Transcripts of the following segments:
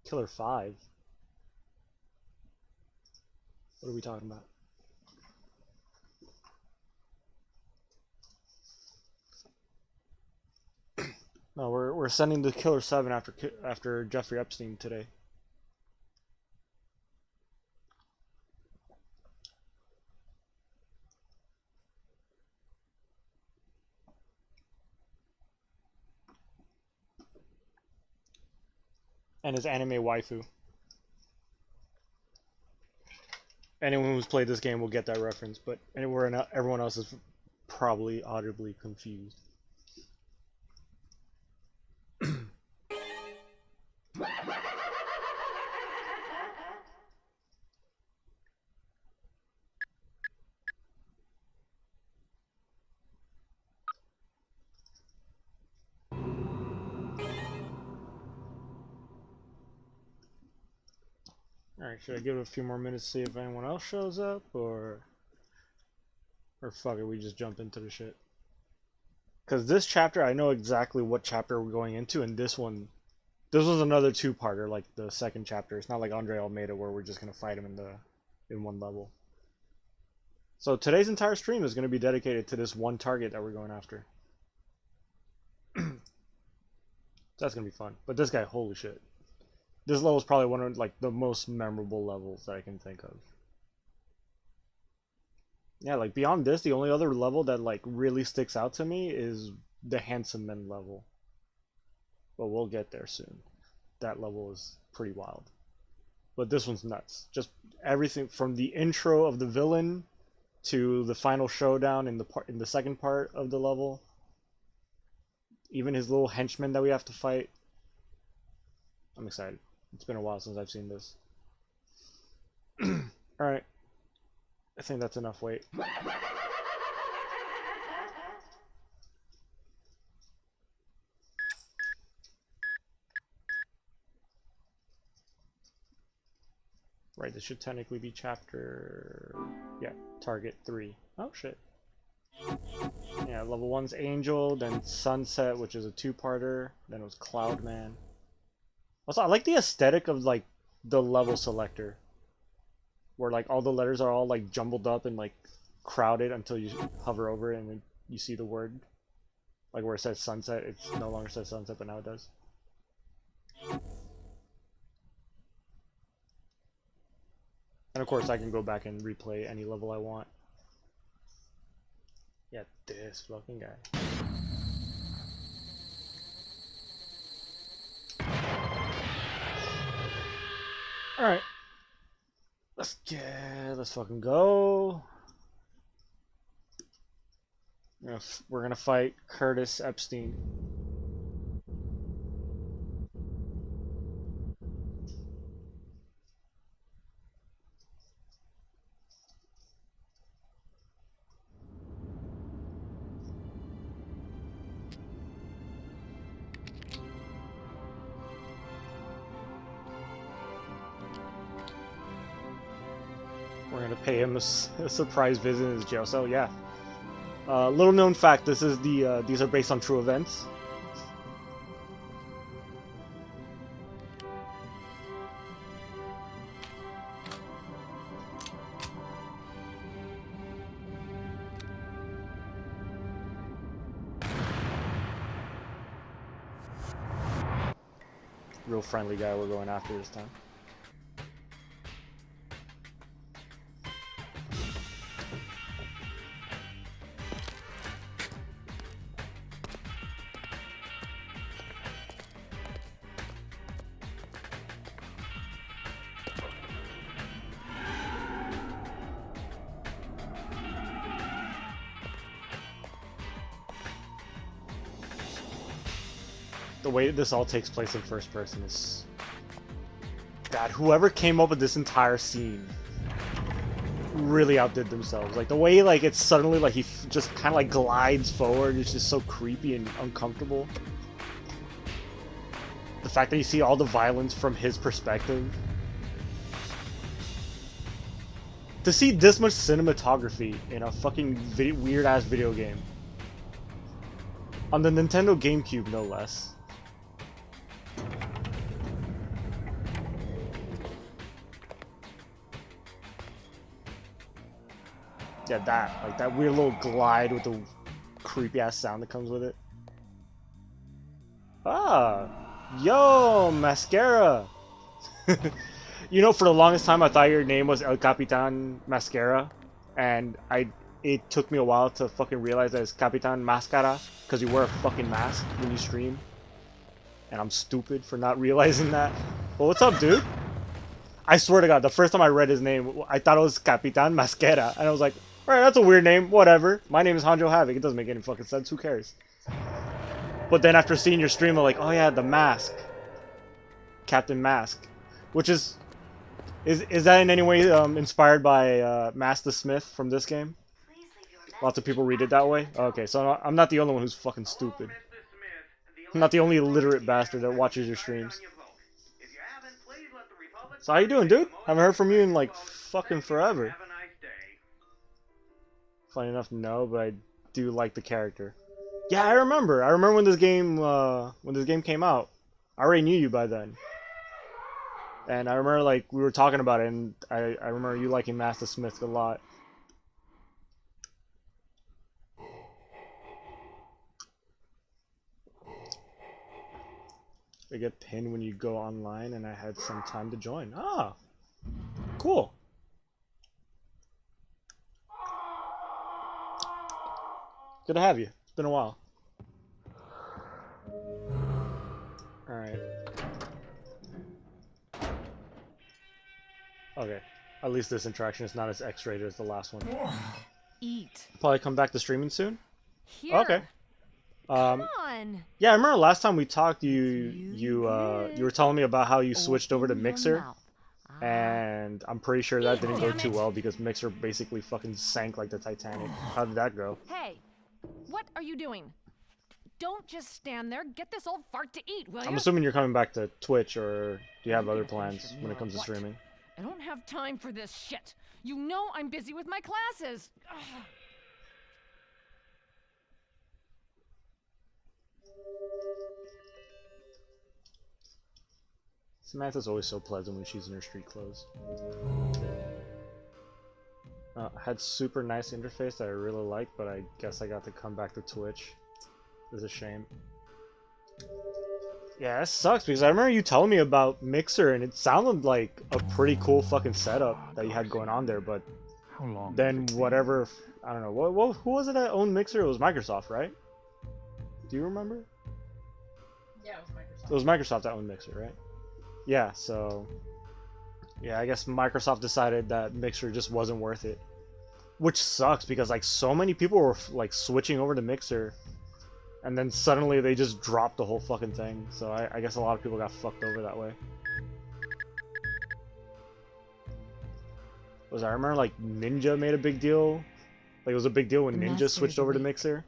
Killer 5? What are we talking about? No, we're sending the Killer 7 after Jeffrey Epstein today. And his anime waifu. Anyone who's played this game will get that reference, but everyone else is probably audibly confused. Alright, should I give it a few more minutes to see if anyone else shows up, or fuck it, we just jump into the shit? Because this chapter, I know exactly what chapter we're going into, and this was another two-parter, like the second chapter. It's not like Andre Almeida, where we're just gonna fight him in one level. So today's entire stream is gonna be dedicated to this one target that we're going after. That's gonna be fun. But this guy, holy shit. This level is probably one of like the most memorable levels that I can think of. Yeah, like beyond this, the only other level that like really sticks out to me is the Handsome Men level. But we'll get there soon. That level is pretty wild. But this one's nuts. Just everything from the intro of the villain to the final showdown in the second part of the level. Even his little henchmen that we have to fight. I'm excited. It's been a while since I've seen this. Alright. I think that's enough wait. Right, this should technically be chapter... yeah, target 3. Oh, shit. Yeah, level 1's Angel, then Sunset, which is a two-parter, then it was Cloudman. Also, I like the aesthetic of, like, the level selector. Where, like, all the letters are all, like, jumbled up and, like, crowded until you hover over it and then you see the word. Like, where it says Sunset, it no longer says Sunset, but now it does. And, of course, I can go back and replay any level I want. Yeah, this fucking guy. Alright. Let's fucking go. We're gonna fight Curtis Epstein. We're gonna pay him a surprise visit in his jail cell. Yeah. Little known fact: these are based on true events. Real friendly guy we're going after this time. The way this all takes place in first person is... God, whoever came up with this entire scene really outdid themselves. Like, the way, like, it's suddenly, like, he just kind of, like, glides forward is just so creepy and uncomfortable. The fact that you see all the violence from his perspective. To see this much cinematography in a fucking weird-ass video game. On the Nintendo GameCube, no less. Yeah, that. Like that weird little glide with the creepy ass sound that comes with it. Ah, yo, Mascara. You know, for the longest time, I thought your name was El Capitan Mascara, and it took me a while to fucking realize that it's Capitan Mascara because you wear a fucking mask when you stream, and I'm stupid for not realizing that. Well, what's up, dude? I swear to God, the first time I read his name, I thought it was Capitan Mascara, and I was like, alright, that's a weird name, whatever. My name is Hanjo Havoc, it doesn't make any fucking sense, who cares? But then after seeing your stream, I'm like, oh yeah, the mask. Captain Mask. Which is that in any way inspired by Master Smith from this game? Lots of people read it that way? Okay, so I'm not the only one who's fucking stupid. I'm not the only illiterate bastard that watches your streams. So how you doing, dude? Haven't heard from you in like fucking forever. Funny enough, no, but I do like the character. Yeah, I remember. I remember when this game came out. I already knew you by then. And I remember like we were talking about it, and I remember you liking Master Smith a lot. They get pinned when you go online, and I had some time to join. Ah, cool. Good to have you. It's been a while. Alright. Okay. At least this interaction is not as X-rated as the last one. Eat. Probably come back to streaming soon? Here. Okay. Come on. Yeah, I remember last time we talked, you were telling me about how you switched over to Mixer. And I'm pretty sure that didn't go too well because Mixer basically fucking sank like the Titanic. How did that go? Hey, what are you doing? Don't just stand there. Get this old fart to eat, will you? I'm assuming you're coming back to Twitch, or do you have other plans when it comes to streaming? I don't have time for this shit. You know I'm busy with my classes. Ugh. Samantha's always so pleasant when she's in her street clothes. Had super nice interface that I really like, but I guess I got to come back to Twitch. It's a shame. Yeah, that sucks because I remember you telling me about Mixer, and it sounded like a pretty cool fucking setup that you had going on there, but how long then whatever, I don't know, who was it that owned Mixer? It was Microsoft, right? Do you remember? Yeah, it was Microsoft. It was Microsoft that owned Mixer, right? Yeah, so yeah, I guess Microsoft decided that Mixer just wasn't worth it. Which sucks because like so many people were like switching over to Mixer, and then suddenly they just dropped the whole fucking thing. So I guess a lot of people got fucked over that way. I remember like Ninja made a big deal. Like it was a big deal when Ninja switched over to Mixer.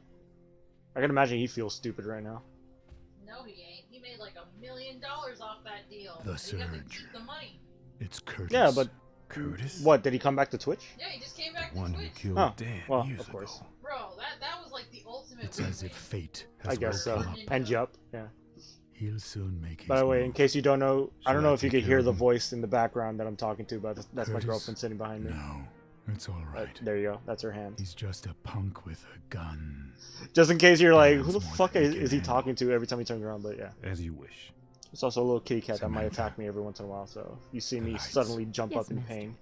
I can imagine he feels stupid right now. No, he ain't. He made like $1 million off that deal. The He got to Surge. keep the money. It's Curtis. Yeah, but Curtis? what, did he come back to Twitch? Yeah, he just came back to One who Twitch. killed Oh, Dan well, years of course. ago. Bro, that was like the ultimate It's win-win. as if fate has I guess so. woken up. And yup, yeah. He'll soon make his By the way, in move. case you don't know, I don't Shall know I if you take could care hear of the him? voice in the background that I'm talking to, but that's my Curtis? girlfriend sitting behind me. No, it's all right. There you go, that's her hand. He's just a punk with a gun. Just in case you're like, who the Dan's more fuck than he is can he handle. talking to every time he turns around, but yeah. As you wish. It's also a little kitty cat that might Samantha. attack me every once in a while, so if you see The me lights. suddenly jump Yes, up in master. pain.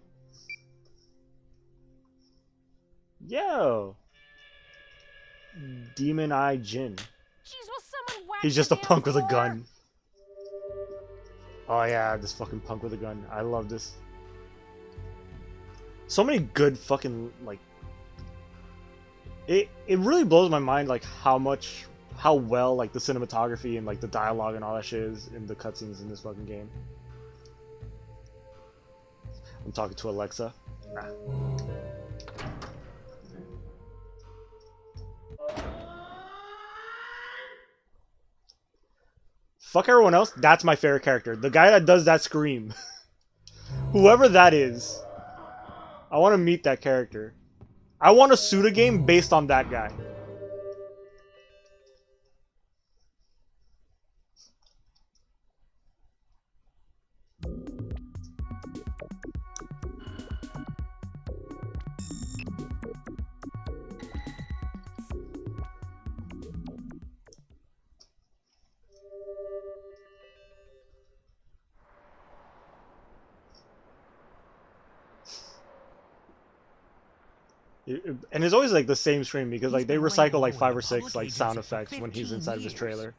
Yo! Demon Eye Jin. Jeez, will someone whack He's the just a damn punk with a floor? gun. Oh yeah, this fucking punk with a gun. I love this. So many good fucking, like... It really blows my mind, like, how well, like, the cinematography and, like, the dialogue and all that shit is in the cutscenes in this fucking game. I'm talking to Alexa. Nah. Fuck everyone else, that's my favorite character. The guy that does that scream. Whoever that is. I want to meet that character. I want a Suda game based on that guy. And it's always like the same screen because like He's they been recycle laying like low 5 in or the 6 public like sound agency for effects when he's 15 inside of his years. trailer.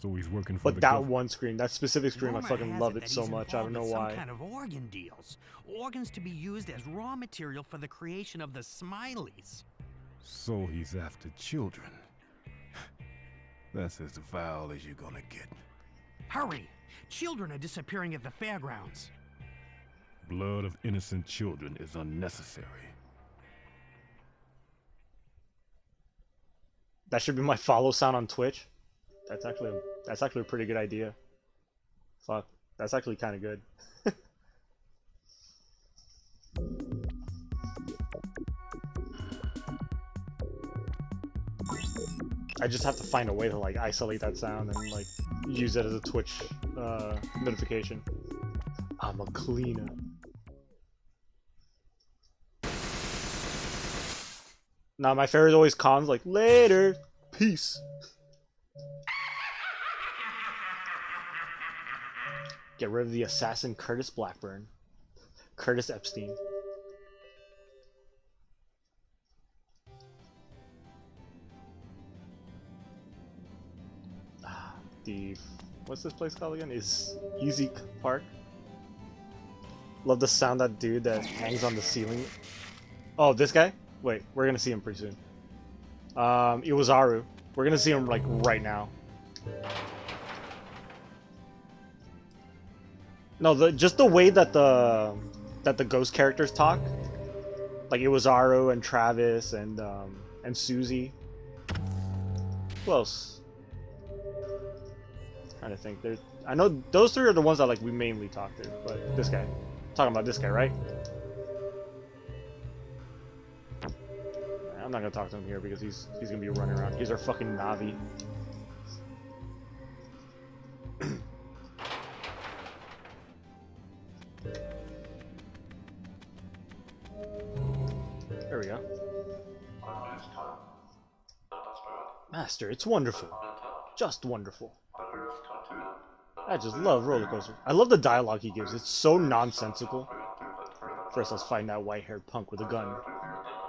So he's working for But the that government. one screen, that specific screen, I Rumor fucking has love it that so he's much. I don't involved know in some why. kind of organ deals. Organs to be used as raw material for the creation of the Smileys. So he's after children. That's as foul as you're gonna get. Hurry! Children are disappearing at the fairgrounds. Blood of innocent children is unnecessary. That should be my follow sound on Twitch. That's actually a pretty good idea. Fuck, that's actually kind of good. I just have to find a way to like isolate that sound and like use it as a Twitch notification. I'm a cleaner. Now my favorite is always cons like later, peace. Get rid of the assassin Curtis Blackburn. Curtis Epstein. What's this place called again? Is Easy Park. Love the sound that dude that hangs on the ceiling. Oh, this guy? Wait, we're gonna see him pretty soon. Iwazaru. We're gonna see him like right now. No, just the way that the ghost characters talk, like Iwazaru and Travis and Susie. Who else? Trying to think. I know those three are the ones that like we mainly talk to, but this guy. Talking about this guy, right? I'm not gonna talk to him here because he's gonna be running around. He's our fucking Navi. There we go. Master, it's wonderful. Just wonderful. I just love roller coasters. I love the dialogue he gives. It's so nonsensical. First, let's find that white-haired punk with a gun.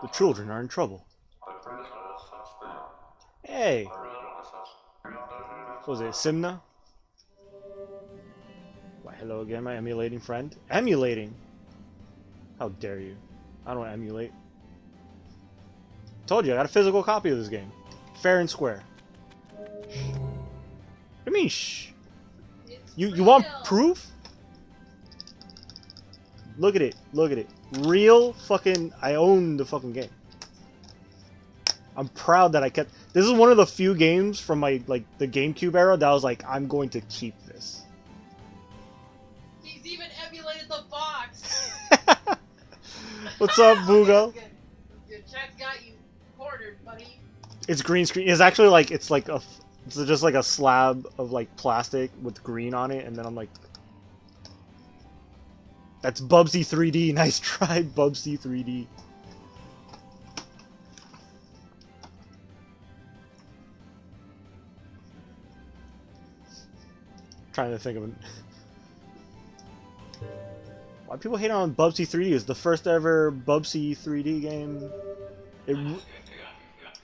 The children are in trouble. Hey! What was it, Simna? Why, hello again, my emulating friend. Emulating? How dare you. I don't emulate. Told you, I got a physical copy of this game. Fair and square. What do you mean, shh? You want proof? Look at it. Look at it. Real fucking... I own the fucking game. I'm proud that I kept... This is one of the few games from my, like, the GameCube era that I was like, I'm going to keep this. He's even emulated the box. What's up, Boogo? Your chat's got you cornered, buddy. It's green screen. It's actually like, it's like a... It's just like a slab of like plastic with green on it, and then I'm like... That's Bubsy 3D. Nice try, Bubsy 3D. Trying to think of it. Why people hate on Bubsy 3D? It's the first ever Bubsy 3D game.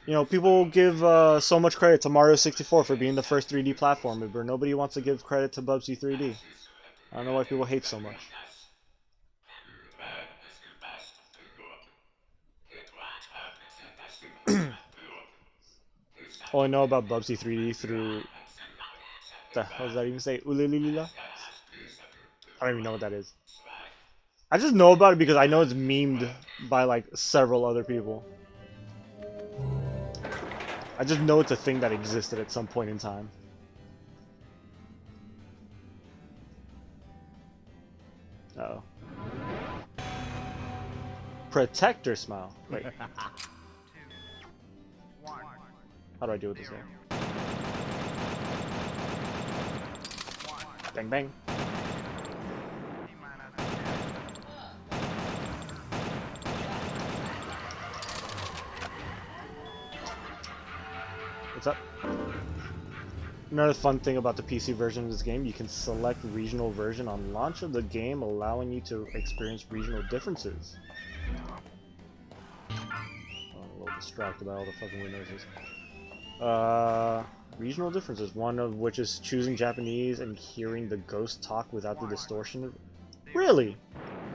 You know, people give so much credit to Mario 64 for being the first 3D platformer, but nobody wants to give credit to Bubsy 3D. I don't know why people hate so much. All I know about Bubsy 3D through... The hell does that even say? Ulililila? I don't even know what that is. I just know about it because I know it's memed by like several other people. I just know it's a thing that existed at some point in time. Uh-oh. Protector smile. Wait. How do I deal with this guy? Bang bang. What's up? Another fun thing about the PC version of this game, you can select regional version on launch of the game, allowing you to experience regional differences. distracted by all the fucking weird noises. Regional differences. One of which is choosing Japanese and hearing the ghost talk without the distortion. Really?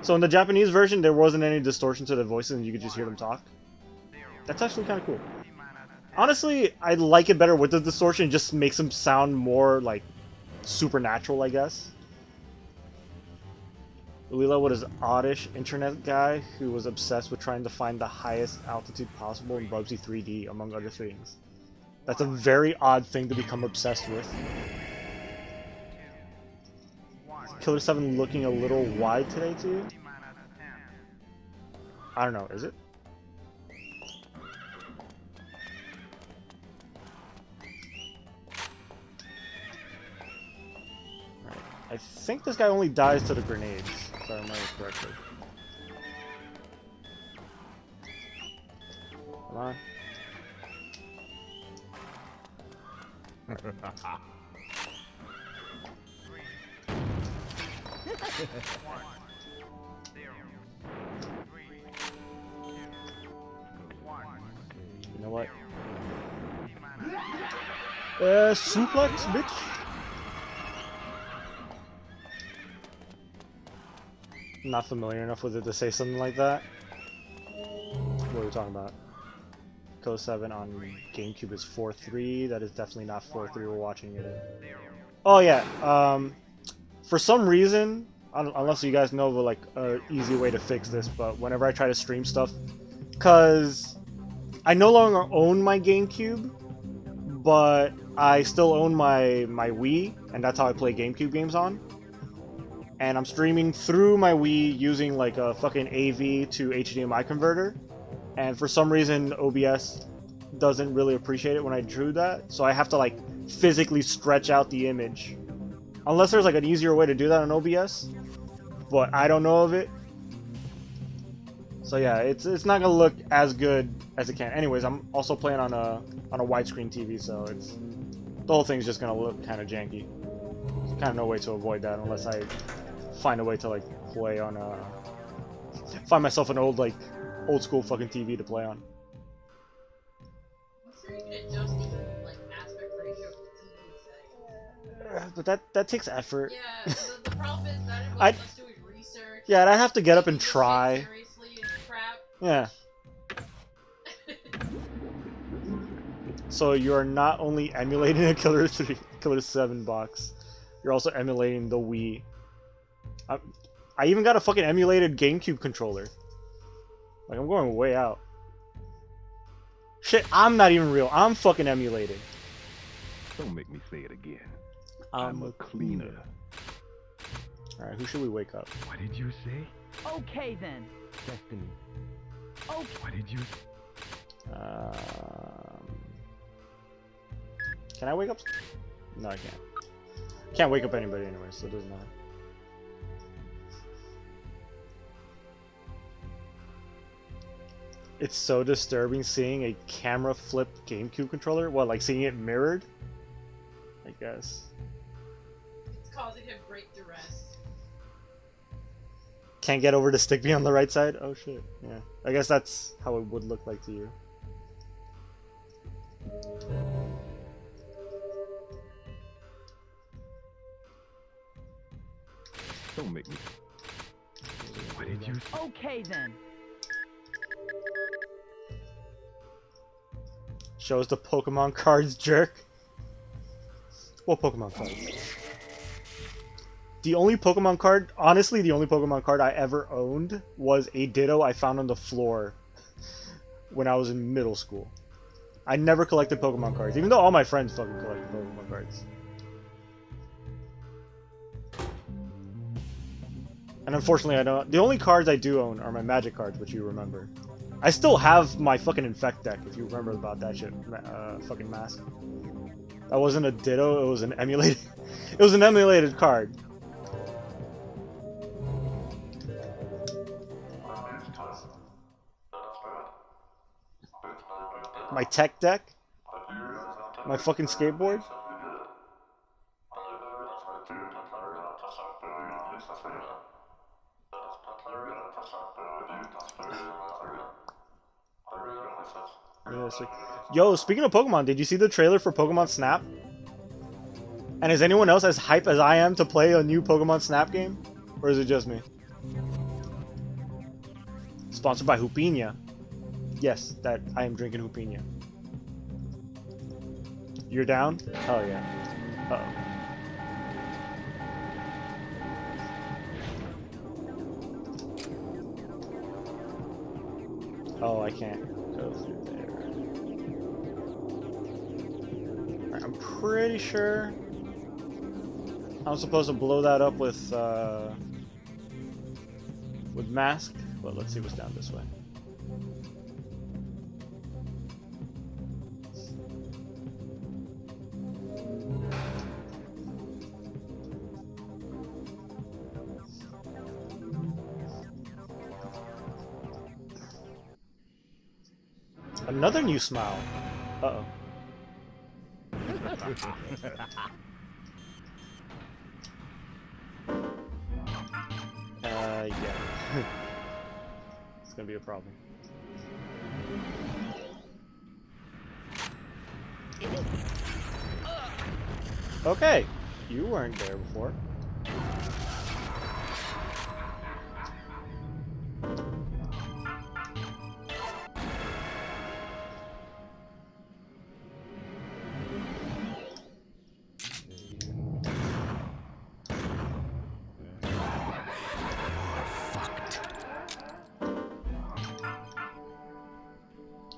So in the Japanese version, there wasn't any distortion to the voices and you could just hear them talk? That's actually kind of cool. Honestly, I like it better with the distortion. It just makes them sound more, like, supernatural, I guess. Lila was an oddish internet guy who was obsessed with trying to find the highest altitude possible in Bubsy 3D, among other things. That's a very odd thing to become obsessed with. Killer 7 looking a little wide today to you? I don't know, is it? Right. I think this guy only dies to the grenades, if I remember correctly. Come on. You know what? Suplex, bitch! Not familiar enough with it to say something like that. What are we talking about? Code 7 on GameCube is 4.3. That is definitely not 4.3 we're watching it in. Oh yeah, for some reason, unless you guys know like an easy way to fix this, but whenever I try to stream stuff, because I no longer own my GameCube, but I still own my Wii, and that's how I play GameCube games on. And I'm streaming through my Wii using like a fucking AV to HDMI converter. And for some reason, OBS doesn't really appreciate it when I drew that, so I have to like physically stretch out the image. Unless there's like an easier way to do that on OBS, but I don't know of it. So yeah, it's not gonna look as good as it can. Anyways, I'm also playing on a widescreen TV, so the whole thing's just gonna look kind of janky. There's kind of no way to avoid that unless I find a way to like play on find myself an old school fucking TV to play on. I'm sure you can adjust the like aspect ratio of the TV setting. But that takes effort. Yeah, the problem is that it I'd- was us doing research. Yeah, and I have to get up and taking this shit try. seriously and crap. Yeah. So you're not only emulating a Killer 7 box, you're also emulating the Wii. I even got a fucking emulated GameCube controller. Like, I'm going way out. Shit, I'm not even real. I'm fucking emulated. Don't make me say it again. I'm a cleaner. Alright, who should we wake up? What did you say? Okay then. Destiny. Oh, What did you Can I wake up? No, I can't. Can't wake up anybody anyway, so it doesn't matter. It's so disturbing seeing a camera flip GameCube controller. What, like seeing it mirrored? I guess. It's causing him great duress. Can't get over the stick being on the right side? Oh shit, yeah. I guess that's how it would look like to you. Don't make me. What did you say? okay then. Shows the Pokemon cards, jerk. What Pokemon cards? The only Pokemon card, honestly, the only Pokemon card I ever owned was a Ditto I found on the floor when I was in middle school. I never collected Pokemon cards, even though all my friends fucking collected Pokemon cards. And unfortunately, I don't. The only cards I do own are my Magic cards, which you remember. I still have my fucking Infect deck, if you remember about that shit. Fucking mask. That wasn't a Ditto. It was an emulated. It was an emulated card. My tech deck. My fucking skateboard. Yo, speaking of Pokemon, did you see the trailer for Pokemon Snap? And is anyone else as hype as I am to play a new Pokemon Snap game? Or is it just me? Sponsored by Hoopina. Yes, that I am drinking Hoopina. You're down? Oh yeah. Uh-oh. Oh, I can't go through there. Alright, I'm pretty sure I'm supposed to blow that up with mask, but let's see what's down this way. Another new smile. Uh-oh. Yeah. It's gonna be a problem. Okay. You weren't there before.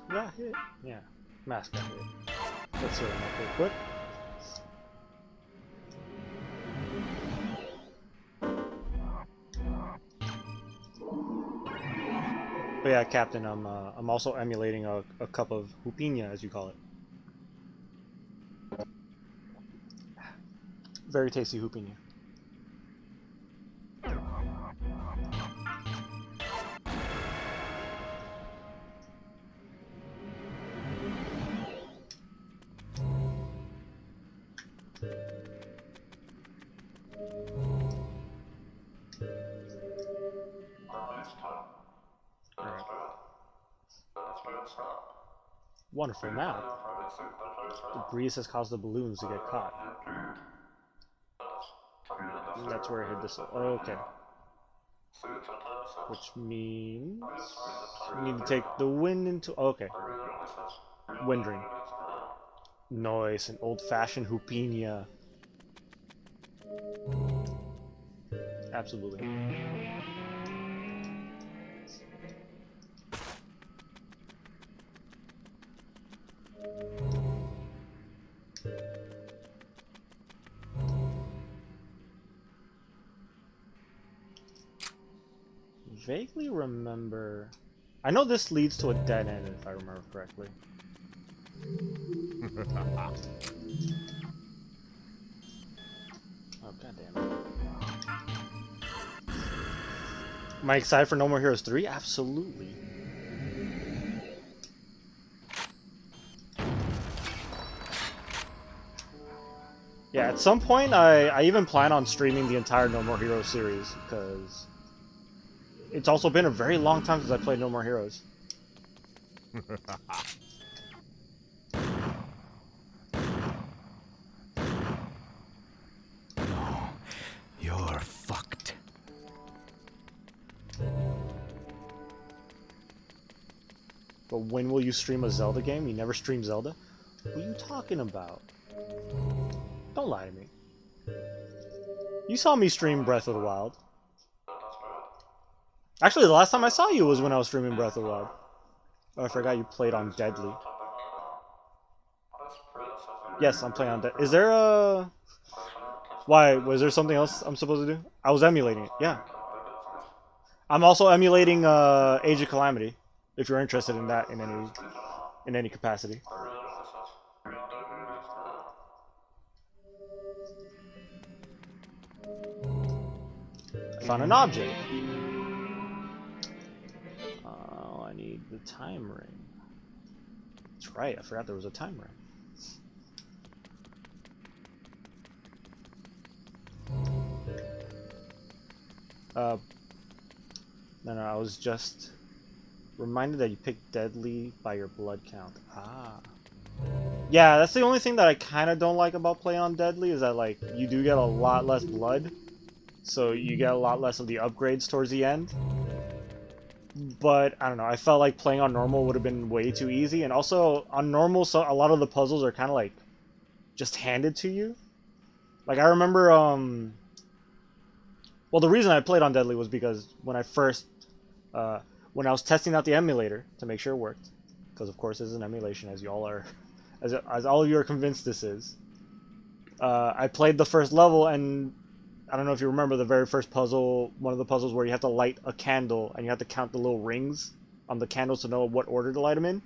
Got hit. Yeah. Mask got hit. Let's heal him up real quick. But yeah, Captain, I'm also emulating a cup of Hoopina, as you call it. Very tasty Hoopina. Wonderful map. The breeze has caused the balloons to get caught. And that's where I hid this. Okay. Which means we need to take the wind into. Okay. Wind ring. Nice, an old-fashioned Hoopina. Absolutely. Vaguely remember. I know this leads to a dead end, if I remember correctly. Oh, goddamn it. Am I excited for No More Heroes 3? Absolutely. Yeah, at some point, I even plan on streaming the entire No More Heroes series, because it's also been a very long time since I played No More Heroes. No, you're fucked. But when will you stream a Zelda game? You never stream Zelda? What are you talking about? Don't lie to me. You saw me stream Breath of the Wild. Actually, the last time I saw you was when I was streaming Breath of the Wild. Oh, I forgot you played on Deadly. Yes, I'm playing on Deadly. Is there a... Why? Was there something else I'm supposed to do? I was emulating it, yeah. I'm also emulating Age of Calamity, if you're interested in that in any capacity. I found an object. Oh, I need the time ring. That's right, I forgot there was a time ring. No, I was just Reminded that you picked deadly by your blood count. Ah. Yeah, that's the only thing that I kind of don't like about playing on deadly is that like you do get a lot less blood, so you get a lot less of the upgrades towards the end. But I don't know, I felt like playing on normal would have been way too easy, and also on normal, so a lot of the puzzles are kind of like just handed to you. Like I remember, well, the reason I played on deadly was because when I first, when I was testing out the emulator to make sure it worked, because of course it's an emulation, as you all are, as all of you are convinced this is. I played the first level, and I don't know if you remember the very first puzzle, one of the puzzles where you have to light a candle and you have to count the little rings on the candles to know what order to light them in.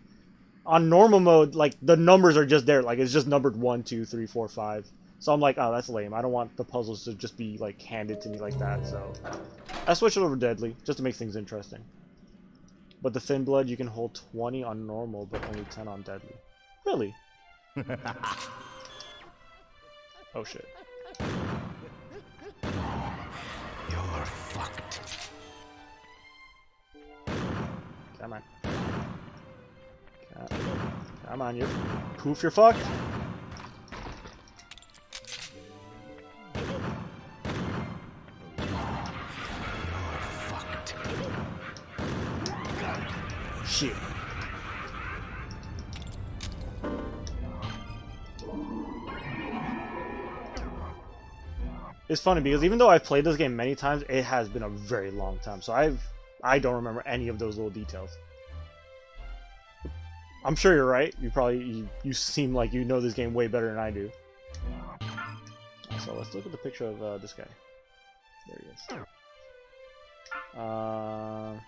On normal mode, like the numbers are just there, like it's just numbered 1, 2, 3, 4, 5. So I'm like, oh, that's lame. I don't want the puzzles to just be like handed to me like that. So I switched it over to deadly just to make things interesting. But the thin blood, you can hold 20 on normal, but only 10 on deadly. Really? Oh shit. You're fucked. Come on. Come on, you poof, you're fucked. Fucked. Shit. It's funny because even though I've played this game many times, it has been a very long time. So I don't remember any of those little details. I'm sure you're right. You seem like you know this game way better than I do. So let's look at the picture of this guy. There he is. Yeah,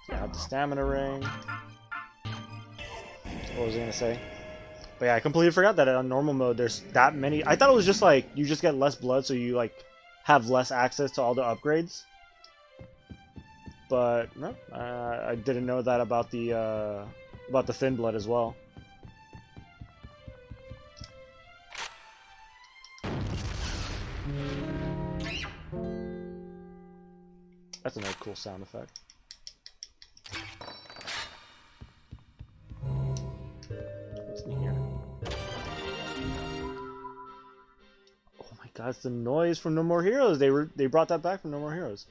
I have the stamina ring. What was I gonna say? But yeah, I completely forgot that on normal mode there's that many. I thought it was just like you just get less blood, so you like have less access to all the upgrades. But no, I didn't know that about the thin blood as well. That's another cool sound effect. What's in here? Oh my god, it's the noise from No More Heroes. They brought that back from No More Heroes.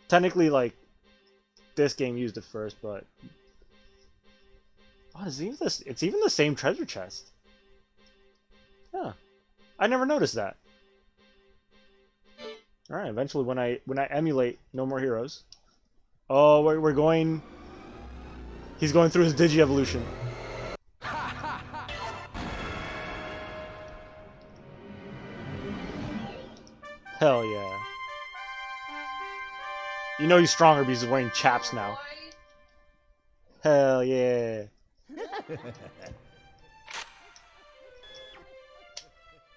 Technically, like this game used it first, but oh, it's even the same treasure chest. Huh. I never noticed that. Alright, eventually when I emulate No More Heroes. Oh, we're going... He's going through his Digi-evolution. Hell yeah. You know he's stronger because he's wearing chaps now. Hell yeah.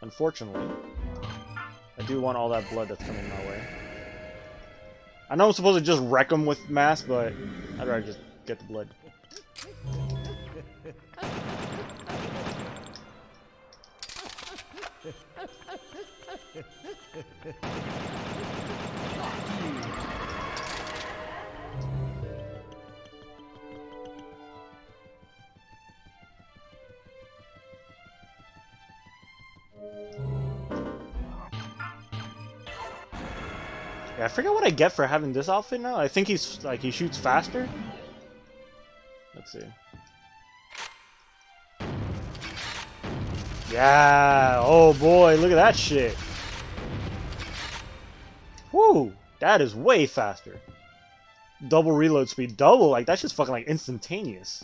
Unfortunately, I do want all that blood that's coming my way. I know I'm supposed to just wreck him with mass, but I'd rather just get the blood. Yeah, I forget what I get for having this outfit now. I think he's like he shoots faster. Let's see. Yeah. Oh boy, look at that shit. Woo, that is way faster. Double reload speed, double, like that's just fucking like instantaneous.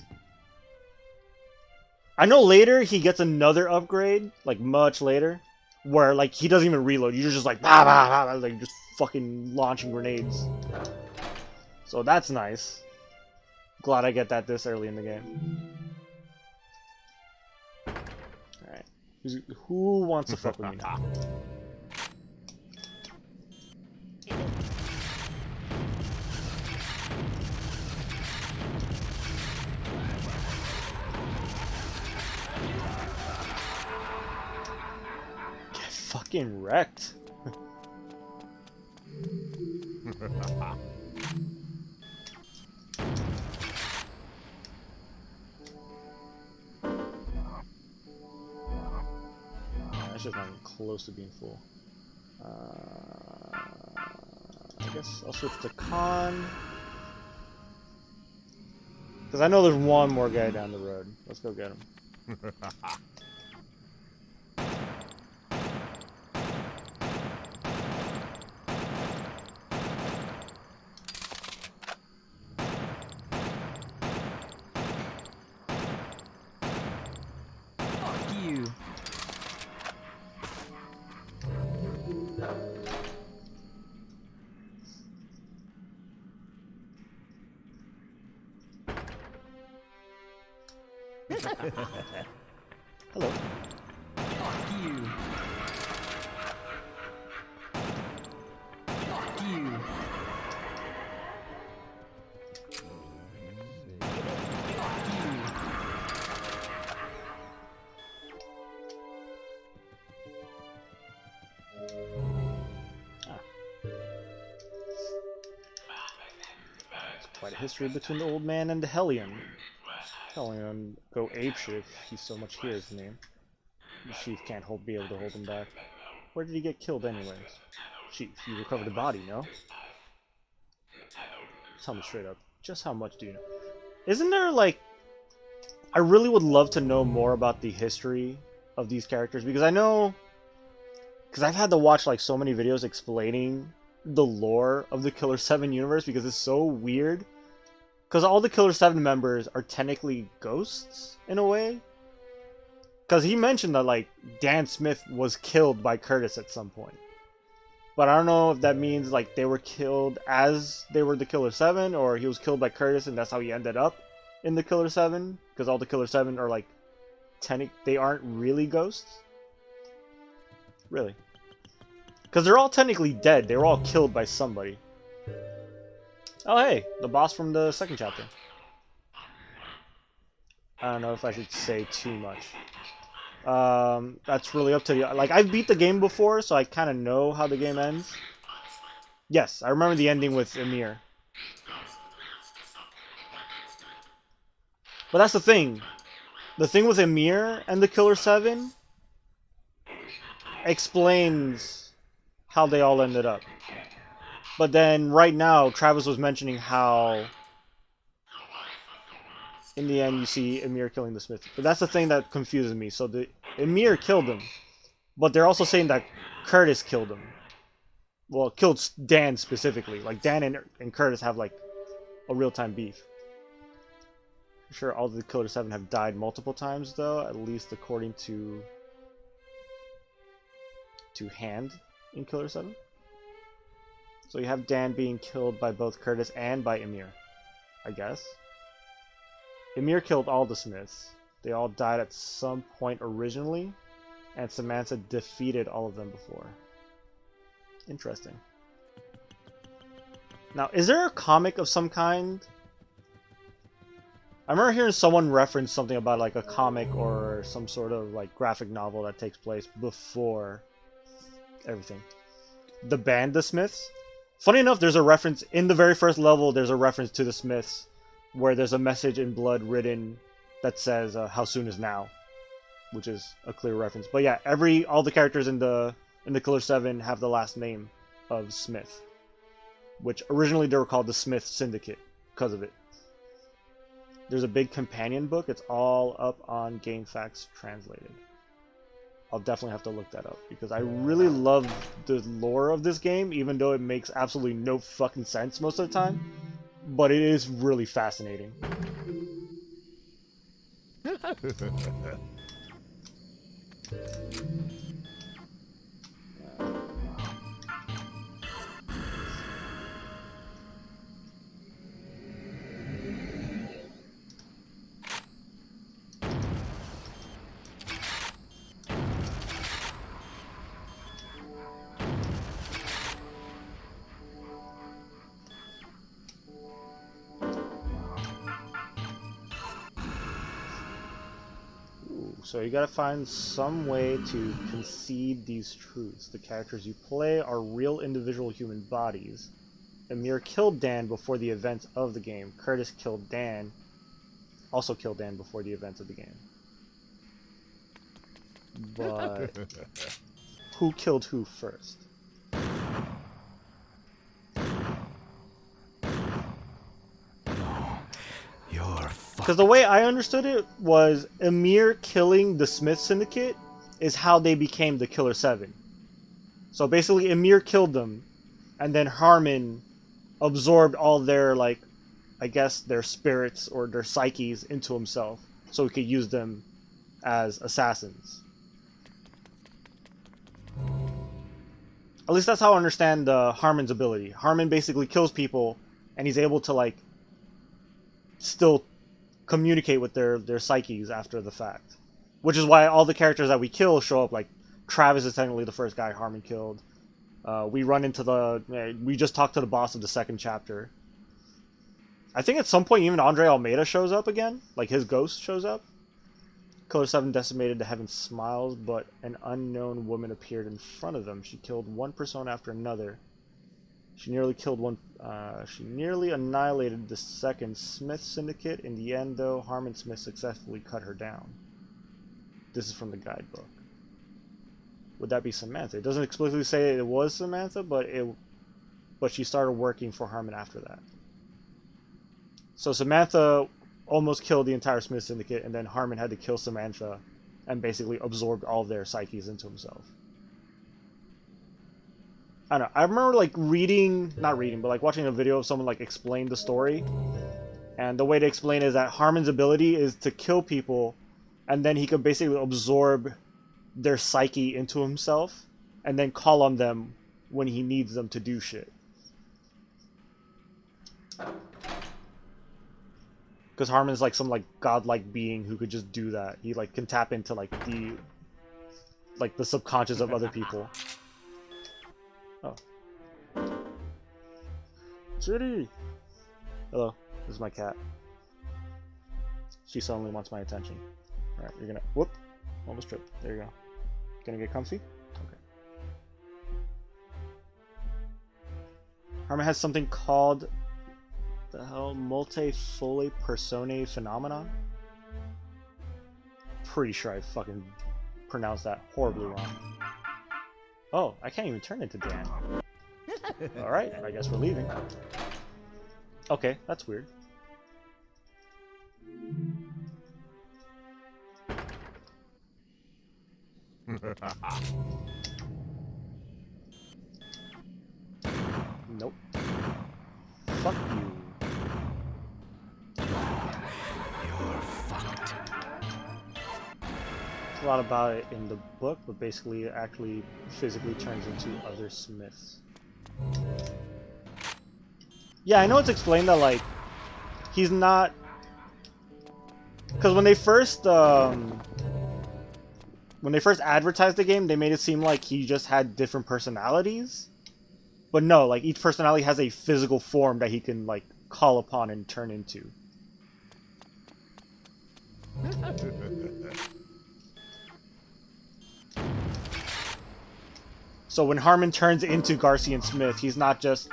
I know later he gets another upgrade, like much later, where like he doesn't even reload. You're just like bah, bah, bah, like just fucking launching grenades. So that's nice. Glad I get that this early in the game. Alright. Who wants to fuck with me now? Get fucking wrecked. That's just not even close to being full. I guess I'll switch to con. Because I know there's one more guy down the road. Let's go get him. Fuck you. Hello. Fuck you. Fuck you. Quite a history between the old man and the Hellion. Hellion go apeshit if he so much hears his name. The chief can't be able to hold him back. Where did he get killed anyways? Chief, you recovered the body, no? Tell me straight up, just how much do you know? Isn't there, like... I really would love to know more about the history of these characters, because I know... Because I've had to watch, like, so many videos explaining the lore of the Killer 7 universe, because it's so weird. Because all the Killer 7 members are technically ghosts, in a way. Because he mentioned that, like, Dan Smith was killed by Curtis at some point. But I don't know if that means, like, they were killed as they were the Killer 7, or he was killed by Curtis and that's how he ended up in the Killer 7. Because all the Killer 7 are, like, they aren't really ghosts. Really. Because they're all technically dead. They were all killed by somebody. Oh, hey, the boss from the second chapter. I don't know if I should say too much. That's really up to you. Like, I've beat the game before, so I kind of know how the game ends. Yes, I remember the ending with Emir. But that's the thing. The thing with Emir and the Killer 7 explains how they all ended up. But then, right now, Travis was mentioning how in the end you see Emir killing the Smith. But that's the thing that confuses me. So the Emir killed him. But they're also saying that Curtis killed him. Well, killed Dan specifically. Like, Dan and Curtis have, like, a real-time beef. I'm sure all the Killer 7 have died multiple times, though. At least according to Hand in Killer 7. So you have Dan being killed by both Curtis and by Emir, I guess. Emir killed all the Smiths. They all died at some point originally, and Samantha defeated all of them before. Interesting. Now, is there a comic of some kind? I remember hearing someone reference something about like a comic or some sort of like graphic novel that takes place before everything. The band The Smiths. Funny enough, there's a reference in the very first level. There's a reference to the Smiths, where there's a message in blood written that says "How soon is now," which is a clear reference. But yeah, all the characters in the Killer 7 have the last name of Smith, which originally they were called the Smith Syndicate because of it. There's a big companion book. It's all up on GameFAQs translated. I'll definitely have to look that up because I really love the lore of this game, even though it makes absolutely no fucking sense most of the time. But it is really fascinating. So you gotta find some way to concede these truths. The characters you play are real individual human bodies. Emir killed Dan before the events of the game. Curtis also killed Dan before the events of the game. but who killed who first? You're fucked. Because the way I understood it was Emir killing the Smith Syndicate is how they became the Killer Seven. So basically Emir killed them, and then Harmon absorbed all their, like, I guess their spirits or their psyches into himself, so he could use them as assassins. At least that's how I understand Harmon's ability. Harmon basically kills people, and he's able to, like, still communicate with their psyches after the fact. Which is why all the characters that we kill show up. Like, Travis is technically the first guy Harmon killed. We run into we just talked to the boss of the second chapter. I think at some point even Andre Almeida shows up again. Like, his ghost shows up. Killer 7 decimated the Heaven Smiles, but an unknown woman appeared in front of them. She killed one persona after another. She nearly killed one. She nearly annihilated the second Smith Syndicate. In the end, though, Harmon Smith successfully cut her down. This is from the guidebook. Would that be Samantha? It doesn't explicitly say it was Samantha, but she started working for Harmon after that. So Samantha almost killed the entire Smith Syndicate, and then Harmon had to kill Samantha and basically absorbed all their psyches into himself. I don't know. I remember, like, not reading, but like watching a video of someone, like, explain the story. And the way to explain it is that Harmon's ability is to kill people, and then he can basically absorb their psyche into himself, and then call on them when he needs them to do shit. Because Harmon's like some, like, godlike being who could just do that. He, like, can tap into, like, the subconscious of other people. Oh. City! Hello, this is my cat. She suddenly wants my attention. Alright, you're gonna... Whoop! Almost tripped. There you go. Gonna get comfy? Okay. Harmon has something called... the hell? Multifocal Personae Phenomenon? Pretty sure I fucking pronounced that horribly wrong. Oh, I can't even turn into Dan. Alright, I guess we're leaving. Okay, that's weird. Nope. Fuck you. You're fucked. There's a lot about it in the book, but basically it actually physically turns into other Smiths. Yeah, I know it's explained that, like, he's not... Because when they first advertised the game, they made it seem like he just had different personalities. But no, like, each personality has a physical form that he can, like, call upon and turn into. So when Harmon turns into Garcian Smith, he's not just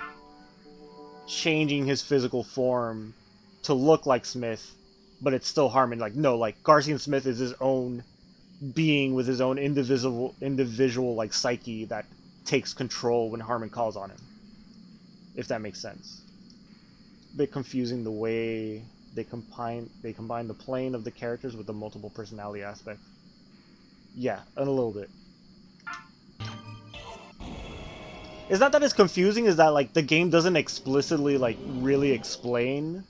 changing his physical form to look like Smith, but it's still Harmon. Like, no, like, Garcian Smith is his own being with his own individual like psyche that takes control when Harmon calls on him. If that makes sense. A bit confusing the way they combine the plane of the characters with the multiple personality aspect. Yeah, a little bit. It's not that it's confusing, it's that, like, the game doesn't explicitly, like, really explain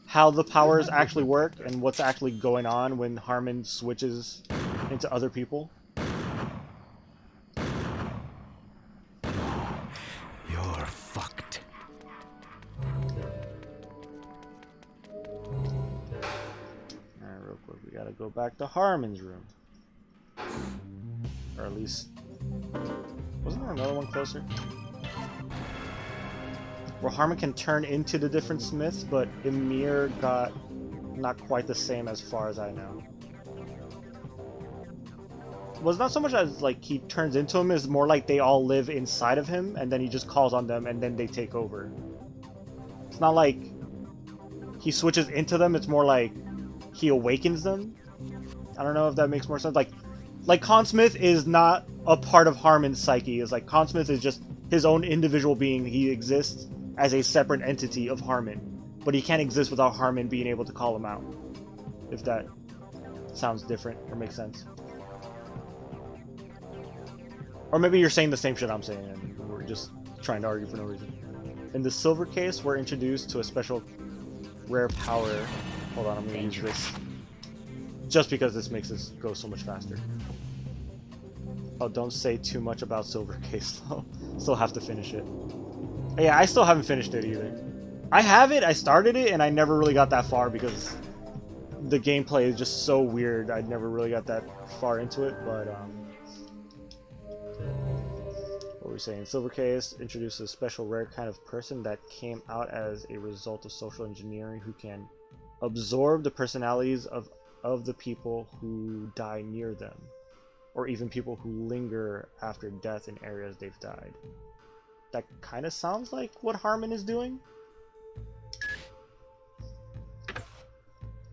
how the powers actually work and what's actually going on when Harmon switches into other people. You're fucked. Alright, real quick, we gotta go back to Harmon's room. Or at least... wasn't there another one closer? Where Harmon can turn into the different Smiths, but Emir got not quite the same as far as I know. Well, it's not so much as, like, he turns into him, it's more like they all live inside of him, and then he just calls on them, and then they take over. It's not like he switches into them, it's more like he awakens them. I don't know if that makes more sense. Like, Like, Consmith is not a part of Harmon's psyche. It's like, Consmith is just his own individual being. He exists as a separate entity of Harmon. But he can't exist without Harmon being able to call him out. If that sounds different or makes sense. Or maybe you're saying the same shit I'm saying, and we're just trying to argue for no reason. In the silver case, we're introduced to a special rare power. Hold on, I'm gonna use this. Just because this makes this go so much faster. Oh, don't say too much about silver case though. Still have to finish it. Yeah, I still haven't finished it either. I have it, I started it, and I never really got that far because the gameplay is just so weird. I never really got that far into it, but what were we saying? Silver case introduces a special rare kind of person that came out as a result of social engineering who can absorb the personalities of the people who die near them, or even people who linger after death in areas they've died. That kind of sounds like what Harmon is doing.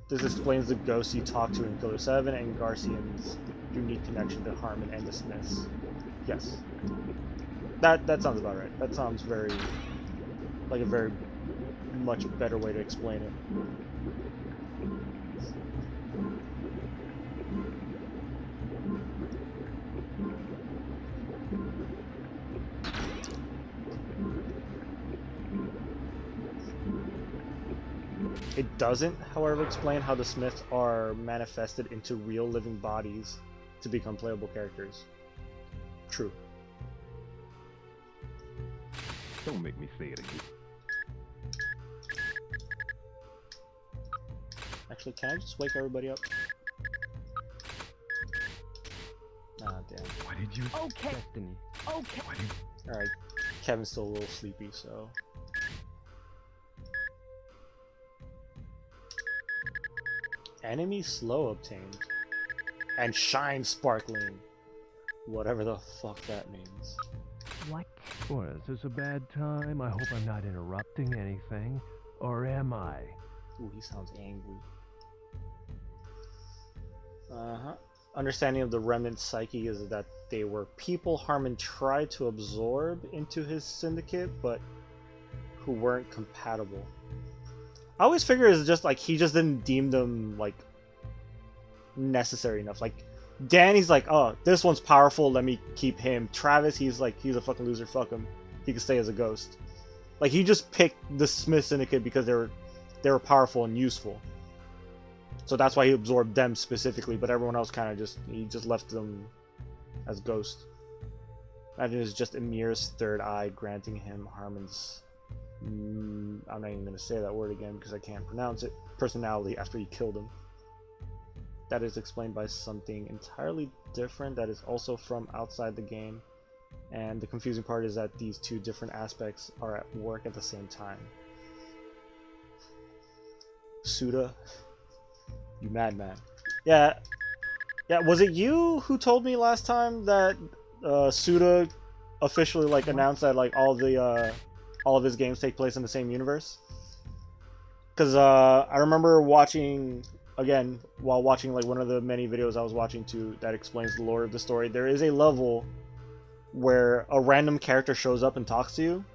This explains the ghosts he talked to in Killer 7 and Garcian's unique connection to Harmon and the Smiths. Yes. That sounds about right. That sounds very, like a very much better way to explain it. It doesn't, however, explain how the Smiths are manifested into real living bodies to become playable characters. True. Don't make me say it again. Actually, can I just wake everybody up? Ah, damn. What did you Okay. Destiny? Okay. What did Alright, Kevin's still a little sleepy, so... Enemy slow obtained. And shine sparkling. Whatever the fuck that means. What? Boy, is this a bad time? I hope I'm not interrupting anything. Or am I? Ooh, he sounds angry. Understanding of the remnant psyche is that they were people Harmon tried to absorb into his syndicate, but who weren't compatible. I always figure it's just like he just didn't deem them like necessary enough. Like Dan, he's like, oh, this one's powerful, let me keep him. Travis, he's like, he's a fucking loser, fuck him. He can stay as a ghost. Like he just picked the Smith Syndicate because they were powerful and useful. So that's why he absorbed them specifically, but everyone else kind of he just left them as ghosts. Imagine it's just Emir's third eye granting him Harmon's, I'm not even going to say that word again because I can't pronounce it, personality after he killed him. That is explained by something entirely different that is also from outside the game, and the confusing part is that these two different aspects are at work at the same time. Suda, you madman. Yeah, was it you who told me last time that Suda officially like announced that like all of his games take place in the same universe? Because I remember watching, again, while watching like one of the many videos I was watching too that explains the lore of the story, there is a level where a random character shows up and talks to you,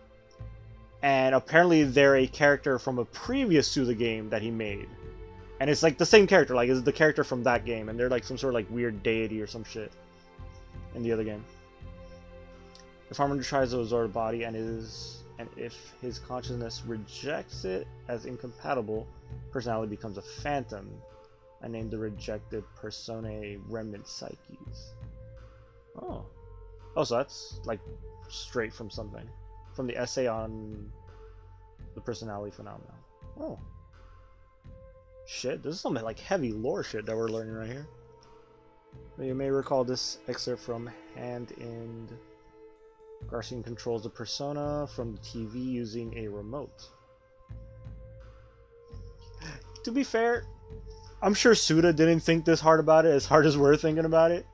and apparently they're a character from a previous Suda game that he made. And it's like the same character, like it's the character from that game, and they're like some sort of like weird deity or some shit in the other game. If Harmon tries to absorb a body and if his consciousness rejects it as incompatible, personality becomes a phantom. I named the rejected personae remnant psyches. Oh, so that's like straight from something, from the essay on the personality phenomenon. Oh. Shit, this is some like heavy lore shit that we're learning right here. You may recall this excerpt from Hand in. Garcian controls the persona from the TV using a remote. To be fair, I'm sure Suda didn't think this hard about it as hard as we're thinking about it.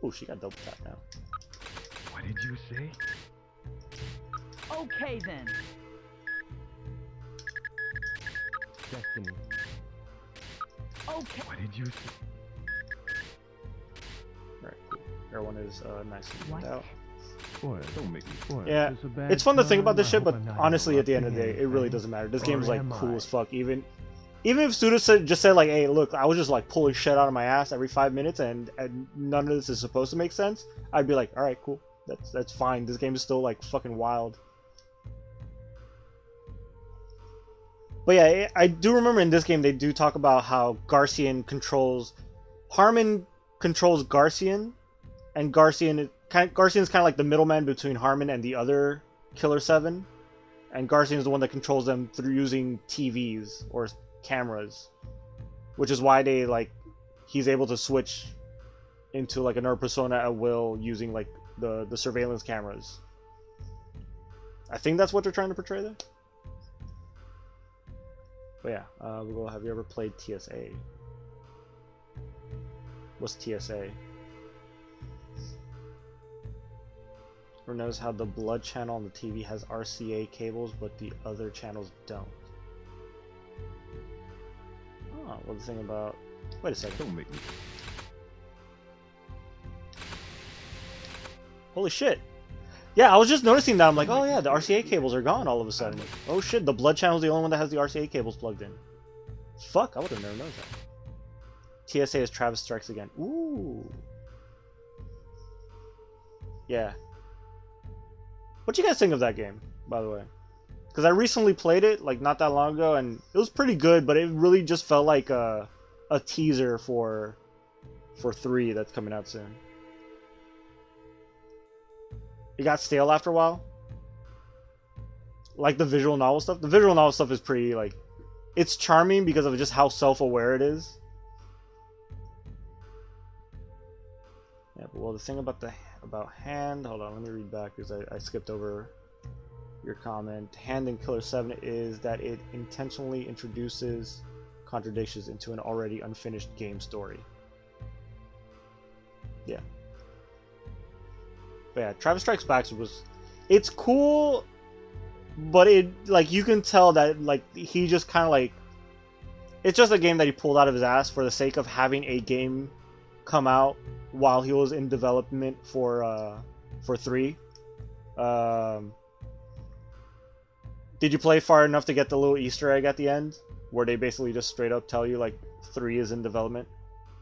Oh, she got double tap now. What did you say? Okay then. Destiny. Okay. What did you say? Alright, cool. Everyone is nice and What? out. Boy, don't make me. Boy, Yeah, is this a bad it's fun to think time? about this I shit, hope but I'm not honestly, at the end of the day, interrupting it really anything. doesn't matter. This Or game is like am cool I? as fuck. Even if Suda just said like, "Hey, look, I was just like pulling shit out of my ass every 5 minutes, and none of this is supposed to make sense," I'd be like, "All right, cool. That's fine. This game is still like fucking wild." But yeah, I do remember in this game they do talk about how Harmon controls Garcian, and Garcian's kind of like the middleman between Harmon and the other Killer 7, and Garcian is the one that controls them through using TVs or cameras, which is why he's able to switch into like another persona at will using like the surveillance cameras. I think that's what they're trying to portray there. But yeah, we'll go. Have you ever played TSA? What's TSA? Or knows how the blood channel on the TV has RCA cables, but the other channels don't. Oh, well, the thing about... Wait a second. Don't make me. Holy shit! Yeah, I was just noticing that. I'm like, oh yeah, the RCA cables are gone all of a sudden. Oh shit, the blood channel is the only one that has the RCA cables plugged in. Fuck, I would have never noticed that. TSA is Travis Strikes Again. Ooh. Yeah. What you guys think of that game, by the way? Because I recently played it, like, not that long ago, and it was pretty good, but it really just felt like a teaser for 3 that's coming out soon. It got stale after a while. Like the visual novel stuff. The visual novel stuff is pretty, like... It's charming because of just how self-aware it is. Yeah, but well, the thing about Hand... Hold on, let me read back because I skipped over your comment. Hand in Killer 7 is that it intentionally introduces contradictions into an already unfinished game story. Yeah. But yeah, Travis Strikes Back was... It's cool, but it, like, you can tell that, like, he just kind of, like... It's just a game that he pulled out of his ass for the sake of having a game come out while he was in development for 3. Did you play far enough to get the little Easter egg at the end? Where they basically just straight up tell you, like, 3 is in development?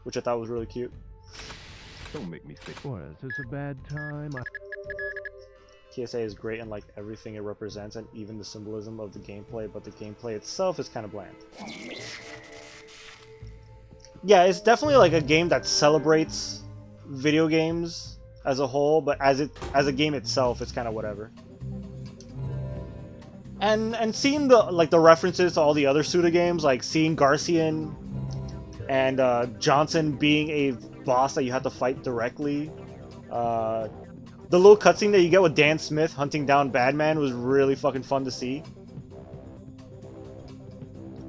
Which I thought was really cute. Don't make me sick. Boy, is this a bad time? TSA is great in, like, everything it represents and even the symbolism of the gameplay, but the gameplay itself is kind of bland. Yeah, it's definitely, like, a game that celebrates video games as a whole, but as a game itself, it's kind of whatever. And seeing the references to all the other Suda games, like seeing Garcian and Johnson being a boss that you have to fight directly. The little cutscene that you get with Dan Smith hunting down Badman was really fucking fun to see.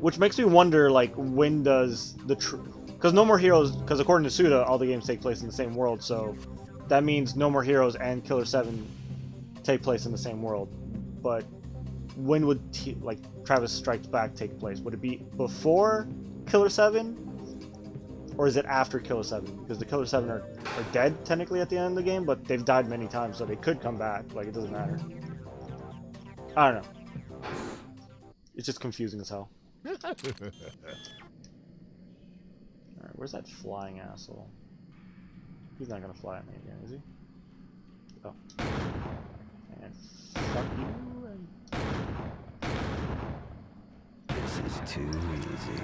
Which makes me wonder, like, when does because No More Heroes, because according to Suda, all the games take place in the same world, so that means No More Heroes and Killer 7 take place in the same world. But when would like Travis Strikes Back take place? Would it be before Killer 7? Or is it after Killer 7? Because the Killer 7 are dead, technically, at the end of the game, but they've died many times, so they could come back. Like, it doesn't matter. I don't know. It's just confusing as hell. Alright, where's that flying asshole? He's not gonna fly at me again, is he? Oh. And fuck you, and... This is too easy.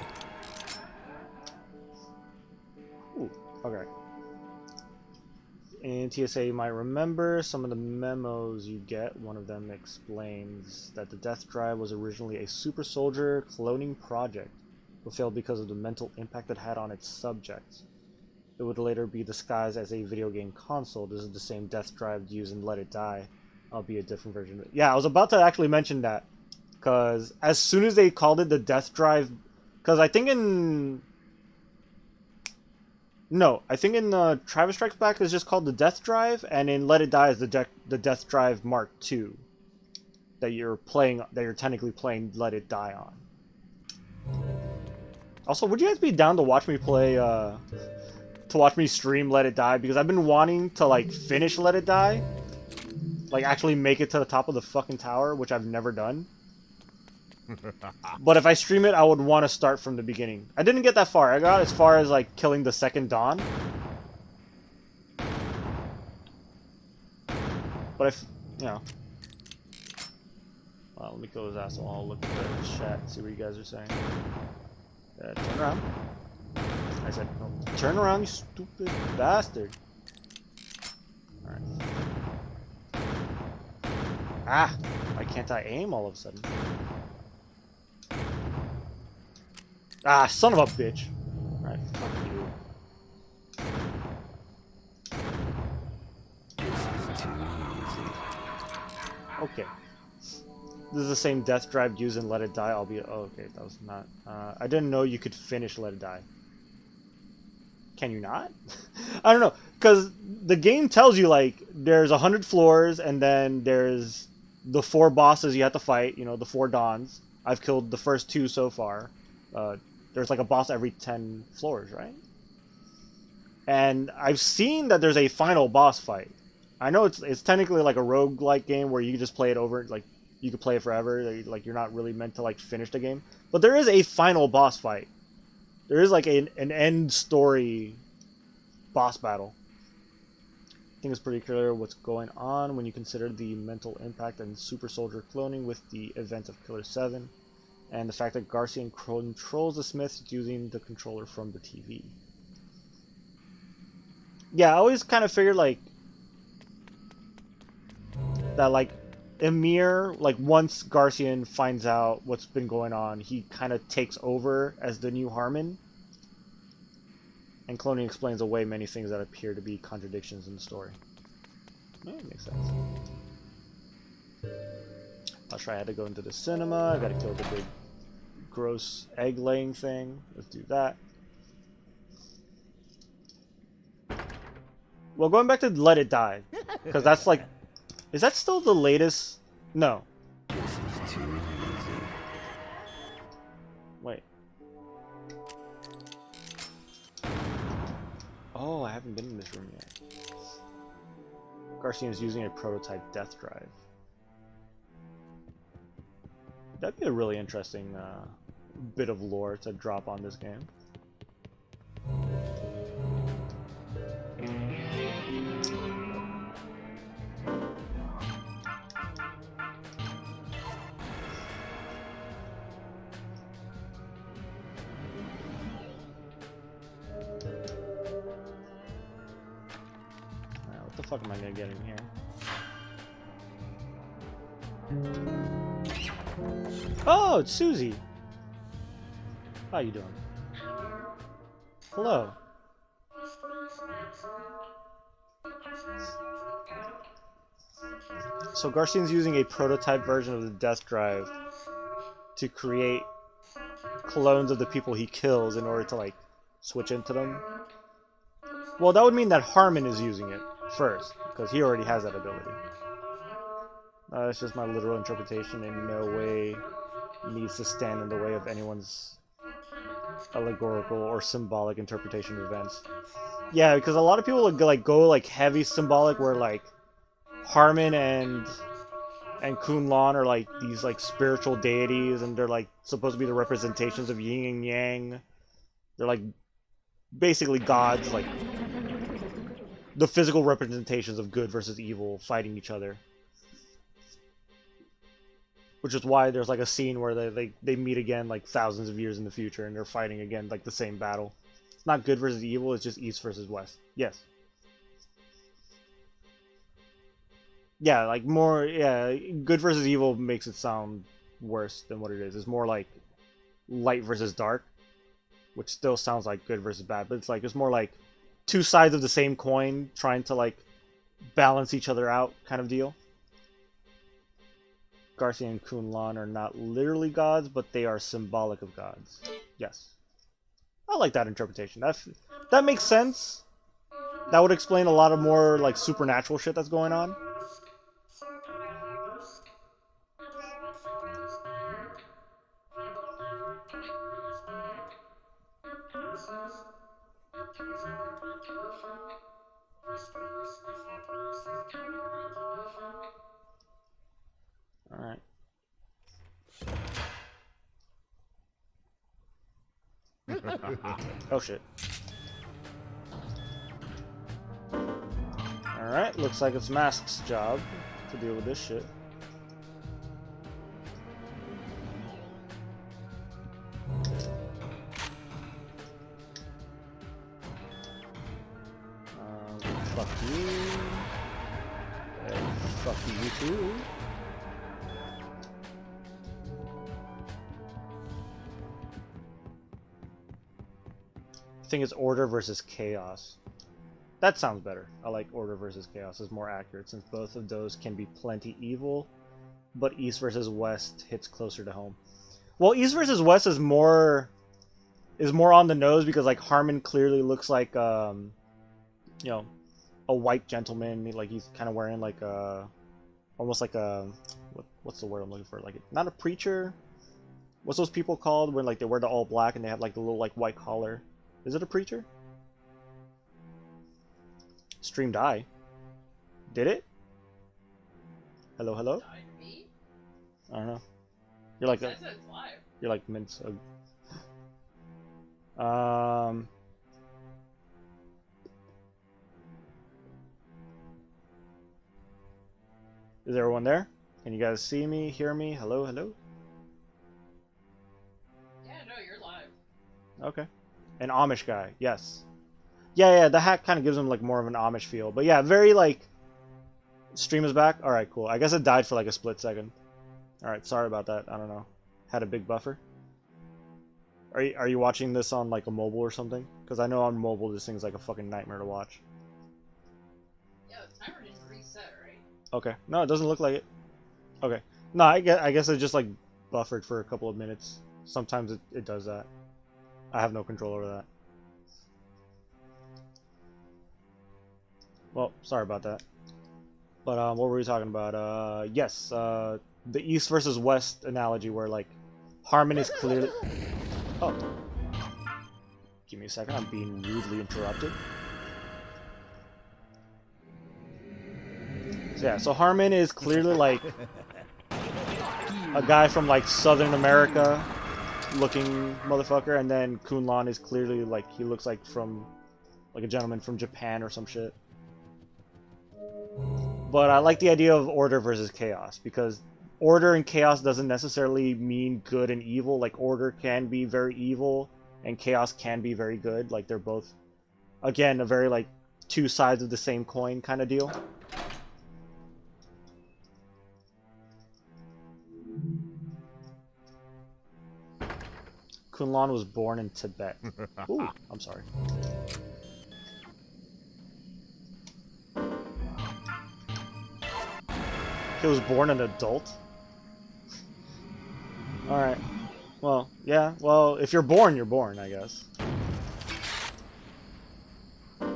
Ooh, okay. In TSA, you might remember some of the memos you get. One of them explains that the Death Drive was originally a super soldier cloning project, but failed because of the mental impact it had on its subjects. It would later be disguised as a video game console. This is the same Death Drive used in Let It Die, albeit a different version of it. Yeah, I was about to actually mention that, because as soon as they called it the Death Drive, because I think in... No, I think in Travis Strikes Back is just called the Death Drive, and in Let It Die is the Death Drive Mark II that you're technically playing Let It Die on. Also, would you guys be down to watch me play, to watch me stream Let It Die? Because I've been wanting to, like, finish Let It Die. Like, actually make it to the top of the fucking tower, which I've never done. But if I stream it, I would want to start from the beginning. I didn't get that far. I got as far as, like, killing the second Dawn. But if, you know... Well, let me kill his asshole. I'll look at the chat and see what you guys are saying. Turn around. I said, no, turn around, you stupid bastard. Alright. Ah! Why can't I aim all of a sudden? Ah, son of a bitch! Alright, fuck you. Okay. This is the same death drive used in Let It Die, albeit... Oh, okay, that was not... I didn't know you could finish Let It Die. Can you not? I don't know, because the game tells you, like, there's 100 floors, and then there's the 4 bosses you have to fight, you know, the 4 Dawns. I've killed the first 2 so far. There's, like, a boss every 10 floors, right? And I've seen that there's a final boss fight. I know it's technically like a roguelike game where you can just play it over, like, you could play it forever, like, you're not really meant to, like, finish the game. But there is a final boss fight. There is, like, an end story boss battle. I think it's pretty clear what's going on when you consider the mental impact and super soldier cloning with the event of Killer 7, and the fact that Garcian controls the Smiths using the controller from the TV. Yeah, I always kind of figured, like, that, like, Emir, like, once Garcian finds out what's been going on, he kind of takes over as the new Harmon. And cloning explains away many things that appear to be contradictions in the story. Yeah, it makes sense. I'll try. I had to go into the cinema. I gotta kill the big, gross egg-laying thing. Let's do that. Well, going back to Let It Die, because that's like... Is that still the latest? No. Wait. Oh, I haven't been in this room yet. Garcian is using a prototype death drive. That'd be a really interesting bit of lore to drop on this game. What the fuck am I gonna get in here? Oh, it's Susie. How you doing? Hello. So Garcian's using a prototype version of the death drive to create clones of the people he kills in order to, like, switch into them. Well, that would mean that Harmon is using it first, because he already has that ability. It's just my literal interpretation. In no way needs to stand in the way of anyone's allegorical or symbolic interpretation of events. Yeah, because a lot of people like go like heavy symbolic, where like Harmon and Kunlun are like these like spiritual deities, and they're like supposed to be the representations of yin and yang. They're like basically gods, like the physical representations of good versus evil fighting each other. Which is why there's like a scene where they meet again like thousands of years in the future, and they're fighting again like the same battle. It's not good versus evil, it's just East versus West. Yes. Yeah, like more, yeah, good versus evil makes it sound worse than what it is. It's more like light versus dark, which still sounds like good versus bad, but it's more like two sides of the same coin trying to like balance each other out kind of deal. Garcia and Kunlun are not literally gods, but they are symbolic of gods. Yes. I like that interpretation. That makes sense. That would explain a lot of more like supernatural shit that's going on. Alright. Oh shit. Alright, looks like it's Mask's job to deal with this shit. Fuck you. And fuck you too. I think it's order versus chaos. That sounds better. I like order versus chaos. It's more accurate since both of those can be plenty evil, but east versus west hits closer to home. Well, east versus west is more on the nose because like Harmon clearly looks like you know, a white gentleman. Like he's kind of wearing like a almost like a what's the word I'm looking for? Like not a preacher. What's those people called when like they wear the all black and they have like the little like white collar? Is it a preacher? Stream die. Did it? Hello, hello? Died me? I don't know. You're like It says it's live. you're like mince. Is everyone there? Can you guys see me, hear me? Hello, hello? Yeah, no, you're live. Okay. An Amish guy, yes. Yeah, the hat kind of gives him like more of an Amish feel. But yeah, very like... Stream is back? Alright, cool. I guess it died for like a split second. Alright, sorry about that. I don't know. Had a big buffer. Are you watching this on like a mobile or something? Because I know on mobile this thing's like a fucking nightmare to watch. Yeah, the timer didn't reset, right? Okay. No, it doesn't look like it. Okay. No, I guess it just like buffered for a couple of minutes. Sometimes it does that. I have no control over that. Well, sorry about that. But what were we talking about? Yes, the East versus West analogy where like Harmon is clearly... Oh. Give me a second, I'm being rudely interrupted. So yeah, so Harmon is clearly like a guy from like Southern America looking motherfucker, and then Kunlan is clearly like, he looks like from like a gentleman from Japan or some shit. But I like the idea of order versus chaos, because order and chaos doesn't necessarily mean good and evil. Like, order can be very evil, and chaos can be very good. Like, they're both, again, a very, like, two sides of the same coin kind of deal. Kunlan was born in Tibet. Ooh, I'm sorry. He was born an adult? Alright. Well, yeah. Well, if you're born, I guess. I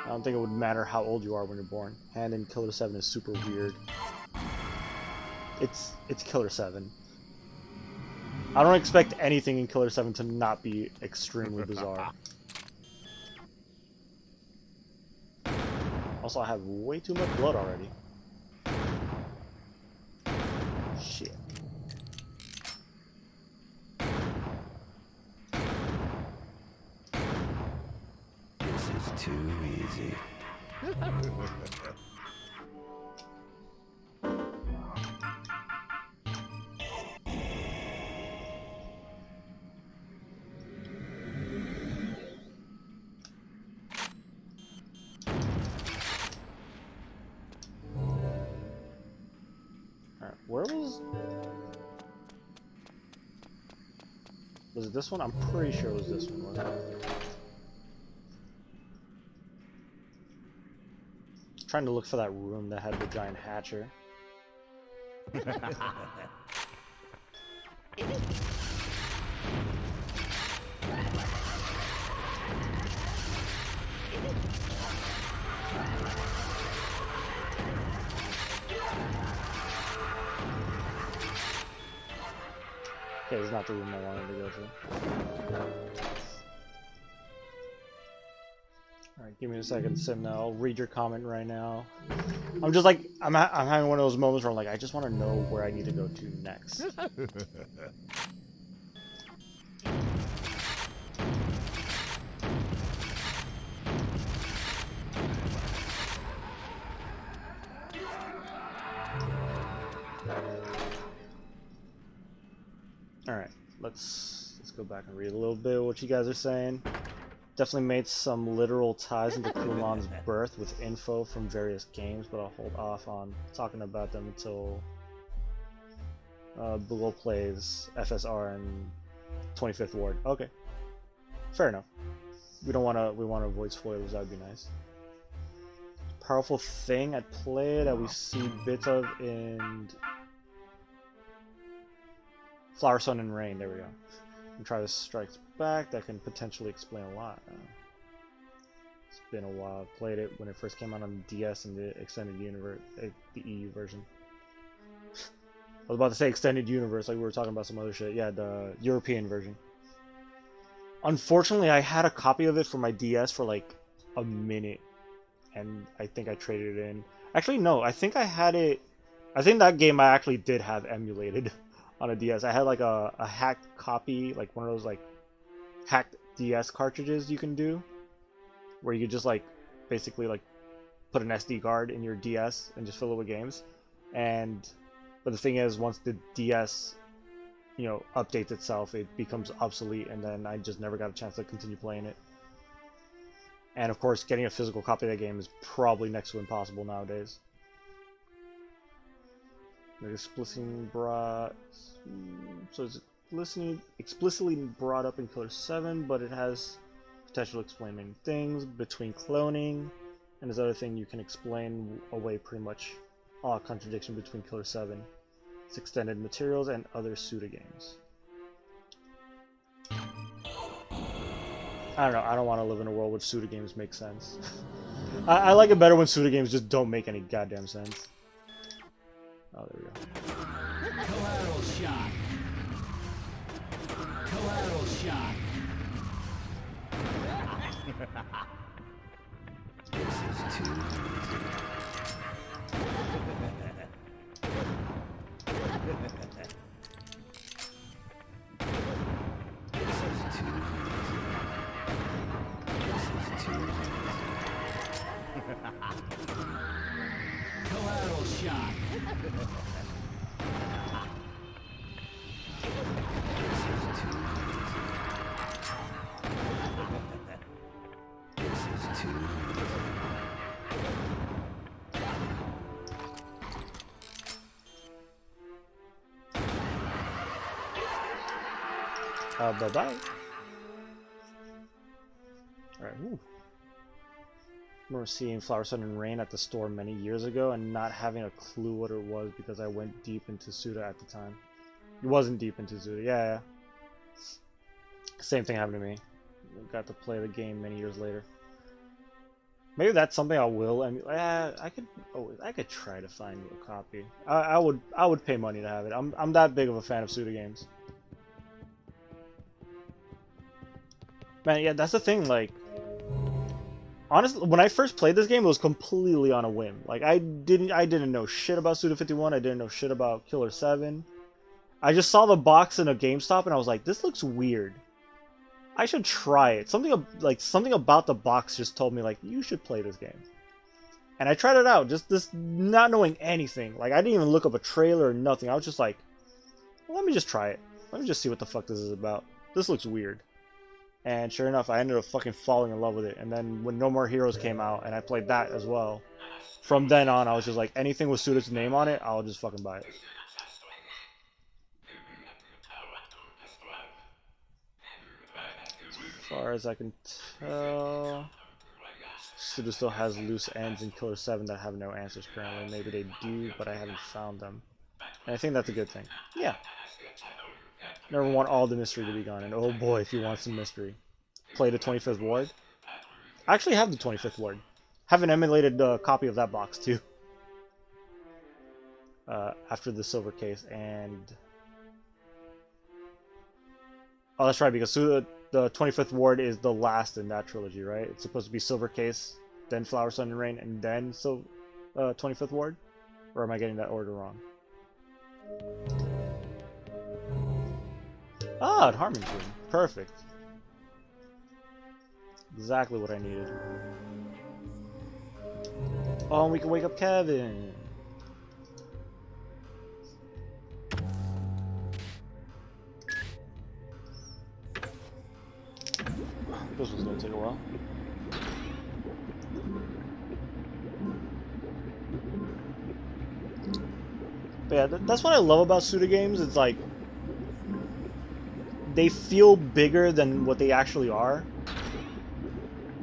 don't think it would matter how old you are when you're born. Hand in Killer 7 is super weird. It's Killer 7. I don't expect anything in Killer 7 to not be extremely bizarre. Also, I have way too much blood already. Shit. This is too easy. Alright, where was... Was it this one? I'm pretty sure it was this one, wasn't it? Trying to look for that room that had the giant hatcher. Okay, this is not the room I wanted to go to. Alright, give me a second, Sim. Now I'll read your comment right now. I'm just like, I'm having one of those moments where I'm like, I just want to know where I need to go to next. Alright, let's go back and read a little bit of what you guys are saying. Definitely made some literal ties into Kumon's birth with info from various games, but I'll hold off on talking about them until Boogle plays FSR and 25th Ward. Okay, fair enough. We want to avoid spoilers. That would be nice. Powerful thing at play that we see bits of in Flower, Sun, and Rain. There we go. And try to strikes back. That can potentially explain a lot. It's been a while. I played it when it first came out on the DS and the extended universe, the EU version. I was about to say extended universe, like we were talking about some other shit. Yeah, the European version. Unfortunately, I had a copy of it for my DS for like a minute, and I think I traded it in. Actually, no, I think I had it. I think that game I actually did have emulated on a DS. I had like a hacked copy, like one of those like hacked DS cartridges you can do, where you could just like basically like put an SD card in your DS and just fill it with games. But the thing is, once the DS, you know, updates itself, it becomes obsolete, and then I just never got a chance to continue playing it. And of course, getting a physical copy of that game is probably next to impossible nowadays. Explicitly brought, so it's explicitly brought up in Killer 7, but it has potential explaining things between cloning and this other thing you can explain away pretty much all contradiction between Killer 7, its extended materials, and other Suda games. I don't know, I don't want to live in a world where Suda games make sense. I like it better when Suda games just don't make any goddamn sense. Oh, there we go. Collateral shot. Collateral shot. This is too easy. This is too easy. This is too easy. Collateral shot. Bye-bye. Alright, woo. I remember seeing Flower, Sun, and Rain at the store many years ago and not having a clue what it was because I went deep into Suda at the time. It wasn't deep into Suda, yeah. Same thing happened to me. Got to play the game many years later. Maybe that's something I will. I mean, I could try to find a copy. I would pay money to have it. I'm that big of a fan of Suda games. Man, yeah, that's the thing. Like, honestly, when I first played this game, it was completely on a whim. Like, I didn't know shit about Suda 51. I didn't know shit about Killer 7. I just saw the box in a GameStop and I was like, this looks weird. I should try it. Something about the box just told me like, you should play this game. And I tried it out, just not knowing anything. Like, I didn't even look up a trailer or nothing. I was just like, well, let me just try it. Let me just see what the fuck this is about. This looks weird. And sure enough, I ended up fucking falling in love with it. And then when No More Heroes came out, and I played that as well, from then on, I was just like, anything with Suda's name on it, I'll just fucking buy it. As far as I can tell, Suda still has loose ends in Killer 7 that have no answers currently. Maybe they do, but I haven't found them. And I think that's a good thing. Yeah. Never want all the mystery to be gone, and oh boy, if you want some mystery. Play the 25th Ward. I actually have the 25th Ward. Have an emulated copy of that box too. After the silver case, and Oh, that's right, because the 25th Ward is the last in that trilogy, right? It's supposed to be Silver Case, then Flower, Sun, and Rain, and then 25th Ward? Or am I getting that order wrong? Ah, Harmon's room. Perfect. Exactly what I needed. Oh, and we can wake up Kevin. This was gonna take a while. But yeah, that's what I love about Suda games. It's like they feel bigger than what they actually are.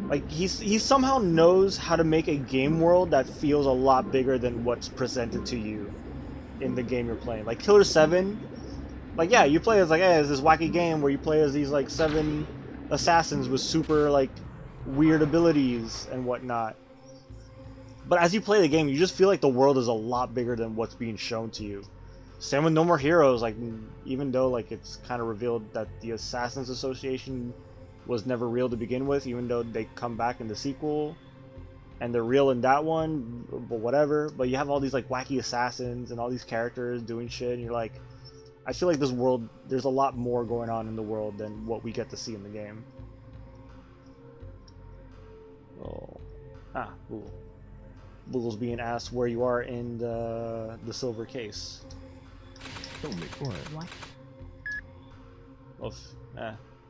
Like he somehow knows how to make a game world that feels a lot bigger than what's presented to you in the game you're playing. Like Killer 7, like yeah, you play as like, hey, it's this wacky game where you play as these like 7 assassins with super like weird abilities and whatnot. But as you play the game, you just feel like the world is a lot bigger than what's being shown to you. Same with No More Heroes, like even though like it's kind of revealed that the Assassins Association was never real to begin with, even though they come back in the sequel and they're real in that one, but whatever. But you have all these like wacky assassins and all these characters doing shit, and you're like, I feel like this world, there's a lot more going on in the world than what we get to see in the game. Oh, Google. Google's being asked where you are in the silver case. Don't make what? Well,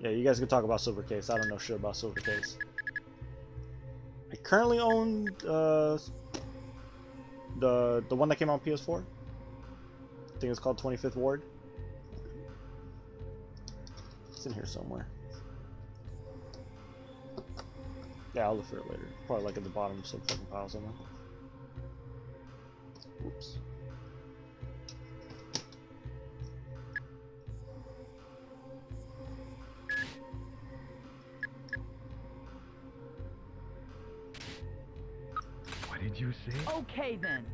yeah, you guys can talk about silver case. I don't know shit about silver case. I currently own the one that came out on PS4. I think it's called 25th Ward. It's in here somewhere. Yeah, I'll look for it later. Probably like at the bottom of some fucking pile somewhere. Oops. What did you say? Okay then.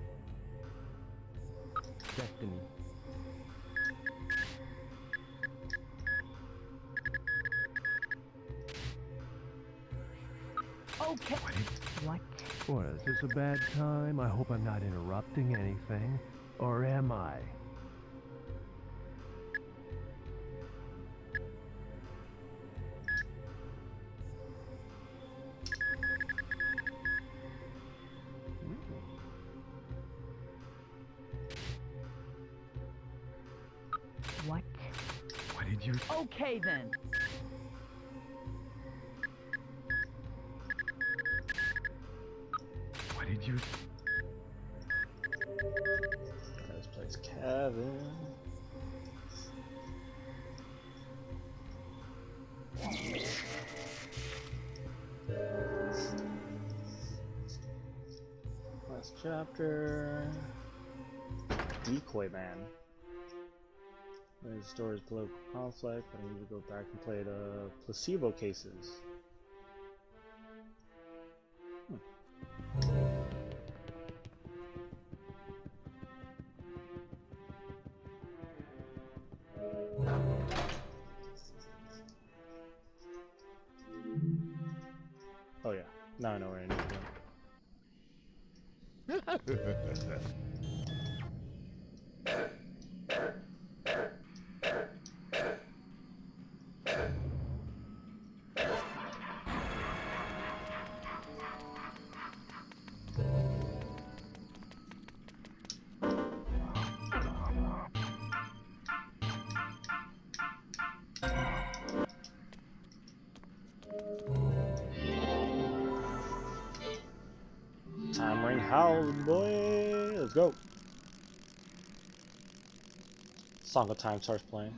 Destiny. Okay. What? What, is this a bad time? I hope I'm not interrupting anything. Or am I? What? What did you... Okay then. What did you... This plays Kevin. Last chapter. Decoy Man. The story is political conflict, but I need to go back and play the placebo cases. Oh yeah, now I know where I need to go. Time ring house, boy. Let's go. Song of Time starts playing.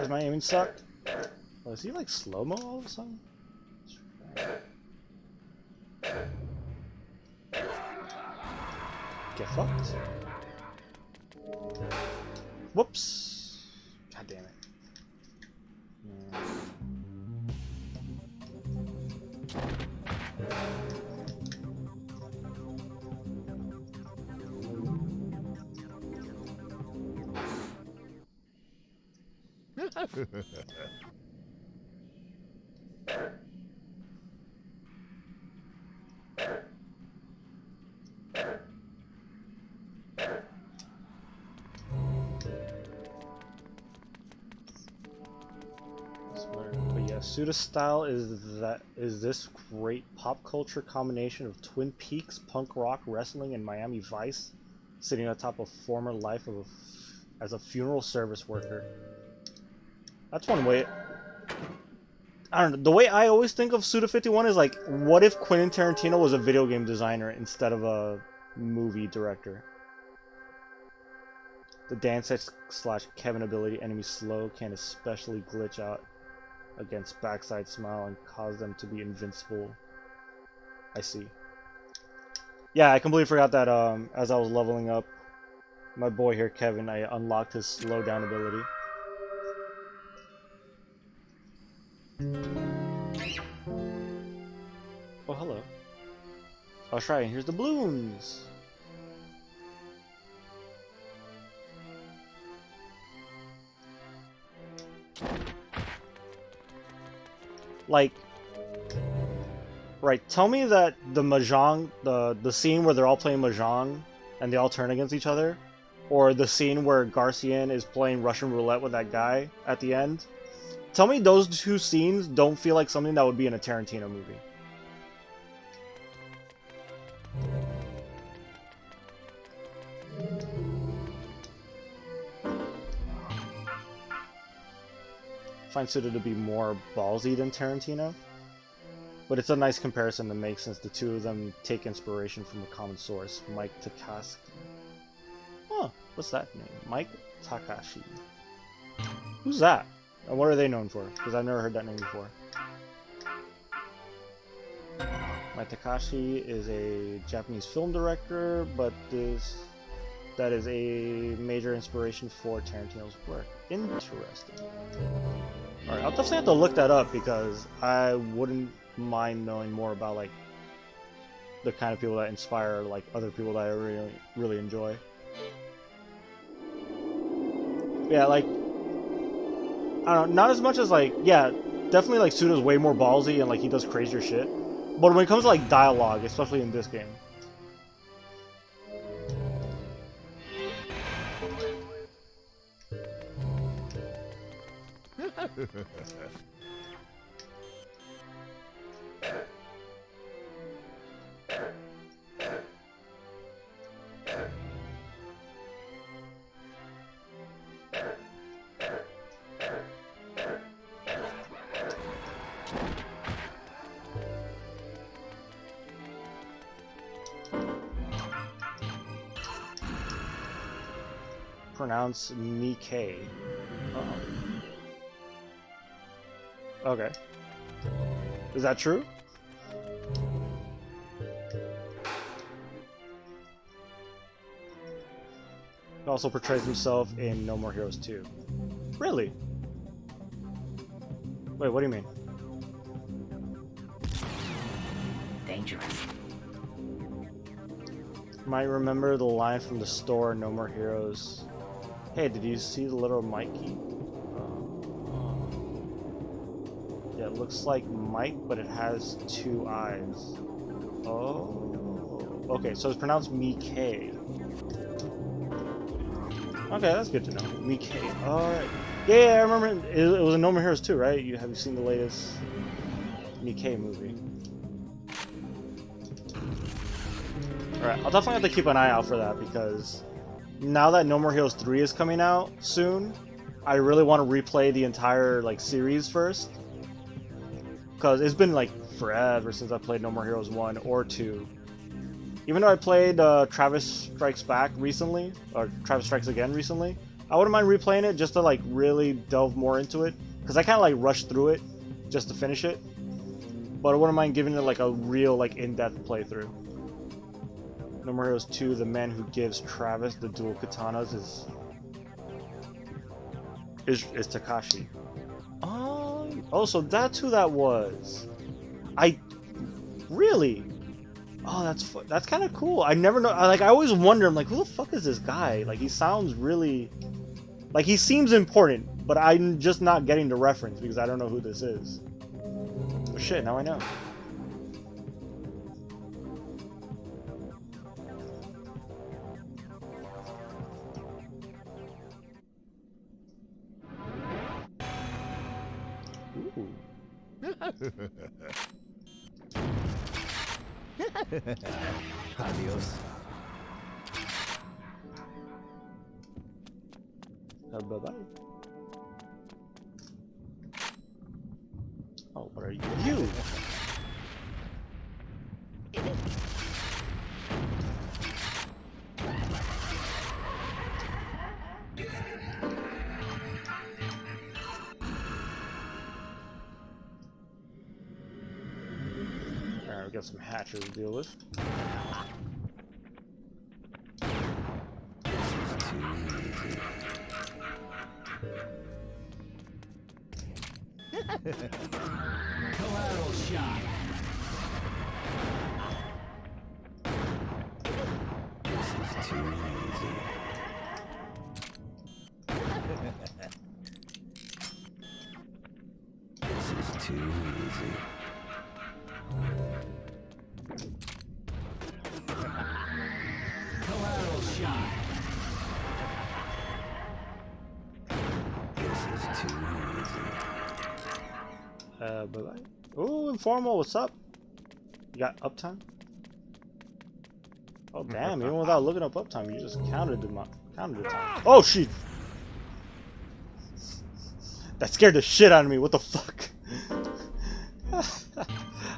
Does my aiming suck? Oh, is he like slow-mo all of a sudden? Get fucked. Whoops. God damn it. But yeah, pseudo-style is this great pop culture combination of Twin Peaks, punk rock, wrestling, and Miami Vice, sitting on top of former life of as a funeral service worker. That's one way. I don't know. The way I always think of Suda 51 is like, what if Quentin Tarantino was a video game designer instead of a movie director? The dance / Kevin ability enemy slow can especially glitch out against backside smile and cause them to be invincible. I see. Yeah, I completely forgot that as I was leveling up my boy here, Kevin, I unlocked his slow down ability. Oh, hello. I was trying. Here's the balloons. Like, right, tell me that the Mahjong, the scene where they're all playing Mahjong and they all turn against each other, or the scene where Garcian is playing Russian roulette with that guy at the end, tell me those two scenes don't feel like something that would be in a Tarantino movie. I find Suda to be more ballsy than Tarantino, but it's a nice comparison to make since the two of them take inspiration from a common source, Mike Takashi. Huh, what's that name? Mike Takashi. Who's that? And what are they known for? Because I've never heard that name before. Mike Takashi is a Japanese film director, but that is a major inspiration for Tarantino's work. Interesting. Alright, I'll definitely have to look that up because I wouldn't mind knowing more about like the kind of people that inspire like other people that I really enjoy. Yeah, like I don't know, not as much as like, yeah, definitely like Suda's way more ballsy and like he does crazier shit. But when it comes to like dialogue, especially in this game, pronounce Nikkei. Okay. Is that true? He also portrays himself in No More Heroes 2. Really? Wait, what do you mean? Dangerous. Might remember the line from the store in No More Heroes. Hey, did you see the little Mikey? Yeah, it looks like Mike, but it has two eyes. Oh. Okay, so it's pronounced Mikkei. Okay, that's good to know. Mikkei. Alright. Yeah, I remember it was in No More Heroes 2, right? Have you seen the latest Mikkei movie? Alright, I'll definitely have to keep an eye out for that because now that No More Heroes 3 is coming out soon, I really want to replay the entire like series first. Because it's been like forever since I played No More Heroes 1 or 2. Even though I played Travis Strikes Back recently, or Travis Strikes Again recently, I wouldn't mind replaying it just to like really delve more into it, because I kind of like rushed through it just to finish it. But I wouldn't mind giving it like a real like in-depth playthrough. No More Heroes 2, the man who gives Travis the dual katanas is Takashi. Oh, so that's who that was. I really. Oh, that's kind of cool. I never know. I always wonder. I'm like, who the fuck is this guy? Like, he sounds really, like he seems important, but I'm just not getting the reference because I don't know who this is. But shit, now I know. Ooh. Adios. Bye-bye. Oh, what are you? You! Alright, we got some hatchers to deal with. Collateral shot. This is too easy. This is too easy. Collateral shot. This is too easy. Bye-bye. Ooh, Informal, what's up? You got uptime? Oh, damn, even without looking up uptime, you just counted the time. Oh, shit! That scared the shit out of me, what the fuck?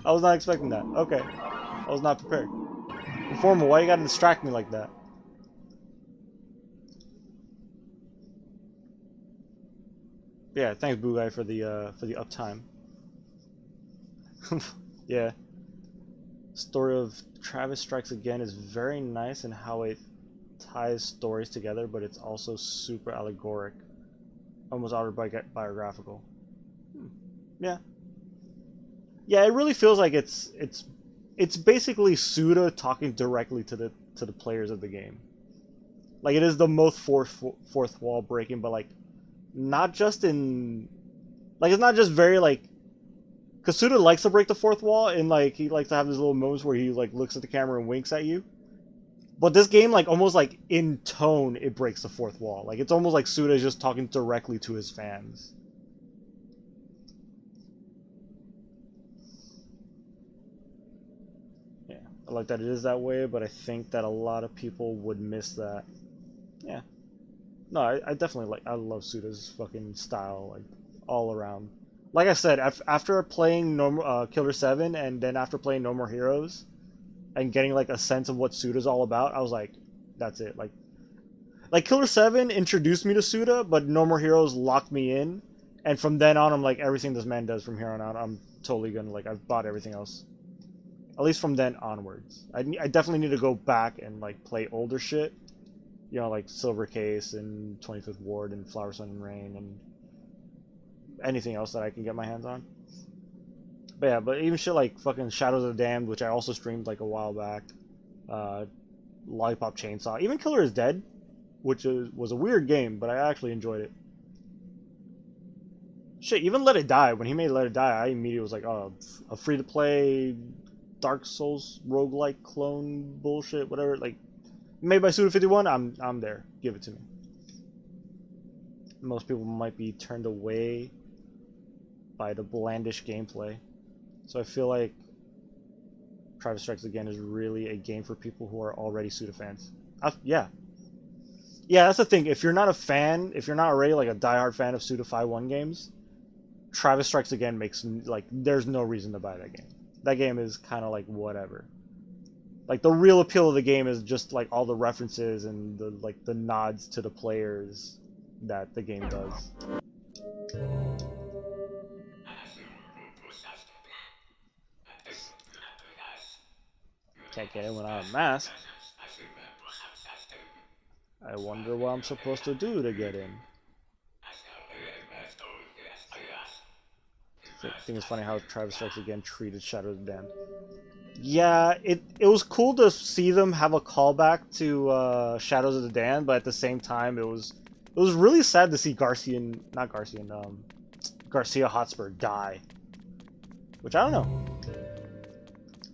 I was not expecting that. Okay. I was not prepared. Informal, why you gotta distract me like that? Yeah, thanks, Boo Guy, for the uptime. Yeah. Story of Travis Strikes Again is very nice in how it ties stories together, but it's also super allegoric, almost autobiographical. Yeah. Yeah, it really feels like it's basically Suda talking directly to the players of the game. Like, it is the most fourth wall breaking, but like not just in, like, it's not just very like, because Suda likes to break the fourth wall, and like he likes to have these little moments where he like looks at the camera and winks at you. But this game, like, almost like in tone, it breaks the fourth wall. Like, it's almost like Suda is just talking directly to his fans. Yeah, I like that it is that way, but I think that a lot of people would miss that. Yeah. No, I definitely like, I love Suda's fucking style, like, all around. Like I said, after playing Killer 7 and then after playing No More Heroes and getting like a sense of what Suda's all about, I was like, that's it. Like Killer 7 introduced me to Suda, but No More Heroes locked me in. And from then on, I'm like, everything this man does from here on out, I'm totally gonna, like, I've bought everything else. At least from then onwards. I definitely need to go back and like play older shit. You know, like Silver Case and 25th Ward and Flower, Sun, and Rain and anything else that I can get my hands on. But yeah, but even shit like fucking Shadows of the Damned, which I also streamed like a while back. Lollipop Chainsaw. Even Killer is Dead, which was a weird game, but I actually enjoyed it. Shit, even Let It Die. When he made Let It Die, I immediately was like, oh, a free-to-play Dark Souls roguelike clone bullshit, whatever. Like, made by Suda51, I'm there. Give it to me. Most people might be turned away by the blandish gameplay. So I feel like Travis Strikes Again is really a game for people who are already Suda fans. Yeah. Yeah, that's the thing. If you're not a fan, if you're not already like a diehard fan of Suda 5-1 games, Travis Strikes Again makes, like, there's no reason to buy that game. That game is kind of like whatever. Like, the real appeal of the game is just like all the references and the, like, the nods to the players that the game does. Can't get in without a mask. I wonder what I'm supposed to do to get in. I think it's funny how Travis Strikes Again treated Shadow of the Damned. Yeah, it was cool to see them have a callback to Shadows of the Damned, but at the same time, it was really sad to see Garcia Hotspur die. Which I don't know.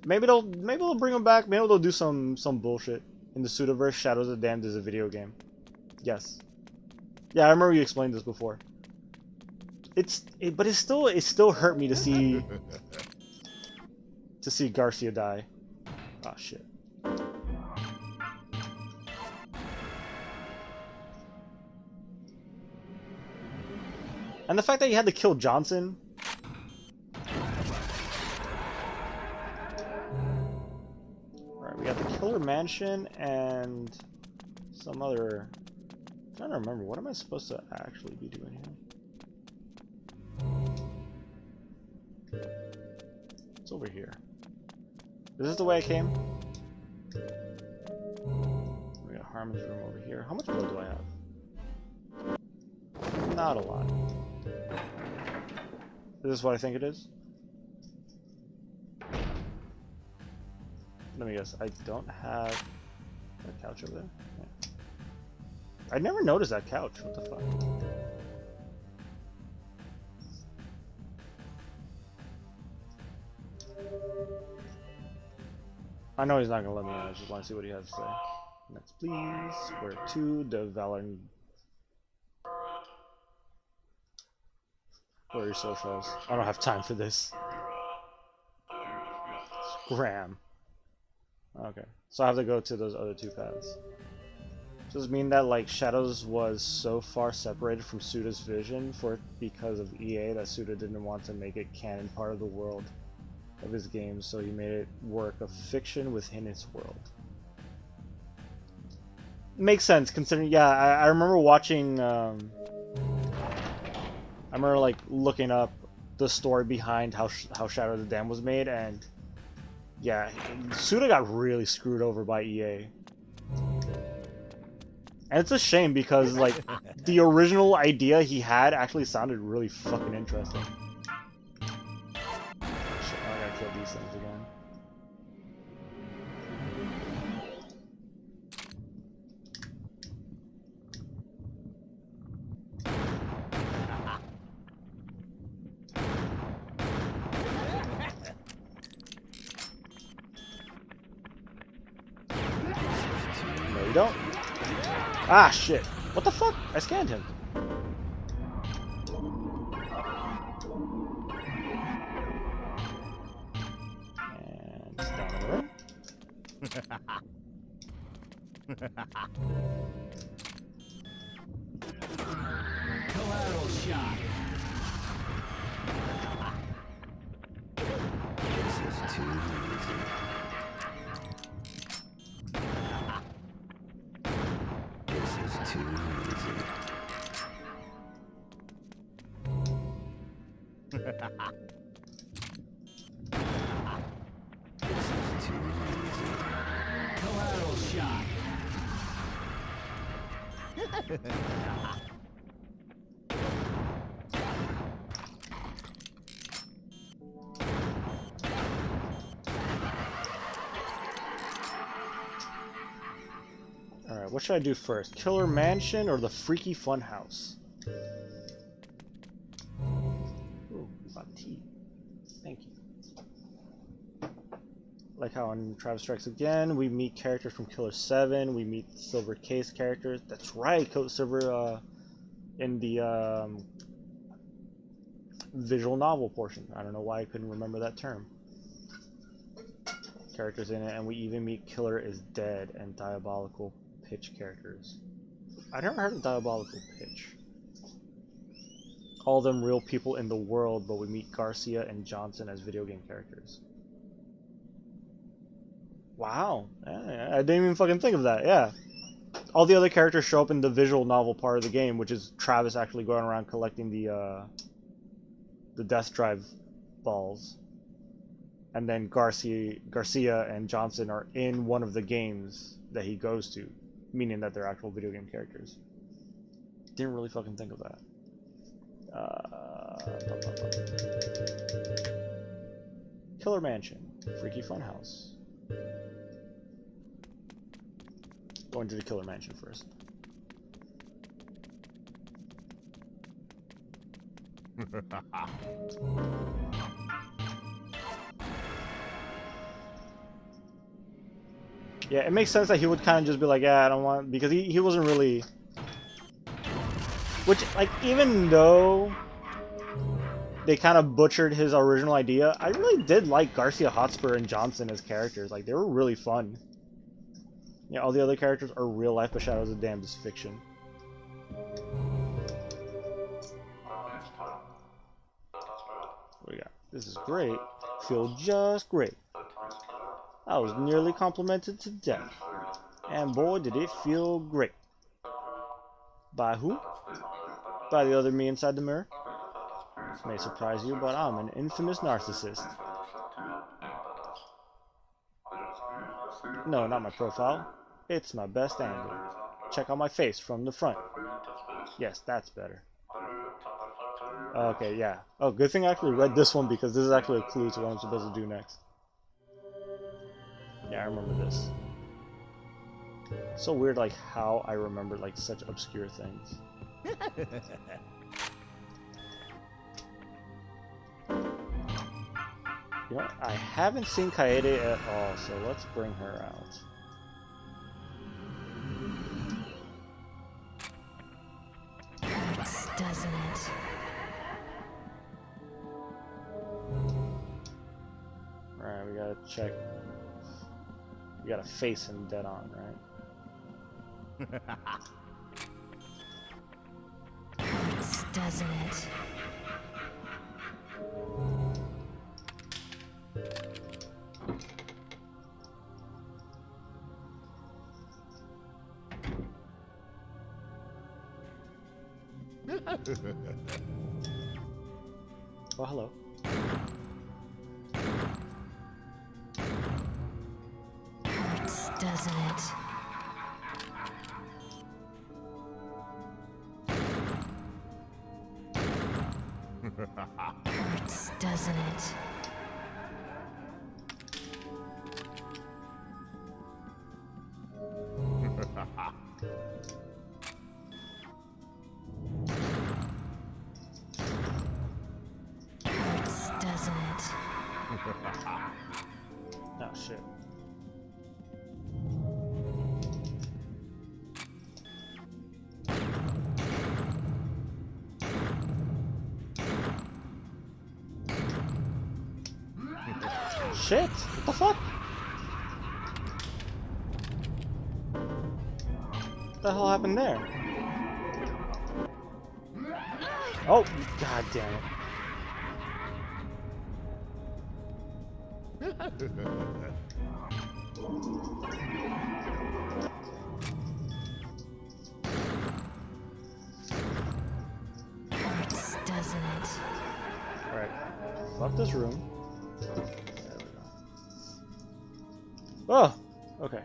Maybe they'll bring him back. Maybe they'll do some bullshit in the Pseudoverse. Shadows of the Damned is a video game. Yes. Yeah, I remember you explained this before. But it still hurt me to see Garcia die. Oh shit. And the fact that you had to kill Johnson. Alright, we got the Killer Mansion and some other. I'm trying to remember, what am I supposed to actually be doing here? It's over here. Is this the way I came? We got Harmon's room over here. How much blood do I have? Not a lot. Is this what I think it is? Let me guess. I don't have a couch over there. Yeah. I never noticed that couch. What the fuck? I know he's not gonna let me in. I just want to see what he has to say. Next, please. Square 2, the Valorant. Where are your socials? I don't have time for this. Scram. Okay, so I have to go to those other two paths. Does this mean that like Shadows was so far separated from Suda's vision because of EA that Suda didn't want to make it canon part of the world of his games, so he made it work of fiction within its world? Makes sense considering, yeah, I remember watching, I remember like looking up the story behind how Shadow of the Dam was made, and yeah, Suda got really screwed over by EA. And it's a shame because like the original idea he had actually sounded really fucking interesting. Shit, I gotta kill these things again. No, you don't. Ah, shit. What the fuck? I scanned him. And it's down in the room. Collateral shot. This is too easy. This is too easy. This is too easy. Collateral shot. Alright, what should I do first? Killer Mansion or the Freaky Fun House? Ooh, got tea. Thank you. Like how on Travis Strikes Again, we meet characters from Killer 7, we meet Silver Case characters. That's right, Silver in the visual novel portion. I don't know why I couldn't remember that term. Characters in it, and we even meet Killer is Dead and Diabolical Pitch characters. I never heard of Diabolical Pitch. All of them real people in the world, but we meet Garcia and Johnson as video game characters. Wow, I didn't even fucking think of that. Yeah. all the other characters show up in the visual novel part of the game, which is Travis actually going around collecting the death drive balls. And then Garcia and Johnson are in one of the games that he goes to, meaning that they're actual video game characters. Didn't really fucking think of that. Killer Mansion, Freaky Funhouse. Going to the Killer Mansion first. Yeah, it makes sense that he would kind of just be like, yeah, I don't want, because he wasn't really, which, like, even though they kind of butchered his original idea, I really did like Garcia Hotspur and Johnson as characters. Like, they were really fun. Yeah, all the other characters are real life, but Shadows of the Damned is fiction. What do we got? This is great. Feel just great. I was nearly complimented to death. And boy, did it feel great. By who? By the other me inside the mirror? This may surprise you, but I'm an infamous narcissist. No, not my profile. It's my best angle. Check out my face from the front. Yes, that's better. Okay, yeah. Oh, good thing I actually read this one because this is actually a clue to what I'm supposed to do next. Yeah, I remember this. So weird, like, how I remember, like, such obscure things. You know, I haven't seen Kaede at all, so let's bring her out. Hurts, doesn't it? Alright, we gotta check. We gotta face him dead on, right? Hurts, doesn't it? Oh, hello. Hurts, doesn't it? Hurts, doesn't it? Hurts, doesn't it? Oh, shit. Shit! What the fuck? What the hell happened there? Oh, god damn it. Hurts, doesn't it? Alright. Fuck this room. There we go. Oh! Okay.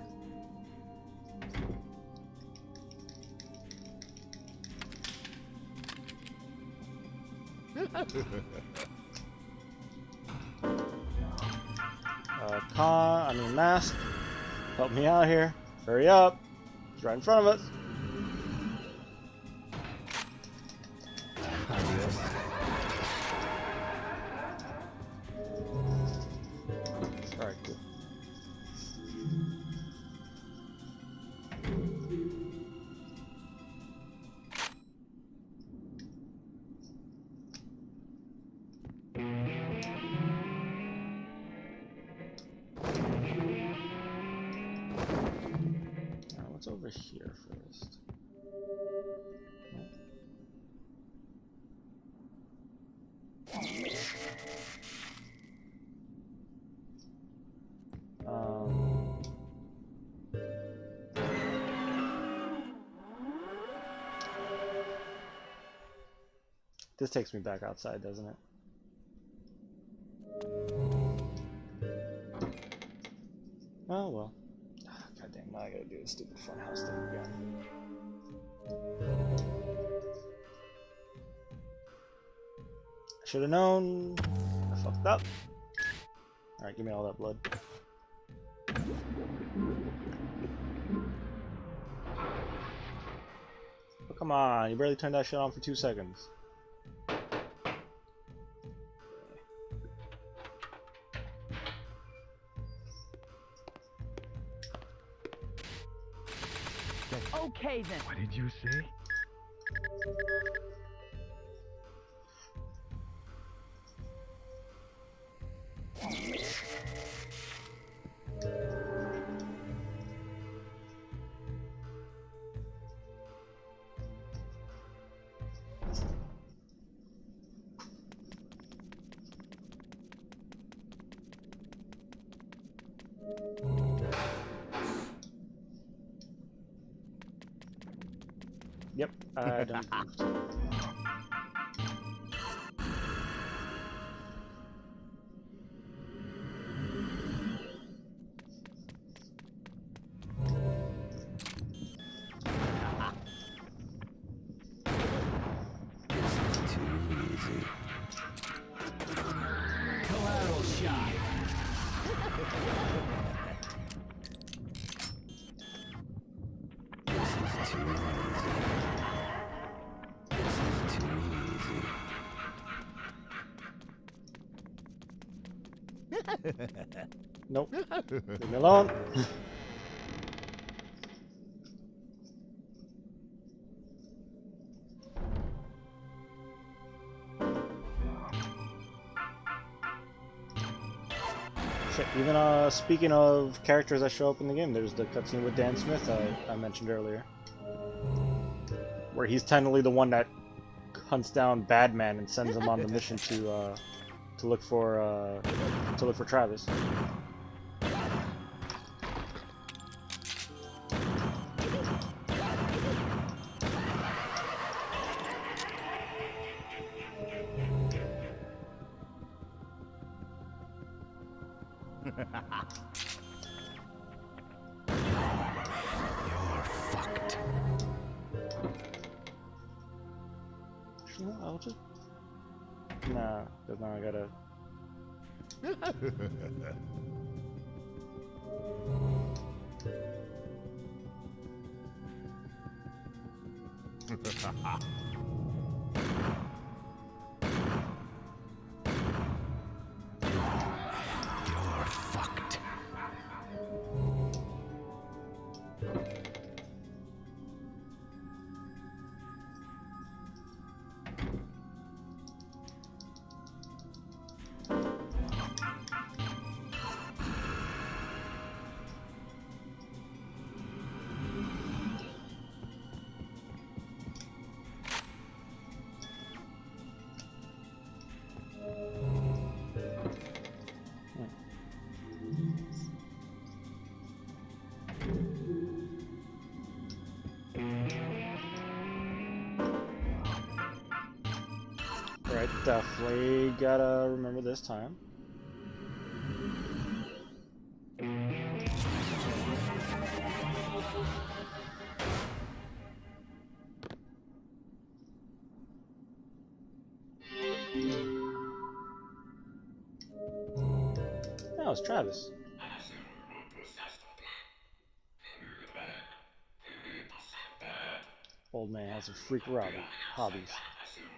Mask. Help me out here. Hurry up. He's right in front of us. Alright, cool. What's over here first? This takes me back outside, doesn't it? Oh well. God damn, now I gotta do the stupid funhouse thing again. I should have known. I fucked up. Alright, give me all that blood. Oh, come on, you barely turned that shit on for 2 seconds. Okay then. What did you say? Yep, I done goofed. Collateral shot. This is too easy. This is too easy. Nope. Leave me alone. Shit, even speaking of characters that show up in the game, there's the cutscene with Dan Smith I mentioned earlier. Where he's technically the one that hunts down Badman and sends him on the mission to look for Travis. You're fucked. You know, I'll just... Nah, because now I gotta... You're fucked. Right, definitely gotta remember this time. No, it's Travis. Old man has a freak hobbies.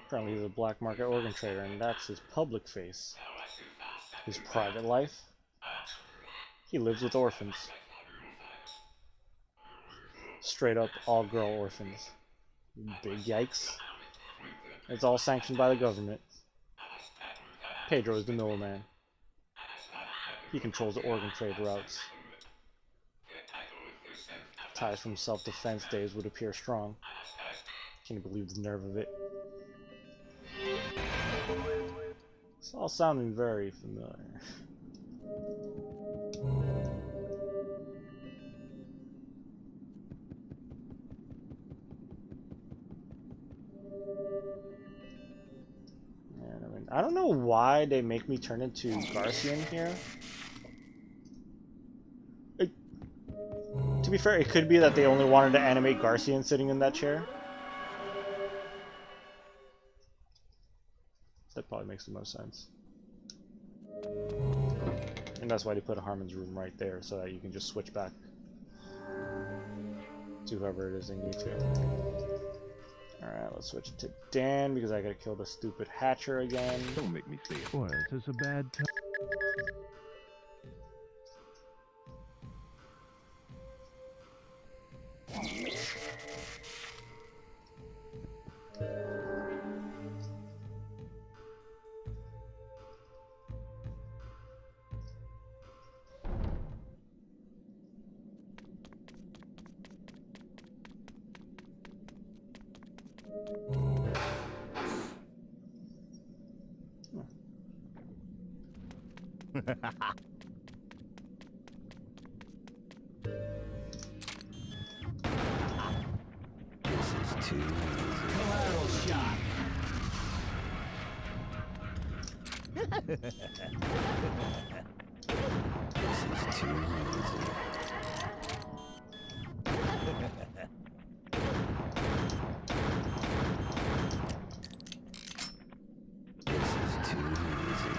Apparently he's a black market organ trader, and that's his public face. His private life? He lives with orphans. Straight up all-girl orphans. Big yikes. It's all sanctioned by the government. Pedro is the middleman. He controls the organ trade routes. Ties from self-defense days would appear strong. Can you believe the nerve of it? It's all sounding very familiar. don't know why they make me turn into Garcian here. To be fair, it could be that they only wanted to animate Garcian sitting in that chair. That probably makes the most sense. And that's why they put a Harmon's room right there, so that you can just switch back to whoever it is they need to. Alright, let's switch it to Dan, because I gotta kill the stupid Hatcher again. Don't make me say it. Boy, is this a bad time? This is too easy. Collateral shot. This is too easy. This is too easy.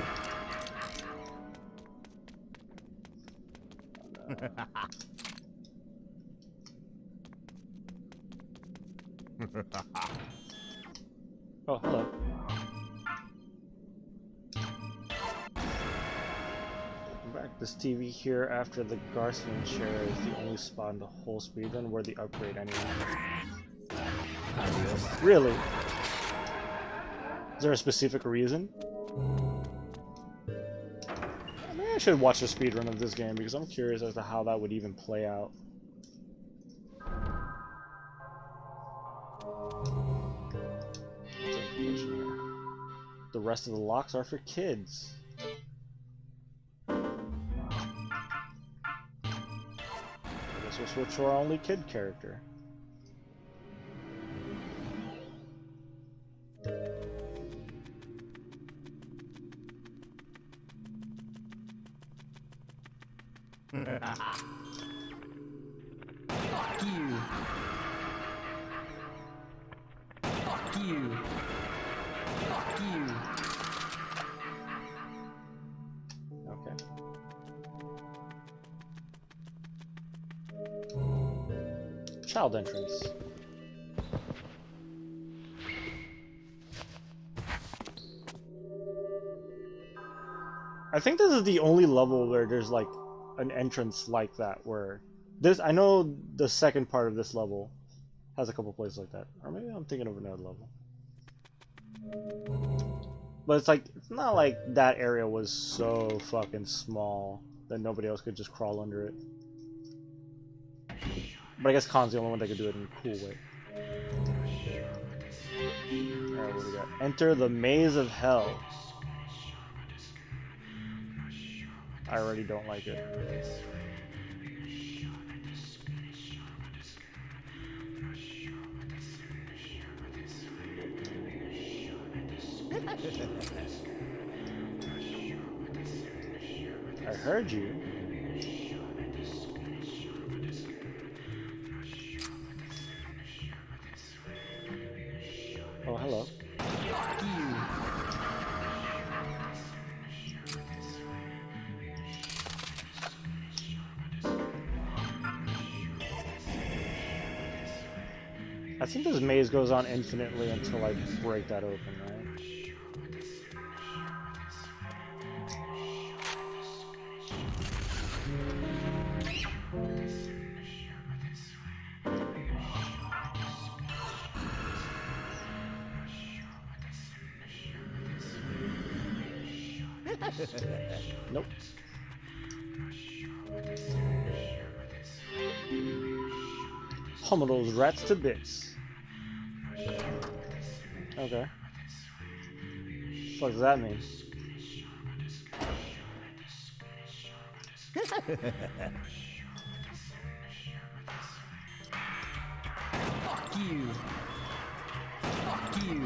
Oh, hello. Welcome back. This TV here after the Garcian chair is the only spot in the whole speedrun where the upgrade anyway. Really? Is there a specific reason? Maybe I should watch a speedrun of this game because I'm curious as to how that would even play out. The rest of the locks are for kids. I guess we'll switch to our only kid character. Fuck you. Fuck you. Fuck you. Okay. Child entrance. I think this is the only level where there's like an entrance like that, where this, I know the second part of this level has a couple places like that, or maybe I'm thinking of another level. But it's like, it's not like that area was so fucking small that nobody else could just crawl under it. But I guess Khan's the only one that could do it in a cool way. Alright, what do we got? Enter the Maze of Hell. I already don't like it. I heard you. Oh, hello. Fuck you. I think this maze goes on infinitely until I break that open, right? Nope. Pummel those rats to bits. Okay. What does that mean? Fuck you. Fuck you.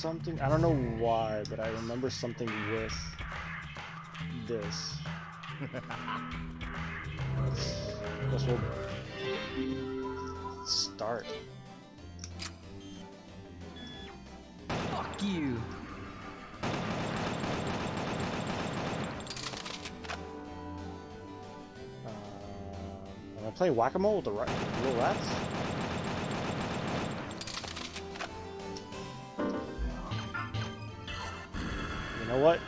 something. I don't know why, but I remember something with this. Guess we'll start. Fuck you. I'm gonna play whack-a-mole with the little rats. You know what?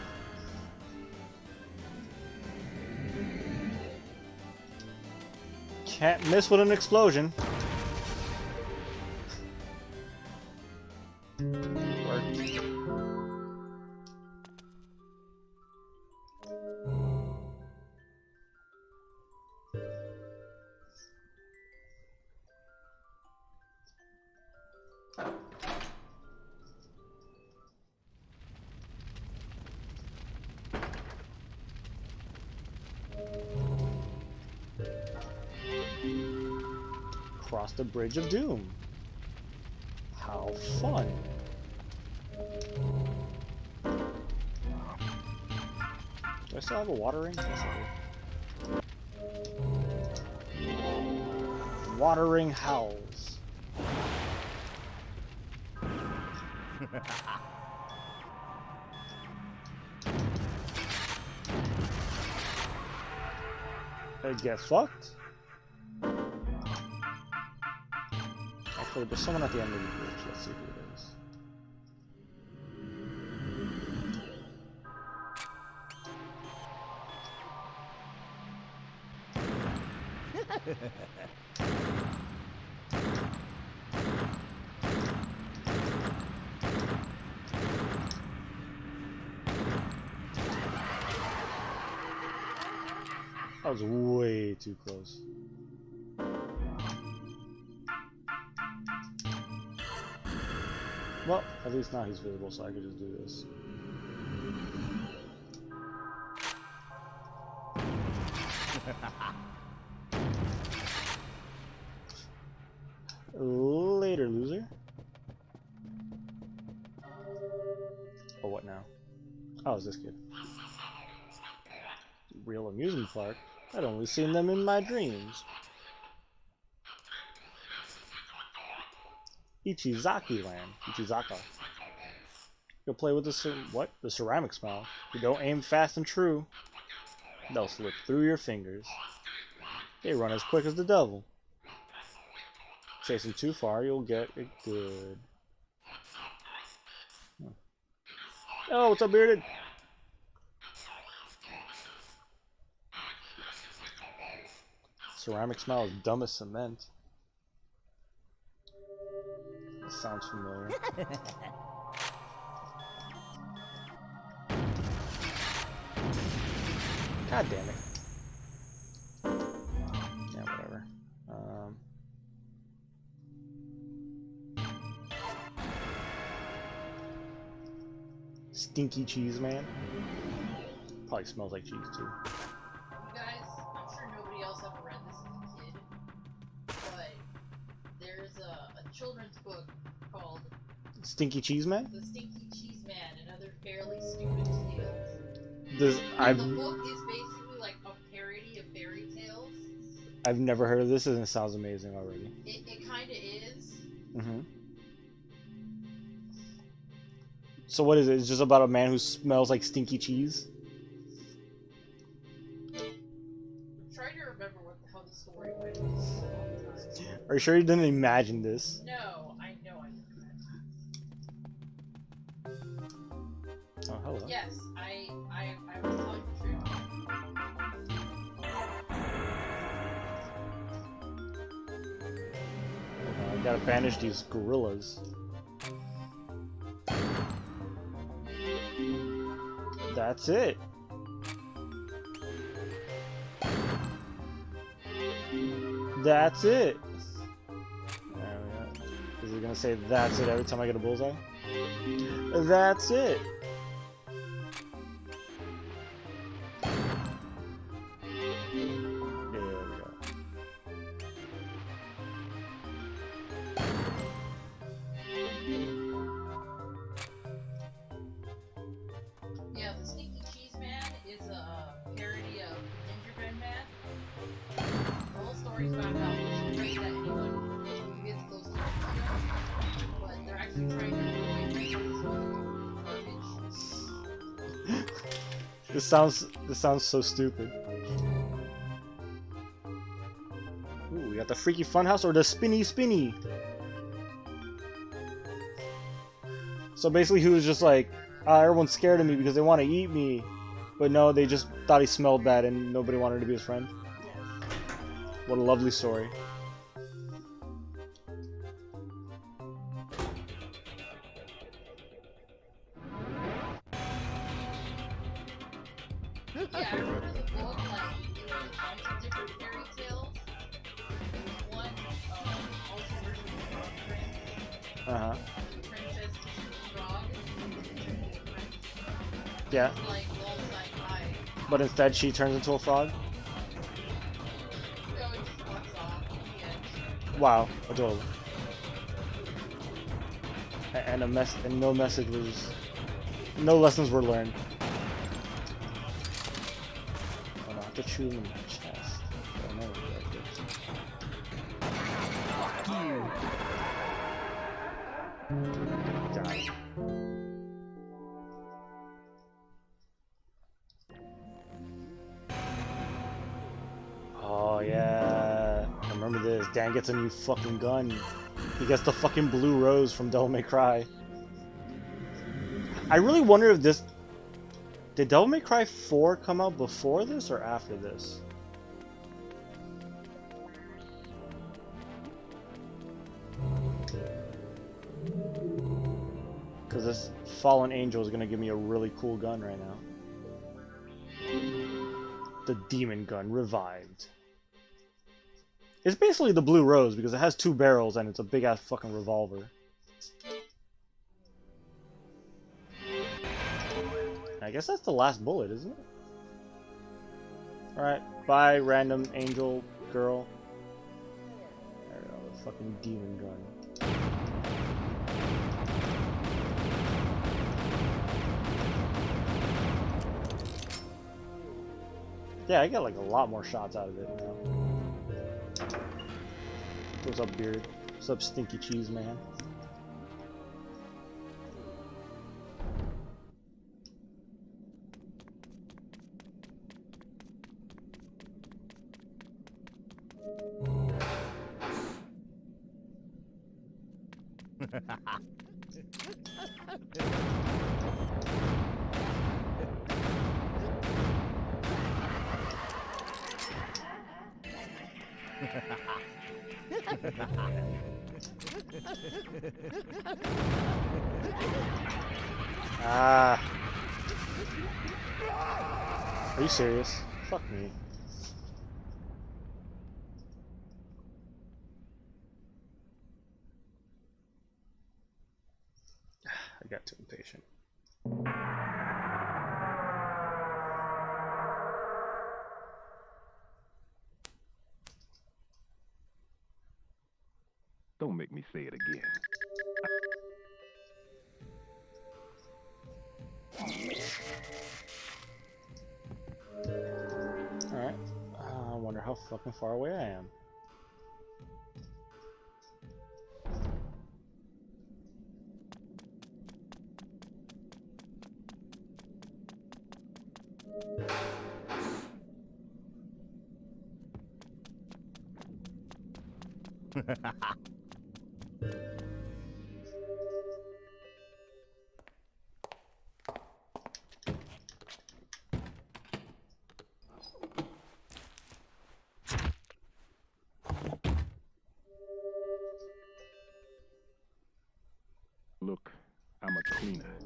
Can't miss with an explosion. Worked. Cross the Bridge of Doom. How fun. Do I still have a water ring? Yes, I do. Water ring howls. Get fucked? Actually, there's someone at the end of the bridge. Let's see who it is. That was way too close. Well, at least now he's visible, so I can just do this. Later, loser. Oh, what now? Oh, it's this kid. Real amusement park? I'd only seen them in my dreams. Ichizaki Land. Ichizaka. You'll play with the the ceramic smile. You don't aim fast and true, they'll slip through your fingers. They run as quick as the devil. Chase them too far, you'll get it good. Oh, what's up, bearded? Ceramic smile is dumb as cement. That sounds familiar. God damn it. Yeah, whatever. Stinky cheese man. Probably smells like cheese too. You guys, I'm sure nobody else ever read this as a kid, but there's a children's book called Stinky Cheese Man? The Stinky Cheese Man and Other Fairly Stupid Tales. The book is basically like a parody of fairy tales. I've never heard of this and it sounds amazing already. It kinda is. Mm-hmm. So what is it? It's just about a man who smells like stinky cheese? I'm trying to remember how the story went. It's been so long time. Are you sure you didn't imagine this? No, I know I didn't imagine this. Oh, hello. Yes, I was telling the truth. I gotta banish these gorillas. That's it. That's it. There we go. Is he gonna say that's it every time I get a bullseye? That's it. There we go. stories found out was afraid that anyone who gets close to them will kill, but they're actually trying to avoid things garbage. This sounds so stupid. Ooh, we got the freaky funhouse or the spinny. So basically he was just like, everyone's scared of me because they want to eat me. But no, they just thought he smelled bad and nobody wanted to be his friend. What a lovely story. Yeah, I remember the book, like, it was a bunch of different fairy tales. One, also version of the Frog Prince. Uh-huh. The princess is a frog. Yeah. Like, all sci-fi. But instead she turns into a frog? No, it just walks off at the end. Wow, adorable. And no message was... No lessons were learned. Oh no, I have to chew him in the chest. Oh, no, got it. Oh yeah, I remember this. Dan gets a new fucking gun. He gets the fucking blue rose from Devil May Cry. I really wonder if this... Did Devil May Cry 4 come out before this or after this? Because this Fallen Angel is going to give me a really cool gun right now. The Demon Gun revived. It's basically the Blue Rose because it has 2 barrels and it's a big ass fucking revolver. I guess that's the last bullet, isn't it? Alright, bye random angel girl. There we go, the fucking demon gun. Yeah, I got like a lot more shots out of it now. What's up, Beard? What's up, Stinky Cheese Man? Ah. Are you serious? Fuck me. I got too impatient. Don't make me say it again. Alright. I wonder how fucking far away I am. Look, I'm a cleaner.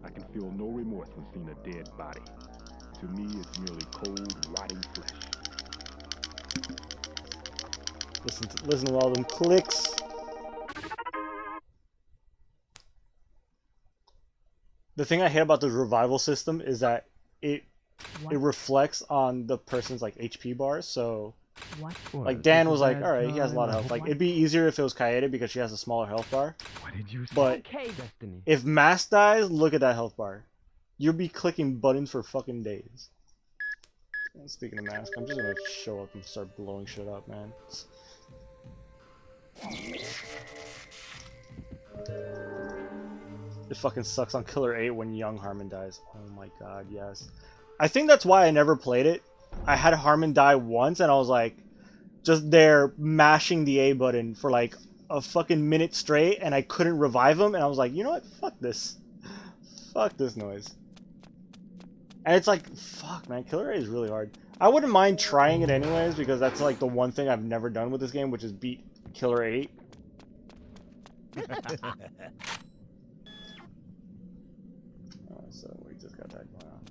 I can feel no remorse when seeing a dead body. To me, it's merely cold, rotting flesh. Listen to all them clicks. The thing I hate about the revival system is that it reflects on the person's like HP bars. So like Dan was like, all right, he has a lot of health. Like it'd be easier if it was Kaede because she has a smaller health bar. What did you say? But Destiny. if Mask dies, look at that health bar. You'll be clicking buttons for fucking days. Speaking of masks, I'm just gonna show up and start blowing shit up, man. It fucking sucks on Killer 8 when young Harmon dies. Oh my god, yes. I think that's why I never played it. I had Harmon die once and I was like, just there mashing the A button for like a fucking minute straight and I couldn't revive him and I was like, you know what? Fuck this. Fuck this noise. And it's like, fuck man, Killer 8 is really hard. I wouldn't mind trying it anyways because that's like the one thing I've never done with this game, which is beat Killer 8. So we just got that going on.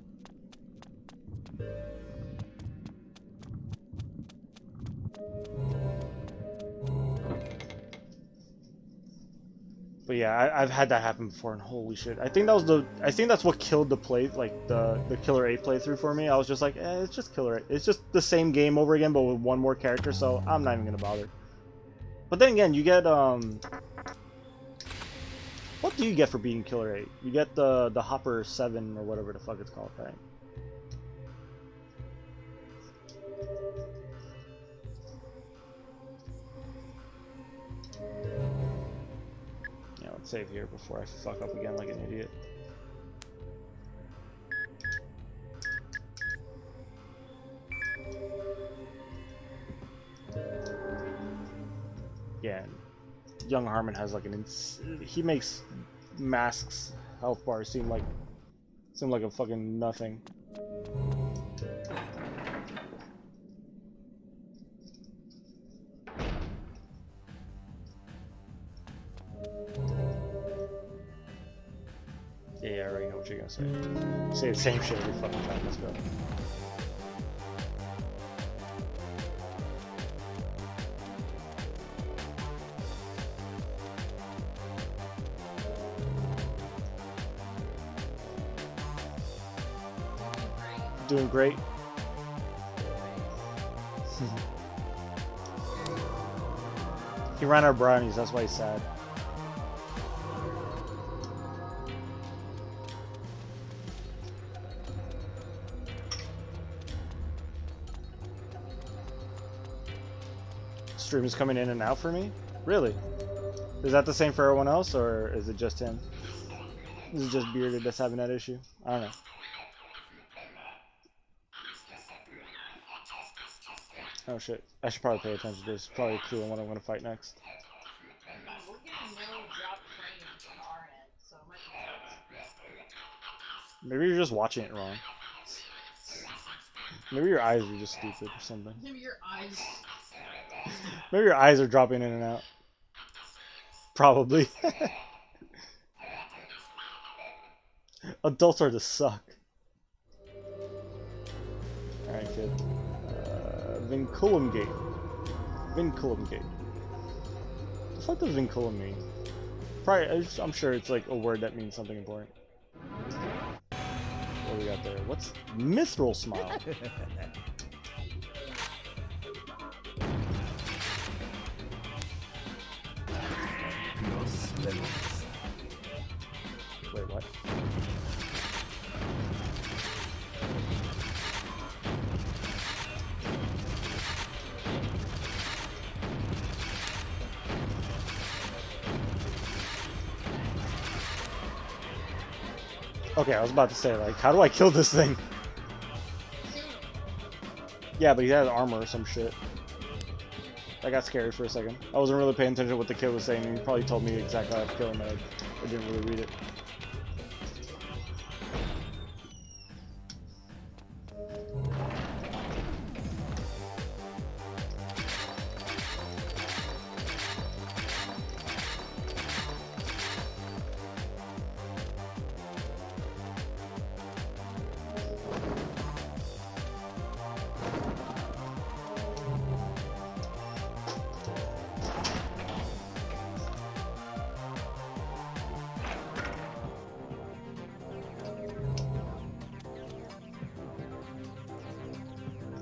But yeah, I've had that happen before, and holy shit! I think that was I think that's what killed the play, like the Killer 8 playthrough for me. I was just like, it's just Killer 8. It's just the same game over again, but with one more character. So I'm not even gonna bother. But then again, you get what do you get for beating Killer 8? You get the Hopper 7 or whatever the fuck it's called, right? Yeah, let's save here before I fuck up again like an idiot. Yeah, young Harmon has like he makes masks health bars seem like a fucking nothing. Yeah, I already know what you're gonna say. Say the same shit every fucking time. Let's go. Doing great. He ran out of brownies, that's why he's sad. Stream is coming in and out for me? Really? Is that the same for everyone else, or is it just him? Is it just Bearded that's having that issue? I don't know. Oh shit. I should probably pay attention to this. Probably a clue on what I'm gonna fight next. We're getting no drop frames on our end, so it might be Maybe you're just watching it wrong. Maybe your eyes are just stupid or something. maybe your eyes. Maybe your eyes are dropping in and out. Probably. Adults are to suck. Alright, kid. Vinculum Gate. Vinculum Gate. What the fuck does Vinculum mean? Probably, I'm sure it's like a word that means something important. What do we got there? What's Mithril Smile? Wait, what? Okay, I was about to say, like, how do I kill this thing? Yeah, but he has armor or some shit. I got scared for a second. I wasn't really paying attention to what the kid was saying, and he probably told me exactly how to kill him, and I didn't really read it.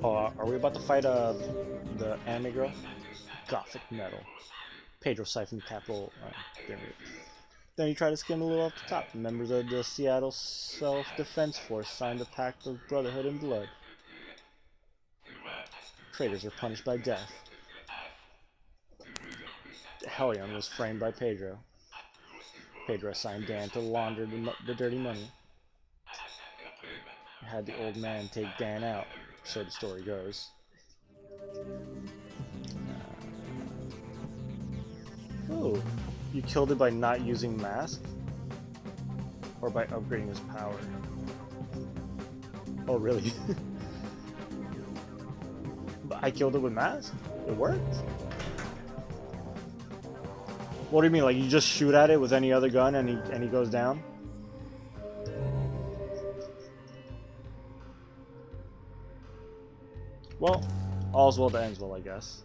Oh, are we about to fight the anime girl? Gothic metal. Pedro siphoned capital. Then he tried to skim a little off the top. Members of the Seattle Self-Defense Force signed a pact of brotherhood and blood. Traitors are punished by death. Hellion was framed by Pedro. Pedro assigned Dan to launder the dirty money. Had the old man take Dan out, so the story goes. Oh, you killed it by not using mask? Or by upgrading his power? Oh, really? But I killed it with mask? It worked? What do you mean, like you just shoot at it with any other gun and he goes down? Well, all's well that ends well, I guess.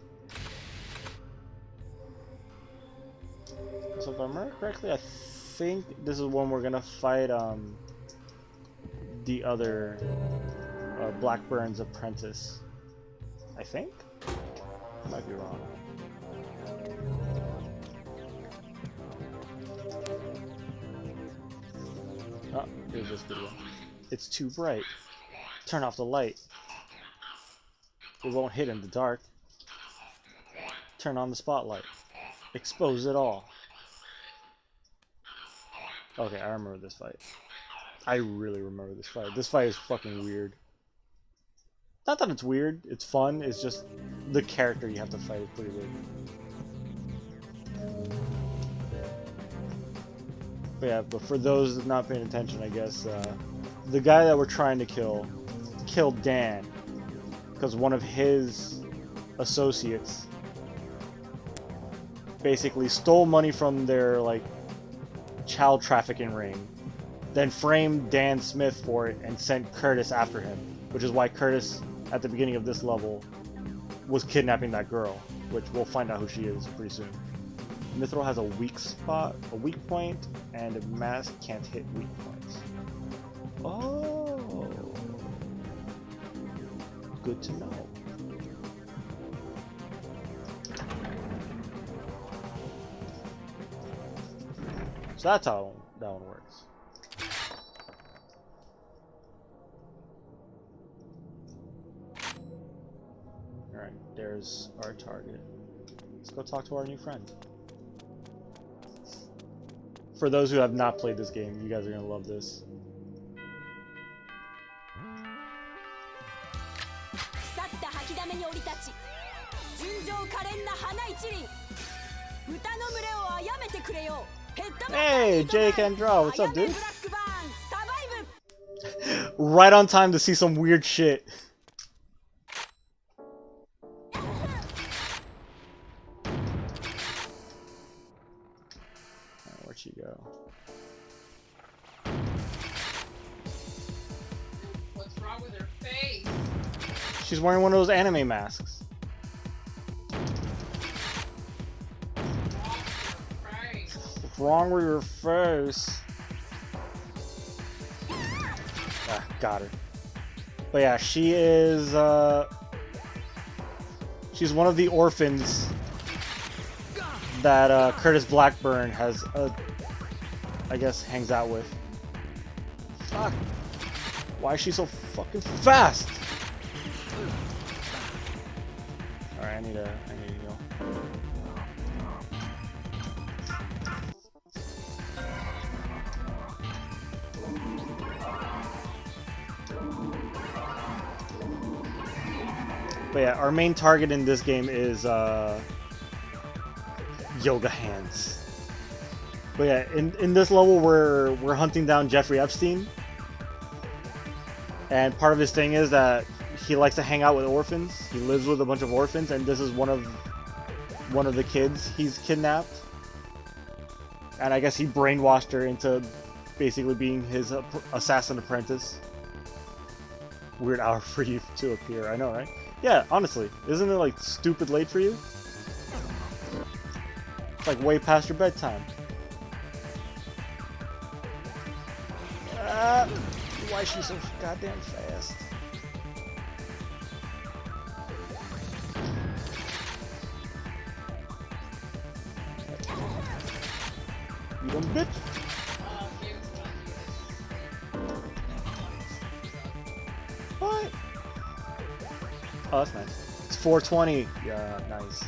So if I remember correctly, I think this is when we're gonna fight the other Blackburn's apprentice. I think? I might be wrong. Oh, here's this video. It's too bright. Turn off the light. It won't hit in the dark. Turn on the spotlight. Expose it all. Okay, I remember this fight. I really remember this fight. This fight is fucking weird. Not that it's weird, it's fun, it's just the character you have to fight is pretty weird. But yeah, but for those not paying attention, I guess, the guy that we're trying to kill killed Dan because one of his associates basically stole money from their like child trafficking ring, then framed Dan Smith for it and sent Curtis after him, which is why Curtis at the beginning of this level was kidnapping that girl, which we'll find out who she is pretty soon. Mithril has a weak spot, a weak point, and a mask can't hit weak points. Oh, good to know. So that's how that one works. Alright, there's our target. Let's go talk to our new friend. For those who have not played this game, you guys are gonna love this. Hey, Jake and Draw, what's up, dude? Right on time to see some weird shit. Where'd she go? What's wrong with her face? She's wearing one of those anime masks. What's wrong with your face? Ah, got her. But yeah, she is, she's one of the orphans that Curtis Blackburn has, I guess, hangs out with. Fuck. Why is she so fucking fast? Alright, I need to heal. But yeah, our main target in this game is Yoga Hands. But yeah, in this level we're hunting down Jeffrey Epstein. And part of his thing is that he likes to hang out with orphans. He lives with a bunch of orphans, and this is one of the kids he's kidnapped. And I guess he brainwashed her into basically being his assassin apprentice. Weird hour for you to appear, I know, right? Yeah, honestly, isn't it like stupid late for you? It's like way past your bedtime. Why is she so goddamn fast? You dumb bitch! What? Oh, that's nice. 420. Yeah, nice.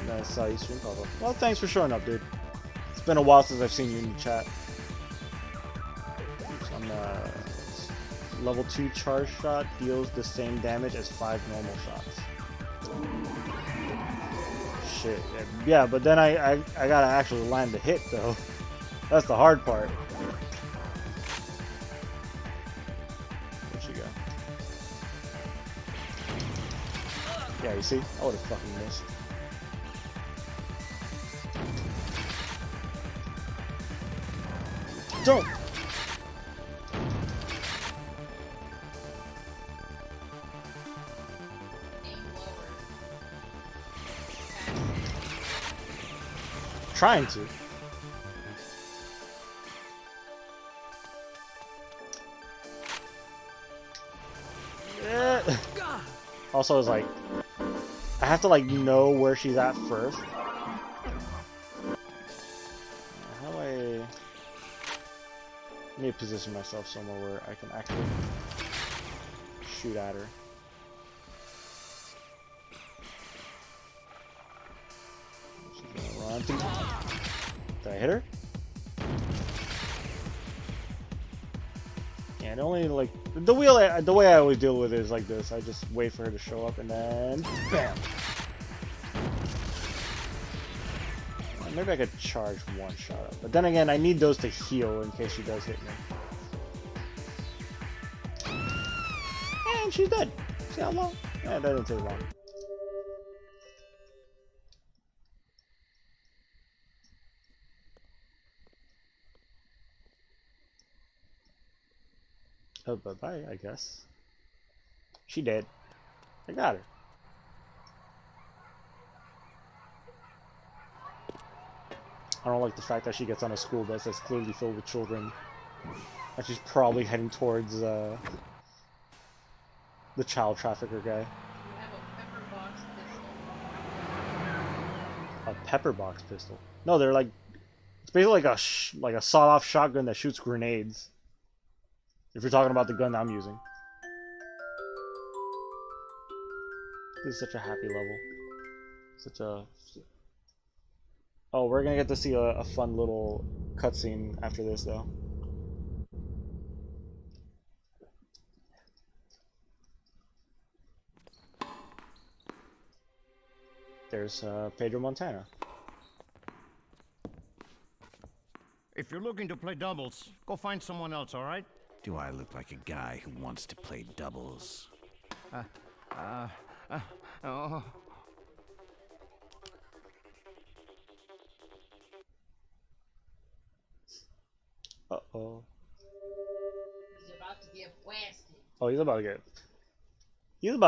Nice, you stream, Pablo. Well, thanks for showing up, dude. It's been a while since I've seen you in the chat. On level 2 charge shot deals the same damage as 5 normal shots. Shit. Yeah, but then I gotta actually land the hit though. That's the hard part. Where'd she go? Yeah, you see? I would've fucking missed. Don't! Trying to. Also, it's like I have to like know where she's at first. How do I need to position myself somewhere where I can actually shoot at her? She's gonna run through. Did I hit her? Yeah, it only like the way I always deal with it is like this. I just wait for her to show up and then bam. Maybe I could charge one shot up, but then again, I need those to heal in case she does hit me. And she's dead. See how long? Yeah, that didn't take long. Oh, bye-bye, I guess. She dead. I got her. I don't like the fact that she gets on a school bus that's clearly filled with children. And she's probably heading towards the child trafficker guy. You have a pepper box pistol. A pepper box pistol. No, they're like it's basically like a sawed-off shotgun that shoots grenades. If you're talking about the gun that I'm using. This is such a happy level. Such a... Oh, we're gonna get to see a fun little cutscene after this, though. There's Pedro Montana. If you're looking to play doubles, go find someone else, all right? Do I look like a guy who wants to play doubles? Oh. Uh-oh. He's about to get blasted. Oh, he's about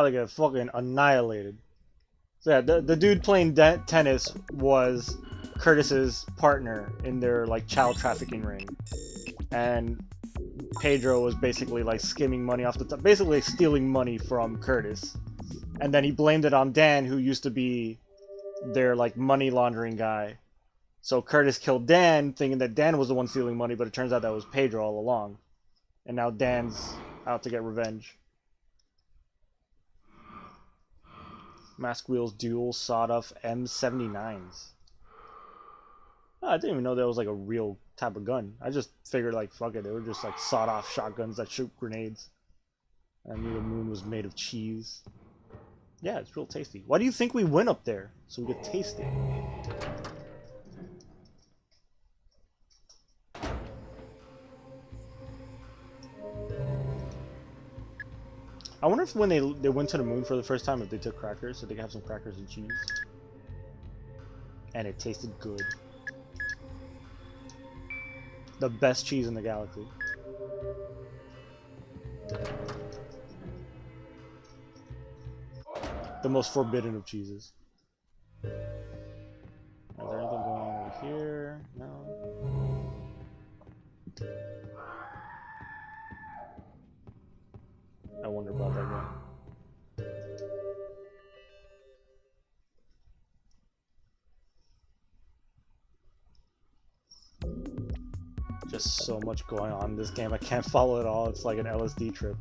to get fucking annihilated. So yeah, the dude playing tennis was Curtis's partner in their like child trafficking ring, and Pedro was basically like skimming money off the top, basically stealing money from Curtis, and then he blamed it on Dan, who used to be their like money laundering guy. So Curtis killed Dan, thinking that Dan was the one stealing money, but it turns out that was Pedro all along, and now Dan's out to get revenge. Mask Wheels dual sawed-off M79s. Oh, I didn't even know that was like a real type of gun. I just figured like fuck it, they were just like sawed-off shotguns that shoot grenades. I knew the moon was made of cheese. Yeah, it's real tasty. Why do you think we went up there? So we could taste it. I wonder if when they went to the moon for the first time, if they took crackers, so they could have some crackers and cheese. And it tasted good. The best cheese in the galaxy. The most forbidden of cheeses. Is there anything going on over here? No. I wonder about that guy. Just so much going on in this game. I can't follow it all. It's like an LSD trip.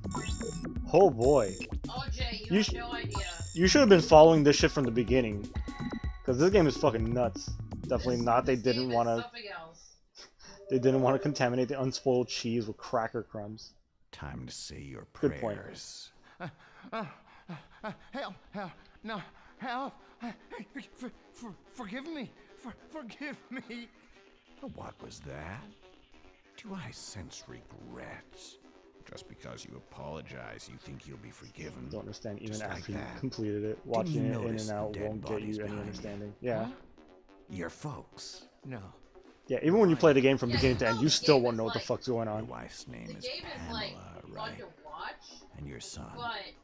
Oh boy. Oh, Jay, You you sh- have no idea. You should have been following this shit from the beginning. Because this game is fucking nuts. Definitely This- not. They this game didn't is want to. something else. They didn't want to contaminate the unspoiled cheese with cracker crumbs. Time to say your Good point. prayers. Help! Help! No! Help! Forgive me! Forgive me! What was that? Do I sense regrets? Just because you apologize, you think you'll be forgiven? Don't understand even Just like after you that. completed it. Didn't Watching you it in notice and the out dead won't get bodies you any behind you? understanding. Yeah. Huh? Your folks. No. Yeah, even when you play the game from Yeah, beginning you to know end, you the still game won't is know what the like- fuck's going Your on. wife's name The is game is Pamela, like fun right? to watch, And your son. but if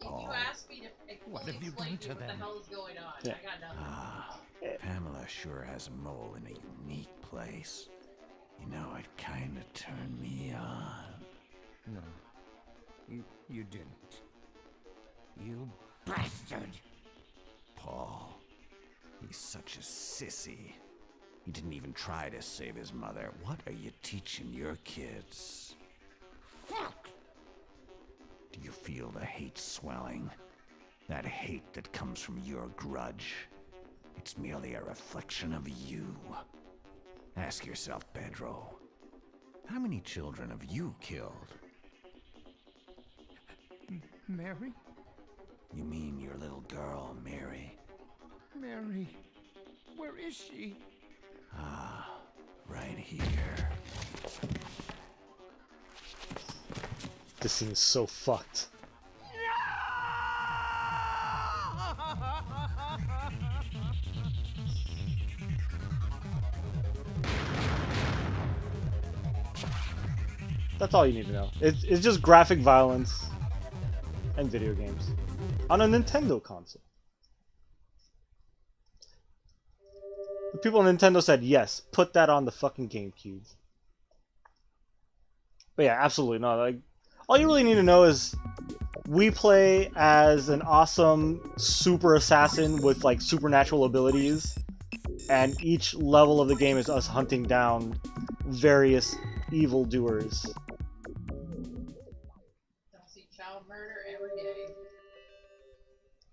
you Paul. ask me to What fully have you explain done to to you what the them? hell is going on, Yeah. I got nothing. Ah, Pamela sure has a mole in a unique place. You know, it kinda turned me on. No. You didn't. You bastard! Paul. He's such a sissy. He didn't even try to save his mother. What are you teaching your kids? Fuck! Do you feel the hate swelling? That hate that comes from your grudge. It's merely a reflection of you. Ask yourself, Pedro. How many children have you killed? Mary? You mean your little girl, Mary? Mary? Where is she? Ah, right here. This scene is so fucked. That's all you need to know. It's just graphic violence and video games on a Nintendo console. The people at Nintendo said, yes, put that on the fucking GameCube. But yeah, absolutely not. Like, all you really need to know is we play as an awesome super assassin with like supernatural abilities, and each level of the game is us hunting down various evildoers. Don't see child murder every day.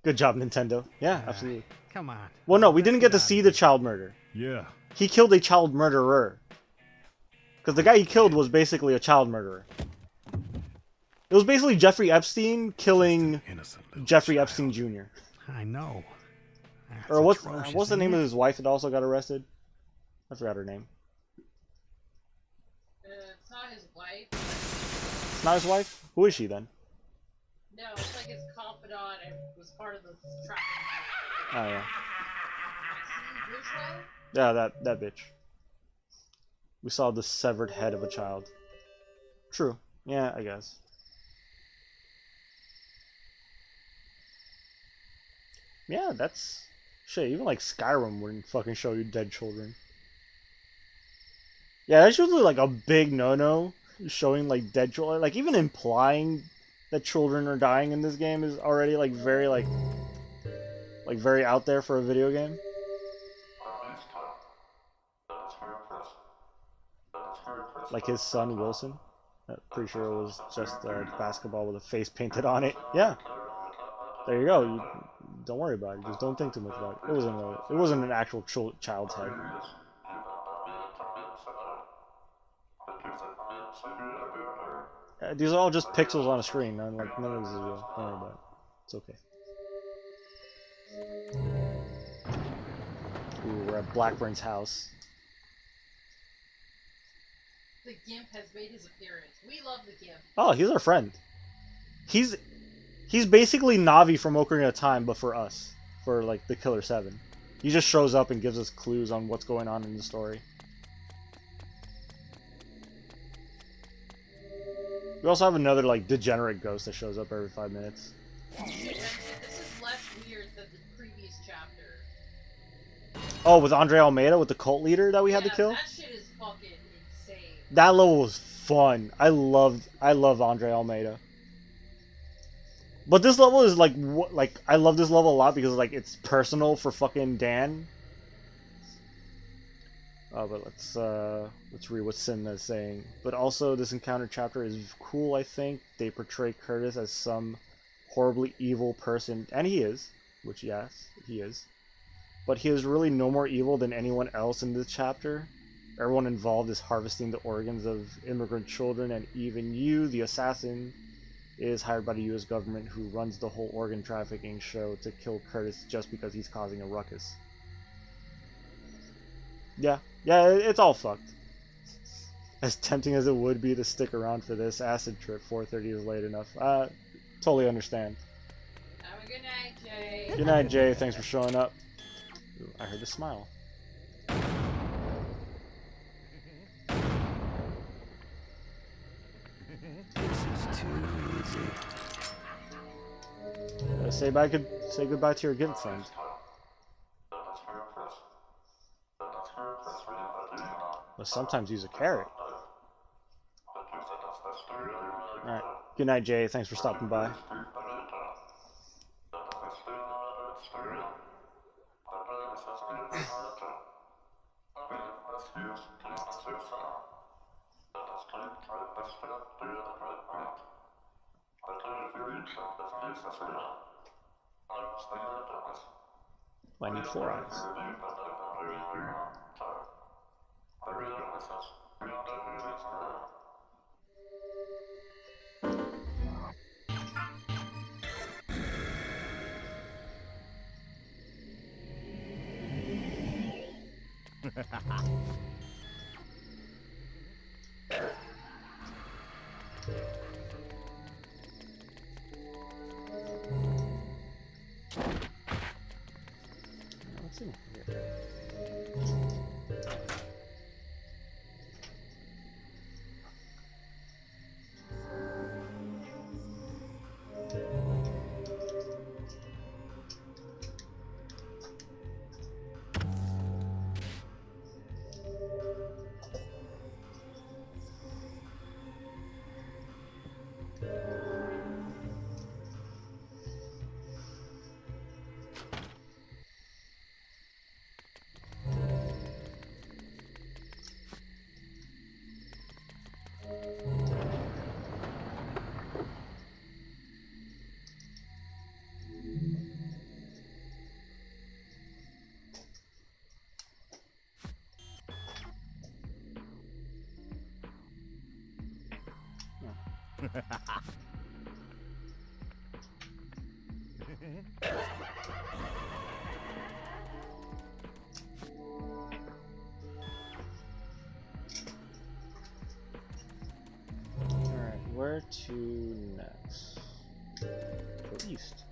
Good job, Nintendo. Yeah, absolutely. Come on. Well, no, we Let's didn't get to out see of the here. child murder. Yeah. He killed a child murderer. Because the guy he killed was basically a child murderer. It was basically Jeffrey Epstein killing Innocent little Jeffrey child. Epstein Jr. I know. That's Or what's atrocious, the name ain't of it? his wife that also got arrested? I forgot her name. It's not his wife. It's not his wife? Who is she then? No, it's like his confidant and was part of the tracking. Oh yeah. Maxine Yeah, that bitch. We saw the severed head of a child. True. Yeah, I guess. Yeah, that's... Shit, even like Skyrim wouldn't fucking show you dead children. Yeah, that's usually like a big no-no, showing like dead children. Like even implying that children are dying in this game is already like very very out there for a video game. Like his son Wilson. I'm pretty sure it was just a basketball with a face painted on it. Yeah. There you go. You, don't worry about it. Just don't think too much about it. It wasn't an actual child's head. These are all just pixels on a screen. None of this is real. Don't worry about it. It's okay. Ooh, we're at Blackburn's house. The Gimp has made his appearance. We love the Gimp. Oh, he's our friend. He's basically Navi from Ocarina of Time, but for us. For, like, the Killer 7. He just shows up and gives us clues on what's going on in the story. We also have another, like, degenerate ghost that shows up every 5 minutes. And this is less weird than the previous chapter. Oh, with Andre Almeida, with the cult leader that we had to kill? That shit is fucking insane. That level was fun. I love Andre Almeida. But this level is like I love this level a lot because like it's personal for fucking Dan. But let's read what Cinna is saying. But also, this encounter chapter is cool. I think they portray Curtis as some horribly evil person, and he is, which yes, he is. But he is really no more evil than anyone else in this chapter. Everyone involved is harvesting the organs of immigrant children, and even you, the assassin, is hired by the US government, who runs the whole organ trafficking show, to kill Curtis just because he's causing a ruckus. Yeah, it's all fucked. As tempting as it would be to stick around for this acid trip, 4:30 is late enough. Totally understand. Have a good night, Jay. Good night, Jay. Thanks for showing up. Ooh, I heard a smile. This is too easy. Say goodbye to your gift friend. But sometimes use a carrot. Alright. Good night, Jay. Thanks for stopping by. I need 4 eyes. What's in here? Alright, where to next? Go east.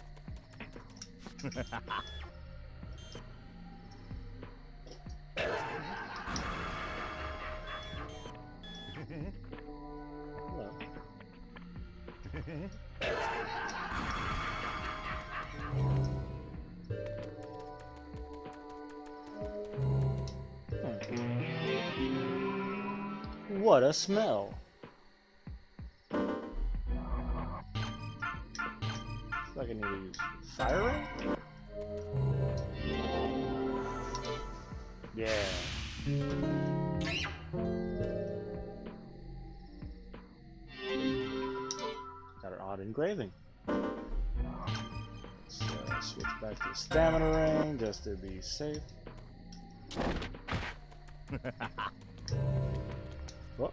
Hello. What a smell! Like I need to use fire ring? Yeah. Got an odd engraving. Let's switch back to the stamina ring just to be safe. What?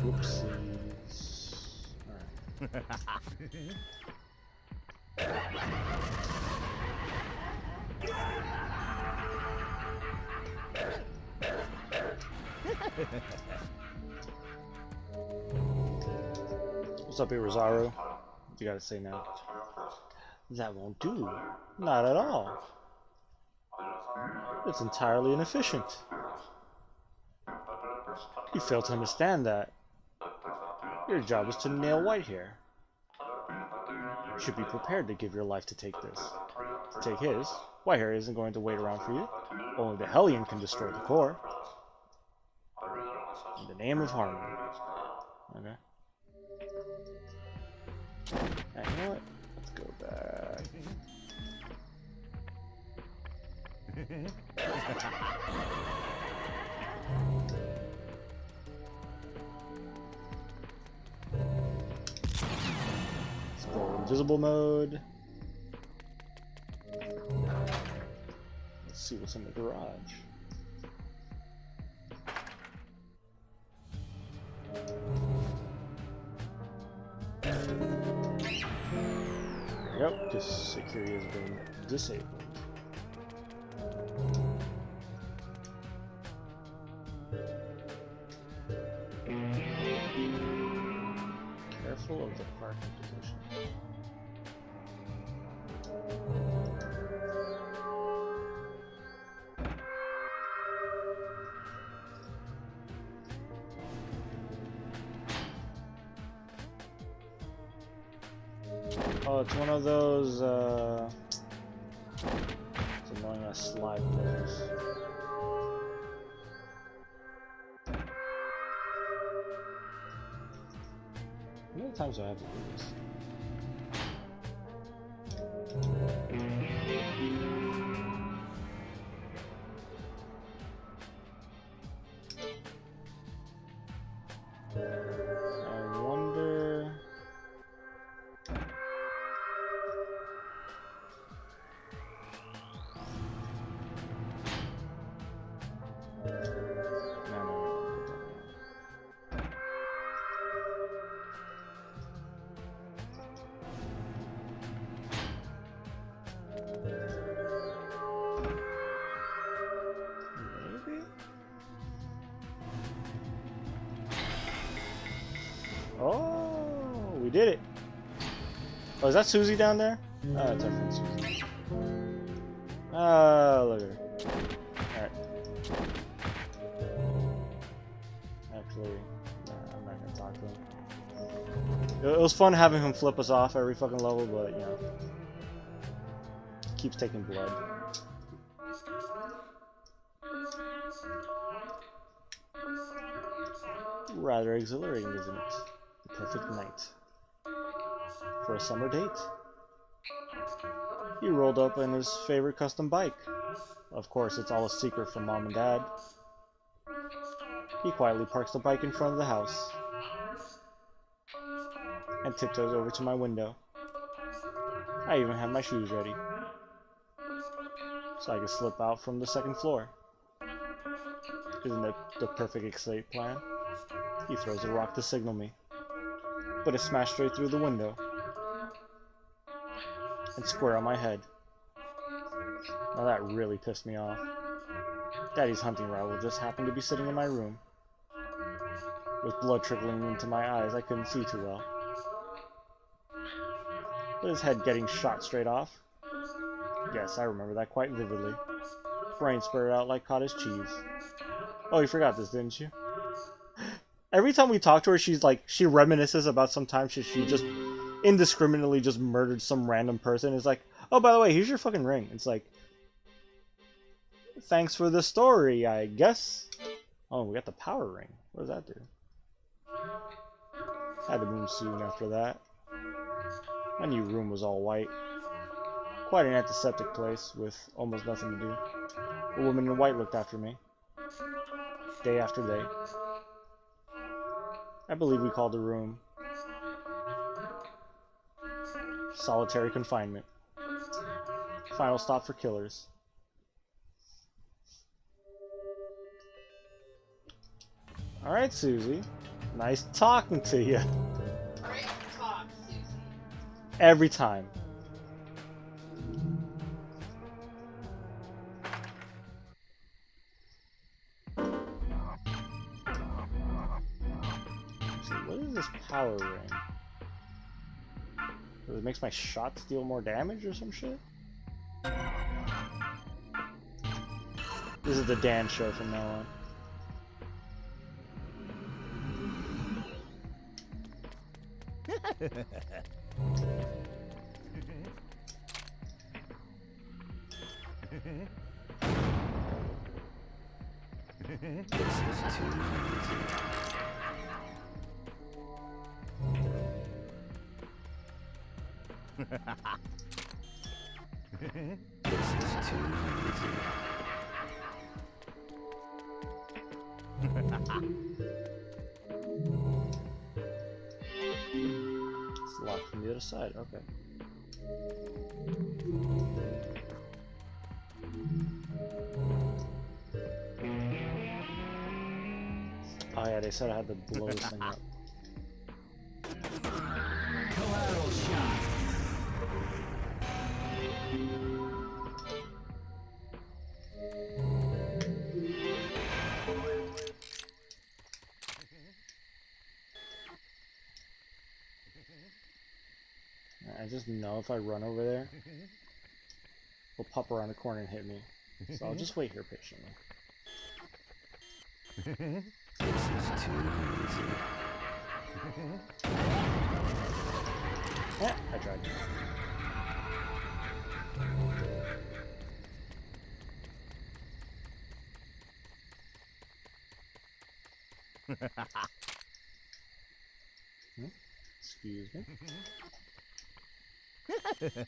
Whoopsies. Alright. What's up here, Rosario? What you gotta say now? That won't do. Not at all. It's entirely inefficient. You fail to understand that. Your job is to nail Whitehair. You should be prepared to give your life to take this. To take his? White Hair isn't going to wait around for you. Only the Hellion can destroy the core. In the name of harmony. Okay. Alright, you know what? Let's go back. Let's go invisible mode. Let's see what's in the garage. Yep, because security has been disabled. Careful of the parking position. Oh, it's one of those, it's annoying as slide players. How many times do I have to do this? I wonder... Maybe? Oh, we did it. Oh, is that Susie down there? Oh, it's our friend Susie. Oh, look at her. Alright. Actually, nah, I'm not gonna talk to him. It was fun having him flip us off every fucking level, but, you know. Keeps taking blood. Rather exhilarating, isn't it? The perfect night. For a summer date? He rolled up in his favorite custom bike. Of course, it's all a secret from Mom and Dad. He quietly parks the bike in front of the house and tiptoes over to my window. I even have my shoes ready, so I can slip out from the second floor. Isn't it the perfect escape plan? He throws a rock to signal me, but it smashed straight through the window and square on my head. Now that really pissed me off. Daddy's hunting rifle just happened to be sitting in my room. With blood trickling into my eyes, I couldn't see too well. But his head getting shot straight off? Yes, I remember that quite vividly. Brain spurted out like cottage cheese. Oh, you forgot this, didn't you? Every time we talk to her, she's like, she reminisces about some time she just indiscriminately just murdered some random person. It's like, oh, by the way, here's your fucking ring. It's like, thanks for the story, I guess. Oh, we got the power ring. What does that do? Had to move soon after that. My new room was all white. Quite an antiseptic place with almost nothing to do. A woman in white looked after me. Day after day. I believe we called the room solitary confinement. Final stop for killers. Alright, Susie. Nice talking to you. Great talk, Susie. Every time. What is this power ring? It makes my shots deal more damage or some shit? This is the Dan show from now on. This is too easy. This is too easy. It's locked from the other side, okay. Oh yeah, they said I had to blow this thing up. Collateral shot. I just know if I run over there, it'll pop around the corner and hit me. So I'll just wait here patiently. This is too easy. Yeah, I tried. Excuse me. This is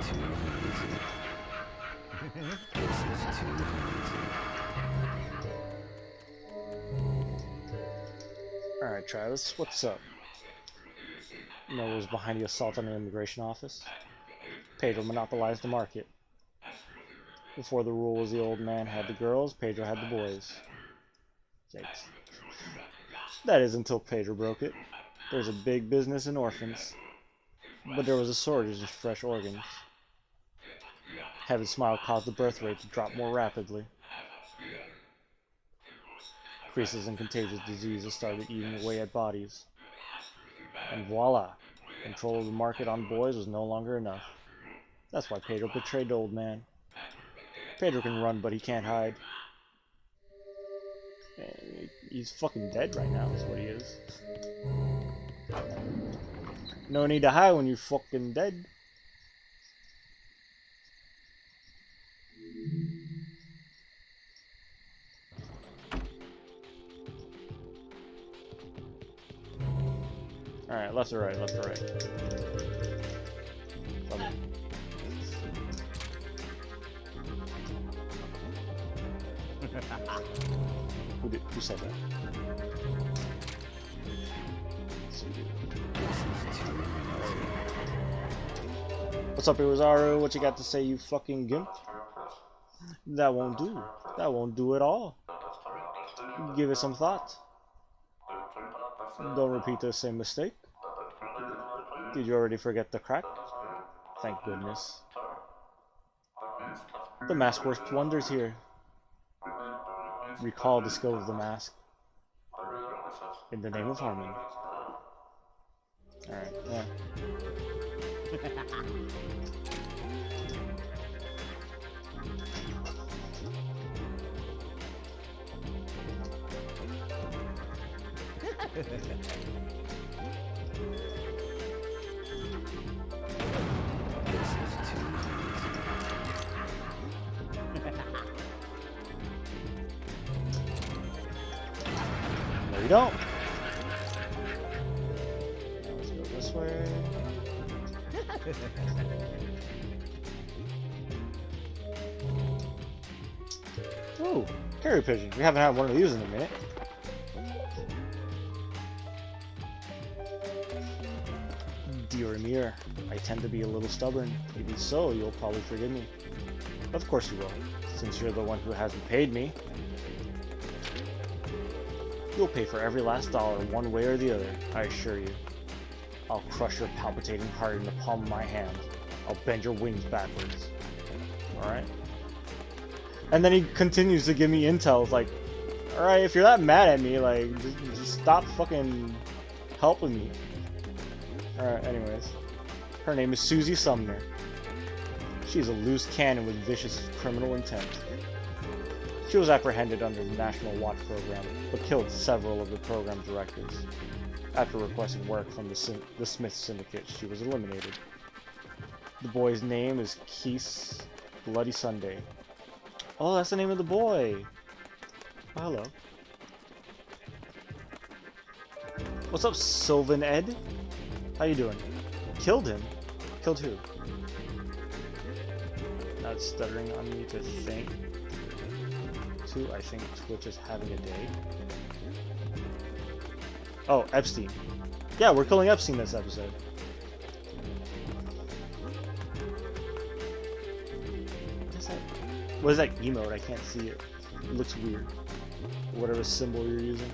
too easy. This is too easy. Alright, Travis, what's up? You know what was behind the assault on the immigration office? Pedro monopolized the market. Before the rule was the old man had the girls, Pedro had the boys. Yikes. That is until Pedro broke it. There's a big business in orphans. But there was a shortage of fresh organs. Heaven's smile caused the birth rate to drop more rapidly. Increases in contagious diseases started eating away at bodies. And voila! Control of the market on boys was no longer enough. That's why Pedro betrayed the old man. Pedro can run, but he can't hide. He's fucking dead right now, is what he is. No need to hide when you're fucking dead. Alright, left or right, left or right. Who said that? What's up, Iwazaru? What you got to say, you fucking gimp? That won't do. That won't do at all. Give it some thought. Don't repeat the same mistake. Did you already forget the crack? Thank goodness. The mask worked wonders here. Recall the skill of the mask. In the name of harmony. Alright, yeah. No, you don't. Let's go this way. Ooh, carrier pigeon. We haven't had one of these in a minute. Dear Amir, I tend to be a little stubborn. Even so, you'll probably forgive me. Of course you will, since you're the one who hasn't paid me. You'll pay for every last dollar, one way or the other, I assure you. I'll crush your palpitating heart in the palm of my hand. I'll bend your wings backwards. Alright? And then he continues to give me intel. It's like, alright, if you're that mad at me, like, just stop fucking helping me. Alright, anyways. Her name is Susie Sumner. She's a loose cannon with vicious criminal intent. She was apprehended under the National Watch Program, but killed several of the program directors. After requesting work from the Smith Syndicate, she was eliminated. The boy's name is Keith Bloody Sunday. Oh, that's the name of the boy. Oh, hello. What's up, Sylvan Ed? How you doing? Killed him? Killed who? Now it's stuttering on me to think. I think Twitch is having a day. Oh, Epstein. Yeah, we're killing Epstein this episode. What is that? What is that emote? I can't see it. It looks weird. Whatever symbol you're using.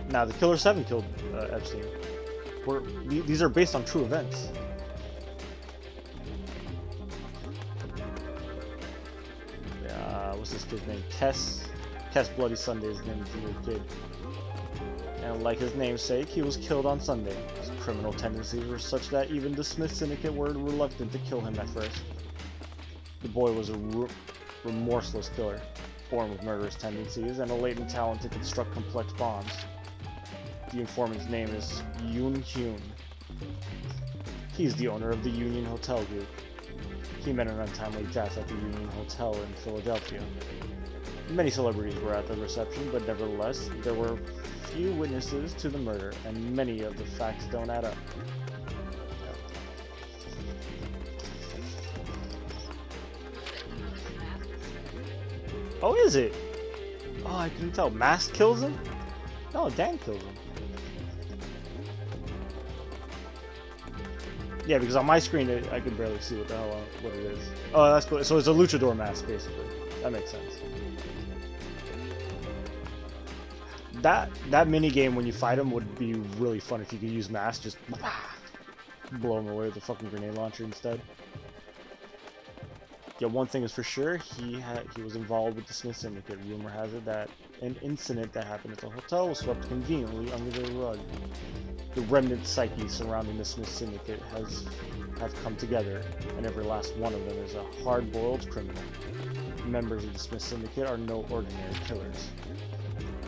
Now, the Killer 7 killed Epstein. These are based on true events. What's this kid's name? Kess Bloody Sunday is the name of the little kid. And like his namesake, he was killed on Sunday. His criminal tendencies were such that even the Smith Syndicate were reluctant to kill him at first. The boy was a remorseless killer, born with murderous tendencies and a latent talent to construct complex bombs. The informant's name is Yoon Hyun. He's the owner of the Union Hotel Group. He met an untimely death at the Union Hotel in Philadelphia. Many celebrities were at the reception, but nevertheless, there were few witnesses to the murder, and many of the facts don't add up. Oh, is it? Oh, I couldn't tell. Mask kills him? No, Dan kills him. Yeah, because on my screen I can barely see what the hell what it is. Oh, that's cool. So it's a luchador mask, basically. That makes sense. That mini game when you fight him would be really fun if you could use mask. Just blow him away with a fucking grenade launcher instead. Yeah, one thing is for sure, he was involved with the Smith Syndicate. Rumor has it that an incident that happened at the hotel was swept conveniently under the rug. The remnant psyche surrounding the Smith Syndicate have come together, and every last one of them is a hard-boiled criminal. Members of the Smith Syndicate are no ordinary killers.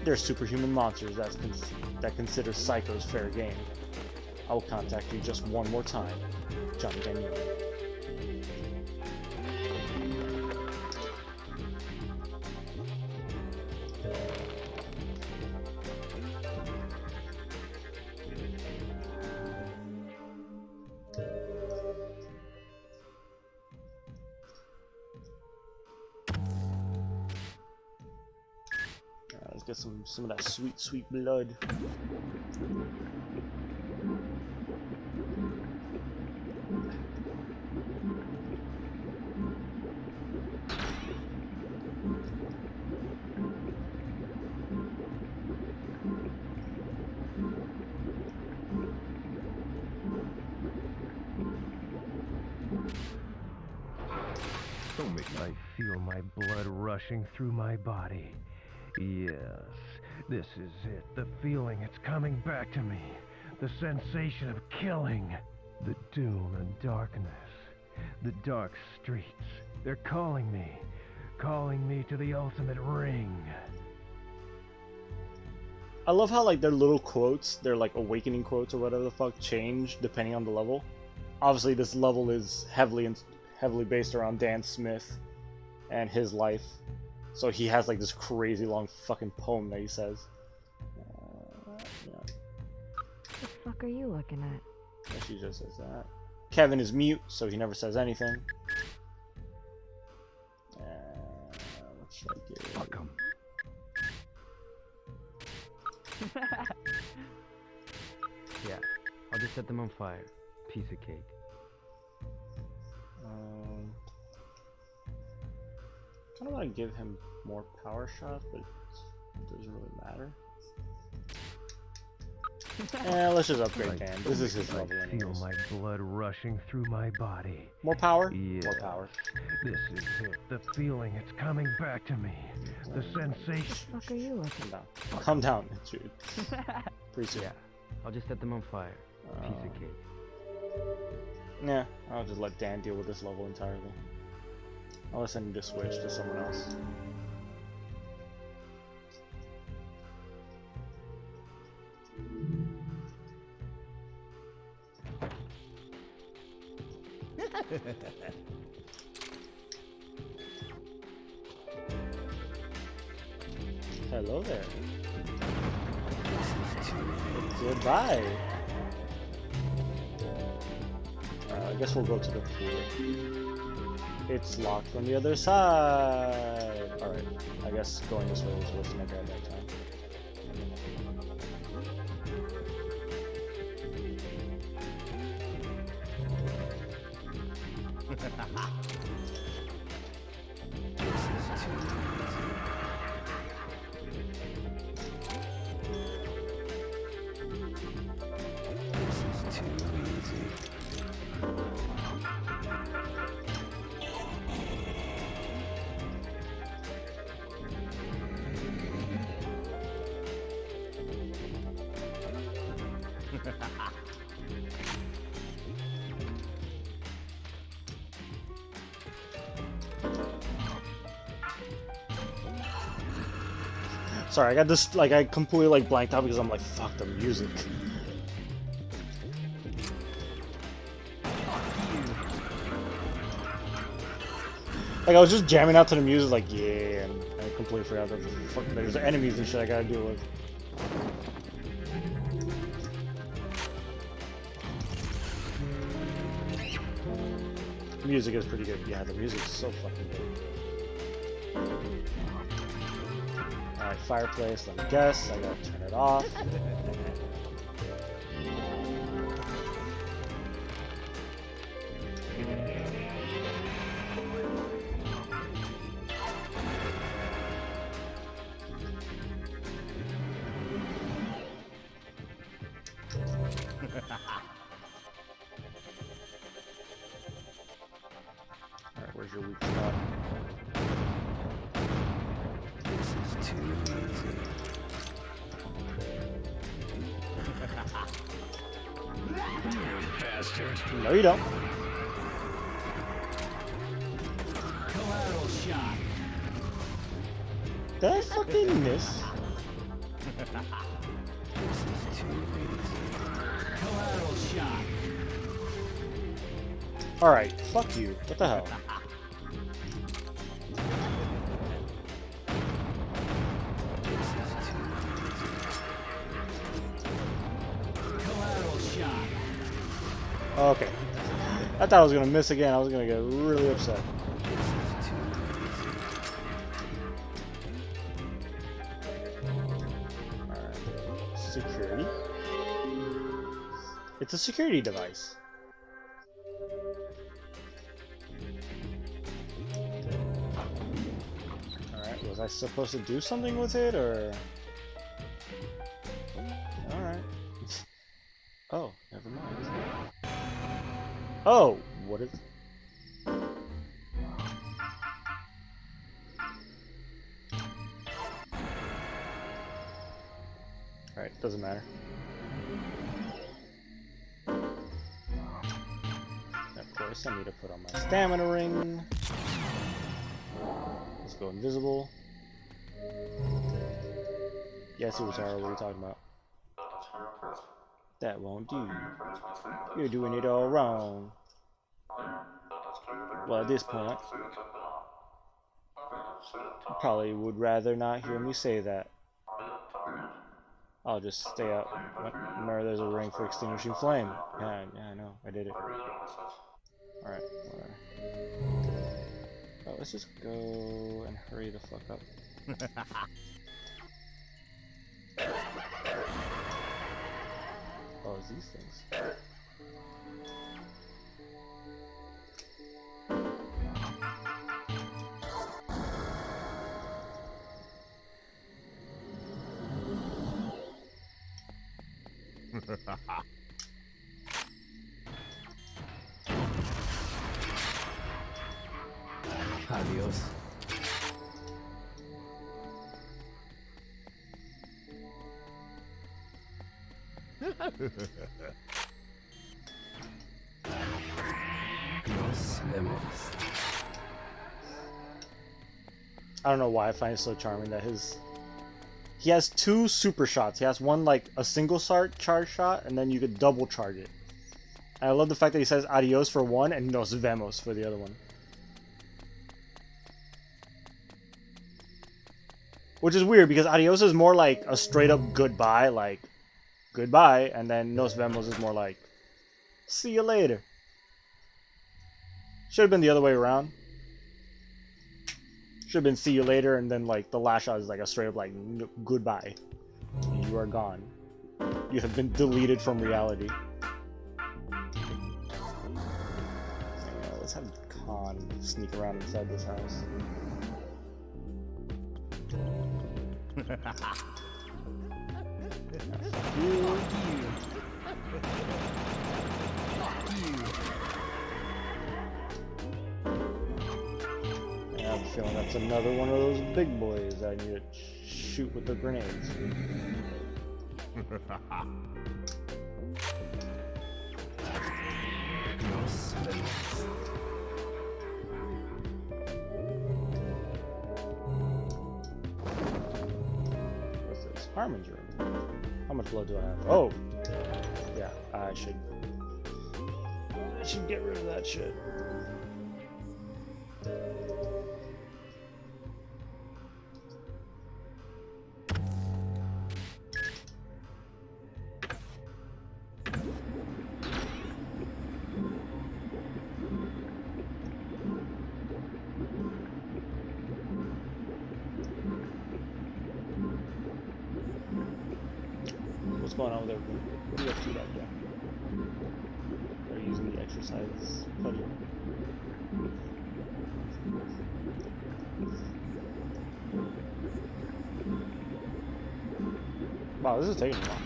They're superhuman monsters that consider psychos fair game. I will contact you just one more time, Johnny Daniel. Let's get some of that sweet blood. Don't make me. I feel my blood rushing through my body. Yes, this is it. The feeling, it's coming back to me. The sensation of killing. The doom and darkness. The dark streets. They're calling me to the ultimate ring. I love how like their little quotes, their like awakening quotes or whatever the fuck, change depending on the level. Obviously, this level is heavily based around Dan Smith and his life, so he has like this crazy long fucking poem that he says. Yeah. What the fuck are you looking at? Yeah, she just says that. Kevin is mute, so he never says anything. What should I get? Fuck 'em. Yeah, I'll just set them on fire. Piece of cake. Kind of want to give him more power shots, but it doesn't really matter. Let's just upgrade Dan. This is his level I feel anyways. my blood rushing through my body. More power? Yes, More power. this is it. The feeling, it's coming back to me. The sensation. What the fuck are you looking Calm down. Calm down. It's pretty soon. Yeah, I'll just set them on fire. Piece of cake. Yeah, I'll just let Dan deal with this level entirely. Unless I need to switch to someone else. Hello there. Goodbye. I guess we'll go to the pool. It's locked from the other side. Alright, I guess going this way was worse than I got that time. Sorry, I got this, like, I completely, like, blanked out because I'm like, fuck the music. Like, I was just jamming out to the music, like, yeah, and I completely forgot that there's enemies and shit I gotta deal with. The music is pretty good. Yeah, the music is so fucking good. Alright, fireplace, let me guess. I gotta turn it off. Alright, where's your weak spot? This is too easy. Bastard. No, you don't. Collateral shot. Did I fucking miss? This is too easy. Collateral shot. Alright, fuck you. What the hell? Collateral shot. Okay. I thought I was gonna miss again. I was gonna get really upset. Alright. Security? It's a security device. Alright, was I supposed to do something with it, or... Alright. Oh, never mind. Oh, what is... Alright, doesn't matter. Of course, I need to put on my stamina ring. Let's go invisible. Yes, it was Hara. What are you talking about? That won't do. You're doing it all wrong. Well, at this point, you probably would rather not hear me say that. I'll just stay out. Remember, there's a ring for extinguishing flame. Yeah, I know. I did it. Alright, whatever. Oh, let's just go and hurry the fuck up. Oh, it's these things. Adios. Nos vemos. I don't know why I find it so charming that he has two super shots. He has one like a single charge shot, and then you could double charge it. I love the fact that he says adios for one and nos vemos for the other one. Which is weird because adios is more like a straight up goodbye, like goodbye, and then nos vemos is more like see you later. Should have been the other way around. Should have been see you later, and then like the last shot is like a straight up like goodbye. You are gone. You have been deleted from reality. Let's have Khan sneak around inside this house. I have a feeling that's another one of those big boys that I need to shoot with the grenades. What's this? Harmon's room. How much blood do I have? Oh! Yeah, I should get rid of that shit. What's going on with everyone? What are you up to back there? They're using the exercise putty. Wow, this is taking long.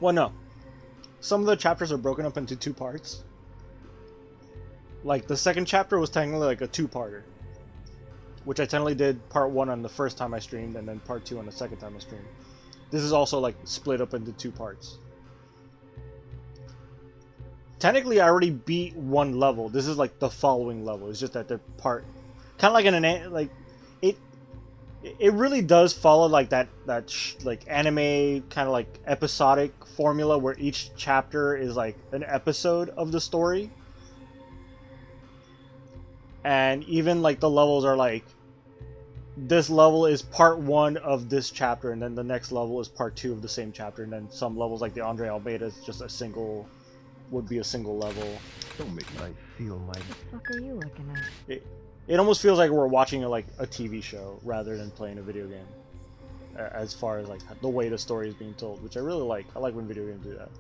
Well, no. Some of the chapters are broken up into 2 parts. Like, the second chapter was technically like a 2-parter. Which I technically did part 1 on the first time I streamed, and then part 2 on the second time I streamed. This is also like split up into 2 parts. Technically, I already beat 1 level. This is like the following level. It's just that they're part... Kind of like an... like, it really does follow like that like anime kind of like episodic formula where each chapter is like an episode of the story. And even like the levels are like, this level is part 1 of this chapter, and then the next level is part 2 of the same chapter, and then some levels like the Andre Almeida is just a single, would be a single level. Don't make I feel my... What the fuck are you looking at? It almost feels like we're watching like a TV show rather than playing a video game. As far as like the way the story is being told, which I really like. I like when video games do that.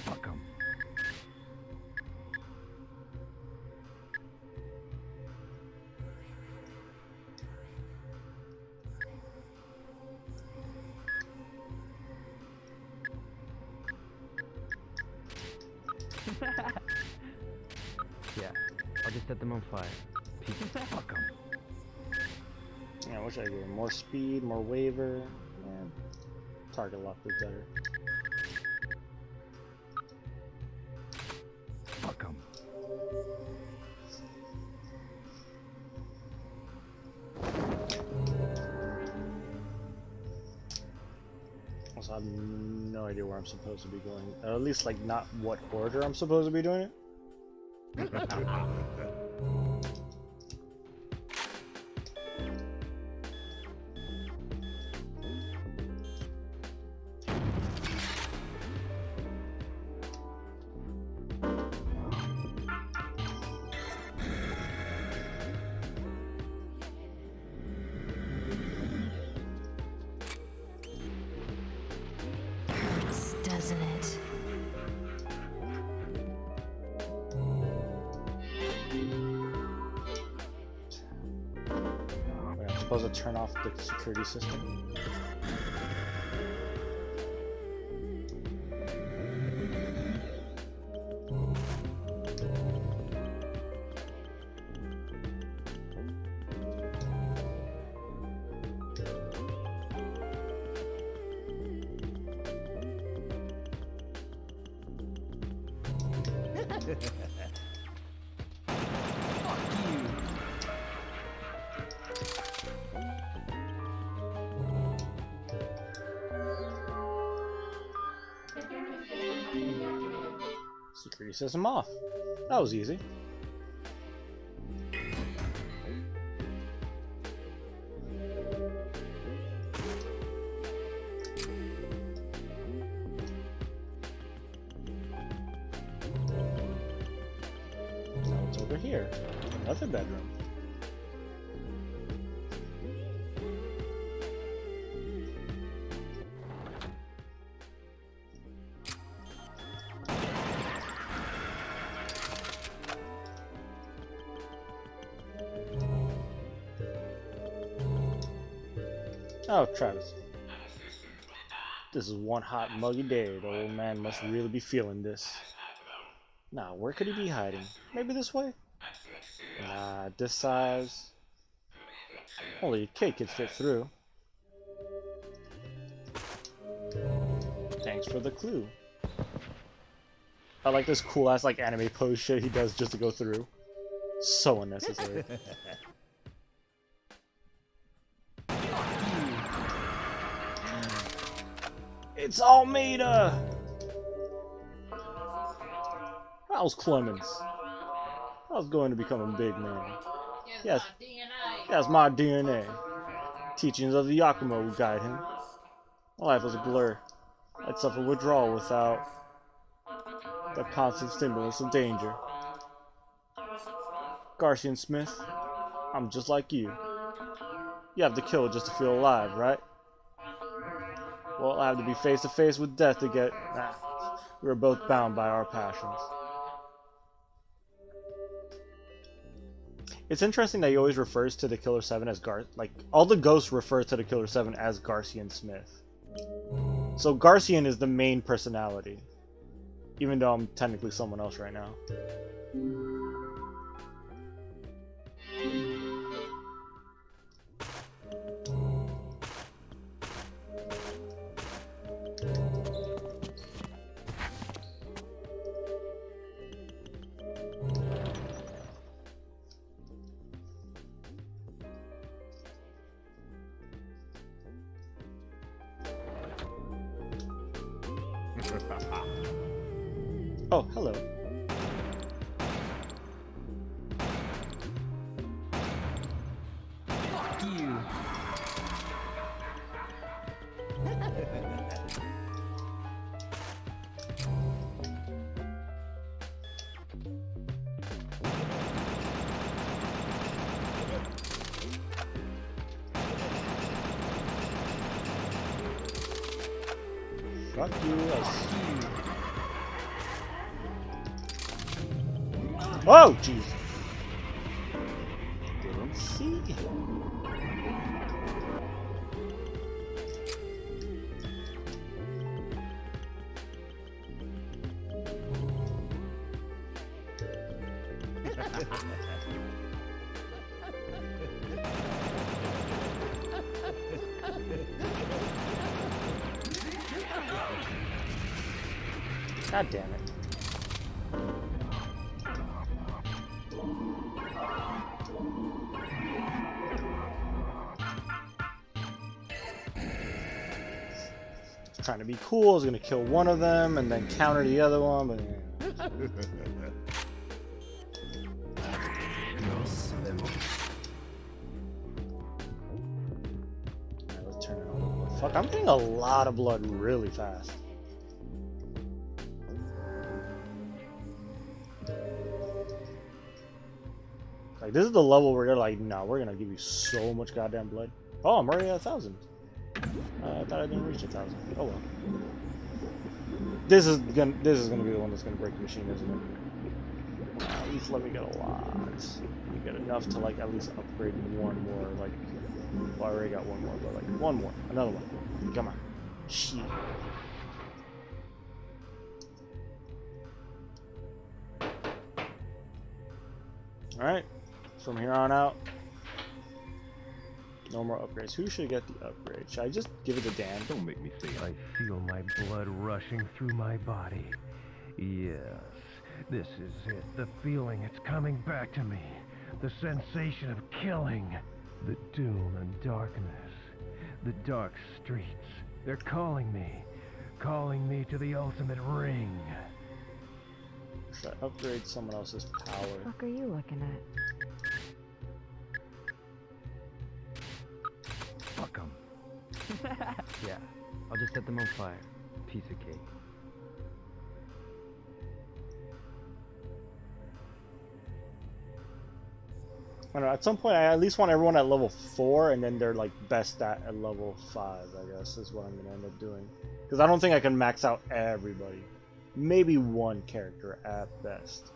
Fuck 'em. Yeah, I'll just set them on fire. Fuck 'em. Yeah, I wish I could more speed, more waver. Yeah. Target lock is better. Fuck 'em. Also, I have no idea where I'm supposed to be going. Or at least, like, not what order I'm supposed to be doing it. Doesn't it? Wait, I'm supposed to turn off the security system. Security system off. That was easy. Now it's over here. Another bedroom. Oh, Travis. This is one hot, muggy day. The old man must really be feeling this. Now, where could he be hiding? Maybe this way? Nah, this size. Only a kid could fit through. Thanks for the clue. I like this cool ass like anime pose shit he does just to go through. So unnecessary. It's Almeida! How's Clemens? I was going to become a big man. Yes, that's my DNA. Teachings of the Yakumo would guide him. My life was a blur. I'd suffer withdrawal without the constant stimulus of danger. Garcia and Smith, I'm just like you. You have to kill just to feel alive, right? Well, I have to be face to face with death to get... we were both bound by our passions. It's interesting that he always refers to the Killer 7 as like, all the ghosts refer to the Killer 7 as Garcian Smith. So Garcian is the main personality. Even though I'm technically someone else right now. Oh, hello. Fuck you. Fuck you, Oh, jeez. Didn't see him. God damn it. Trying to be cool, I was gonna kill one of them and then counter the other one, but Alright, let's turn it on. Fuck, I'm getting a lot of blood really fast. Like, this is the level where you're like, nah, we're gonna give you so much goddamn blood. Oh, I'm already at 1,000. I thought I didn't reach 1,000. Oh well. This is gonna be the one that's gonna break the machine, isn't it? At least let me get a lot. You get enough to like at least upgrade one more. Like, well, I already got one more, but like one more, another one. Come on. Shit. All right. From here on out, no more upgrades. Who should get the upgrade? Should I just give it to Dan? Don't make me say it. I feel my blood rushing through my body. Yes, This is it. The feeling, it's coming back to me. The sensation of killing. The doom and darkness. The dark streets. They're calling me. Calling me to the ultimate ring. Should I upgrade someone else's power? What the fuck are you looking at? Fuck 'em. Yeah, I'll just set them on fire. Piece of cake. I don't know, at some point I at least want everyone at level 4 and then they're like best at level 5, I guess, is what I'm gonna end up doing. Because I don't think I can max out everybody. Maybe one character at best.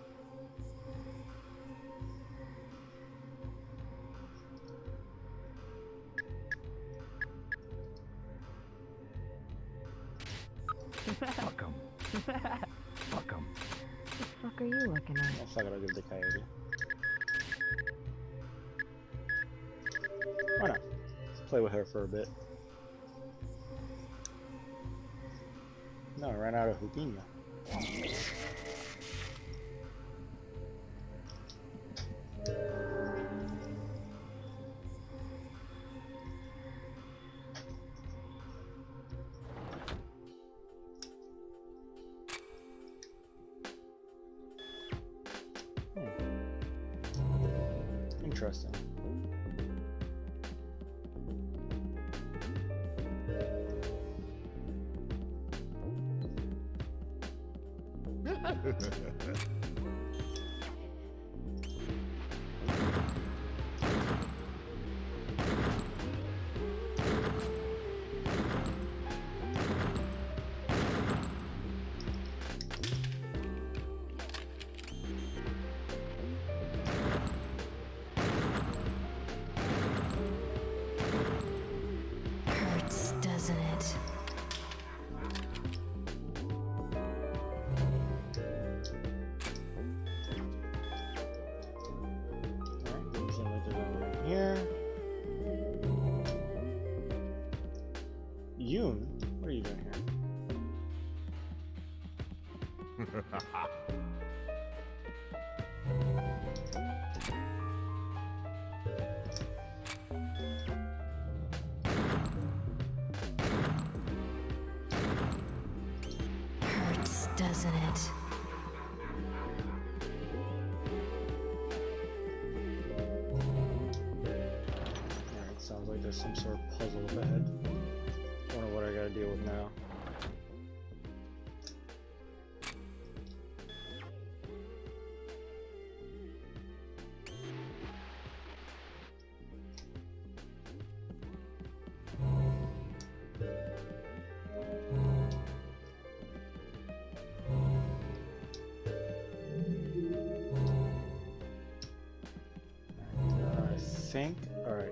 Fuck 'em. Fuck 'em. What the fuck are you looking at? Oh, fuck it, I'll give it to Coyote. Why not? Let's play with her for a bit. No, I ran out of Houdini. Interesting. Hurts, doesn't it? Alright, give me some of the here. Yoon, what are you doing here? Hurts, doesn't it? Alright, sounds like there's some sort of puzzle up ahead. Wonder what I gotta deal with now. Alright.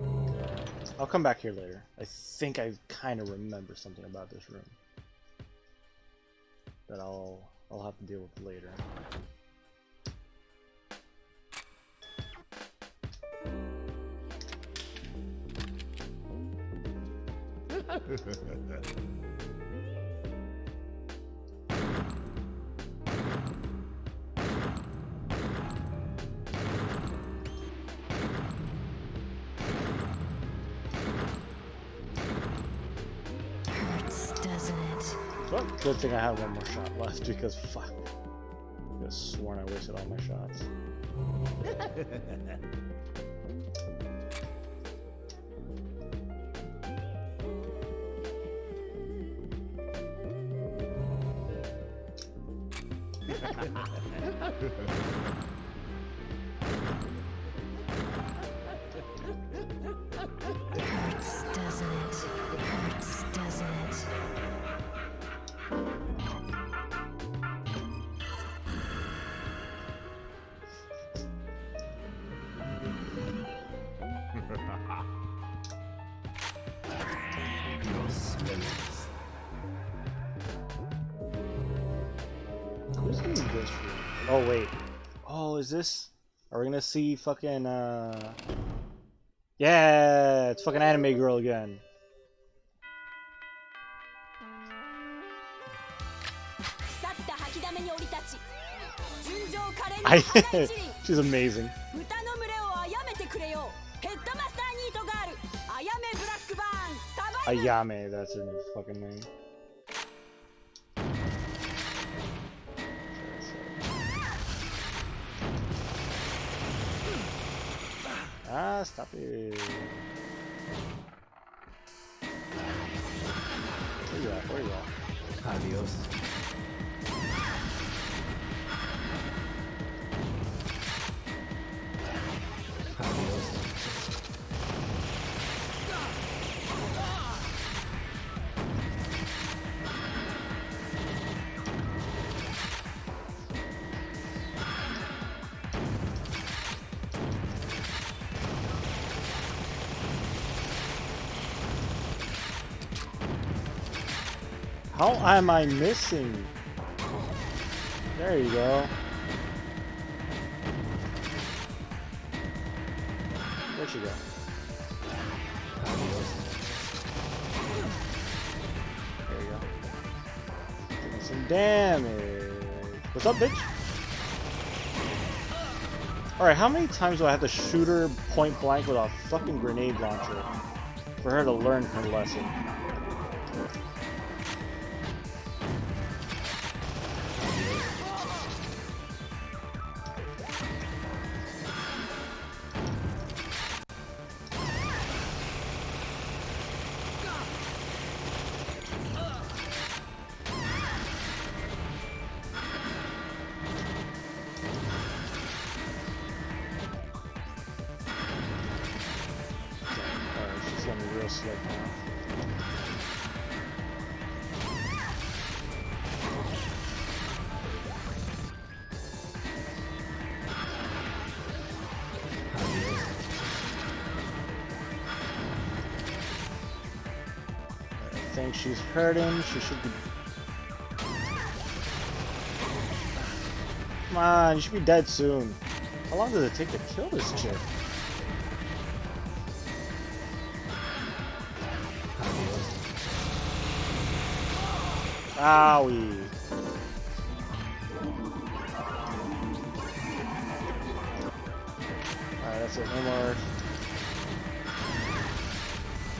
I'll come back here later. I think I kind of remember something about this room that I'll have to deal with later. Hurts, doesn't it? Well, good thing I have one more shot left because fuck. I could have sworn I wasted all my shots. Hurts, doesn't it? Hurts, doesn't it? Who's doing this for? Oh wait. Oh, is this? Are we gonna see fucking yeah, it's fucking anime girl again. She's amazing. Ayame, that's her new fucking name. Ah, stop it. Where you at? Where you at? Adios. Adios. How am I missing? There you go. Where'd she go? There you go. Taking some damage. What's up, bitch? Alright, how many times do I have to shoot her point blank with a fucking grenade launcher for her to learn her lesson? Real slick now. I think she's hurting. She should be. Come on, you should be dead soon. How long does it take to kill this chick? Owie. Alright, that's it.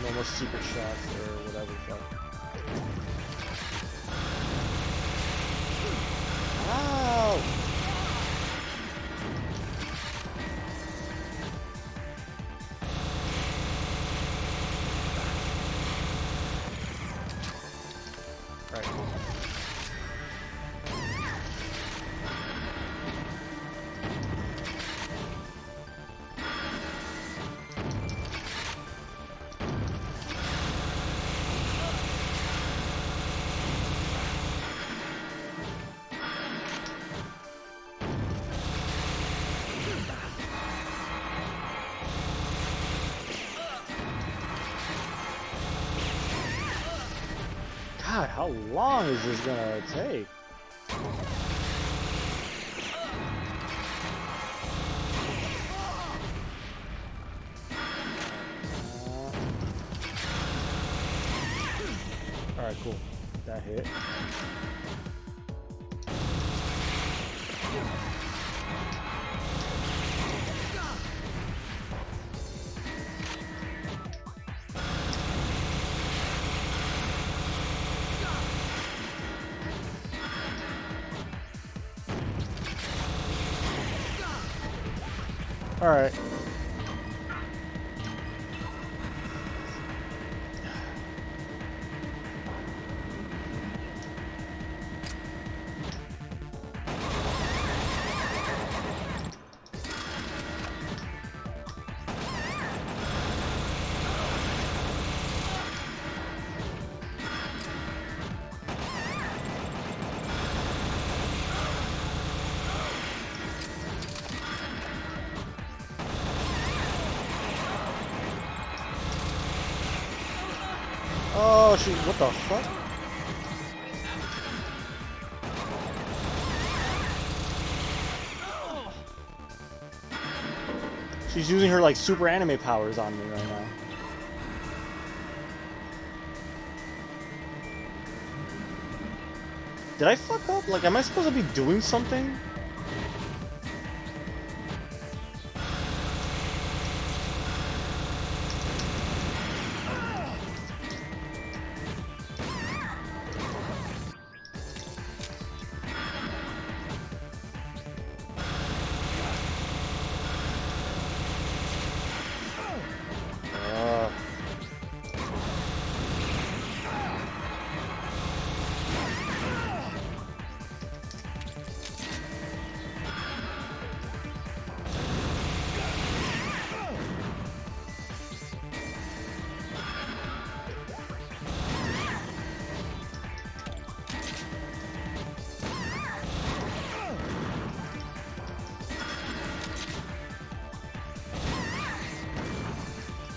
No more secret shots or whatever the fuck. Ow! Right. God, how long is this gonna take? Alright, cool. That hit. Alright. Oh, she, what the fuck? She's using her, like, super anime powers on me right now. Did I fuck up? Like, am I supposed to be doing something?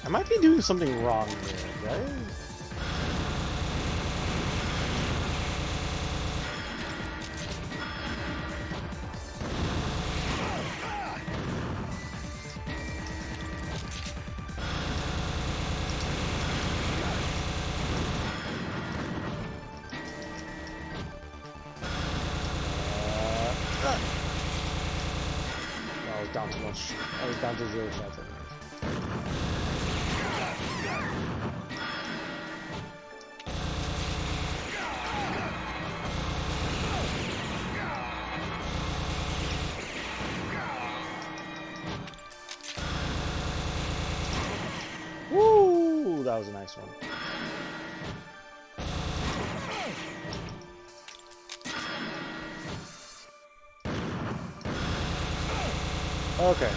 I might be doing something wrong here, right? I was down too much. I was down to 0 shots. Woo! That was a nice one. Okay.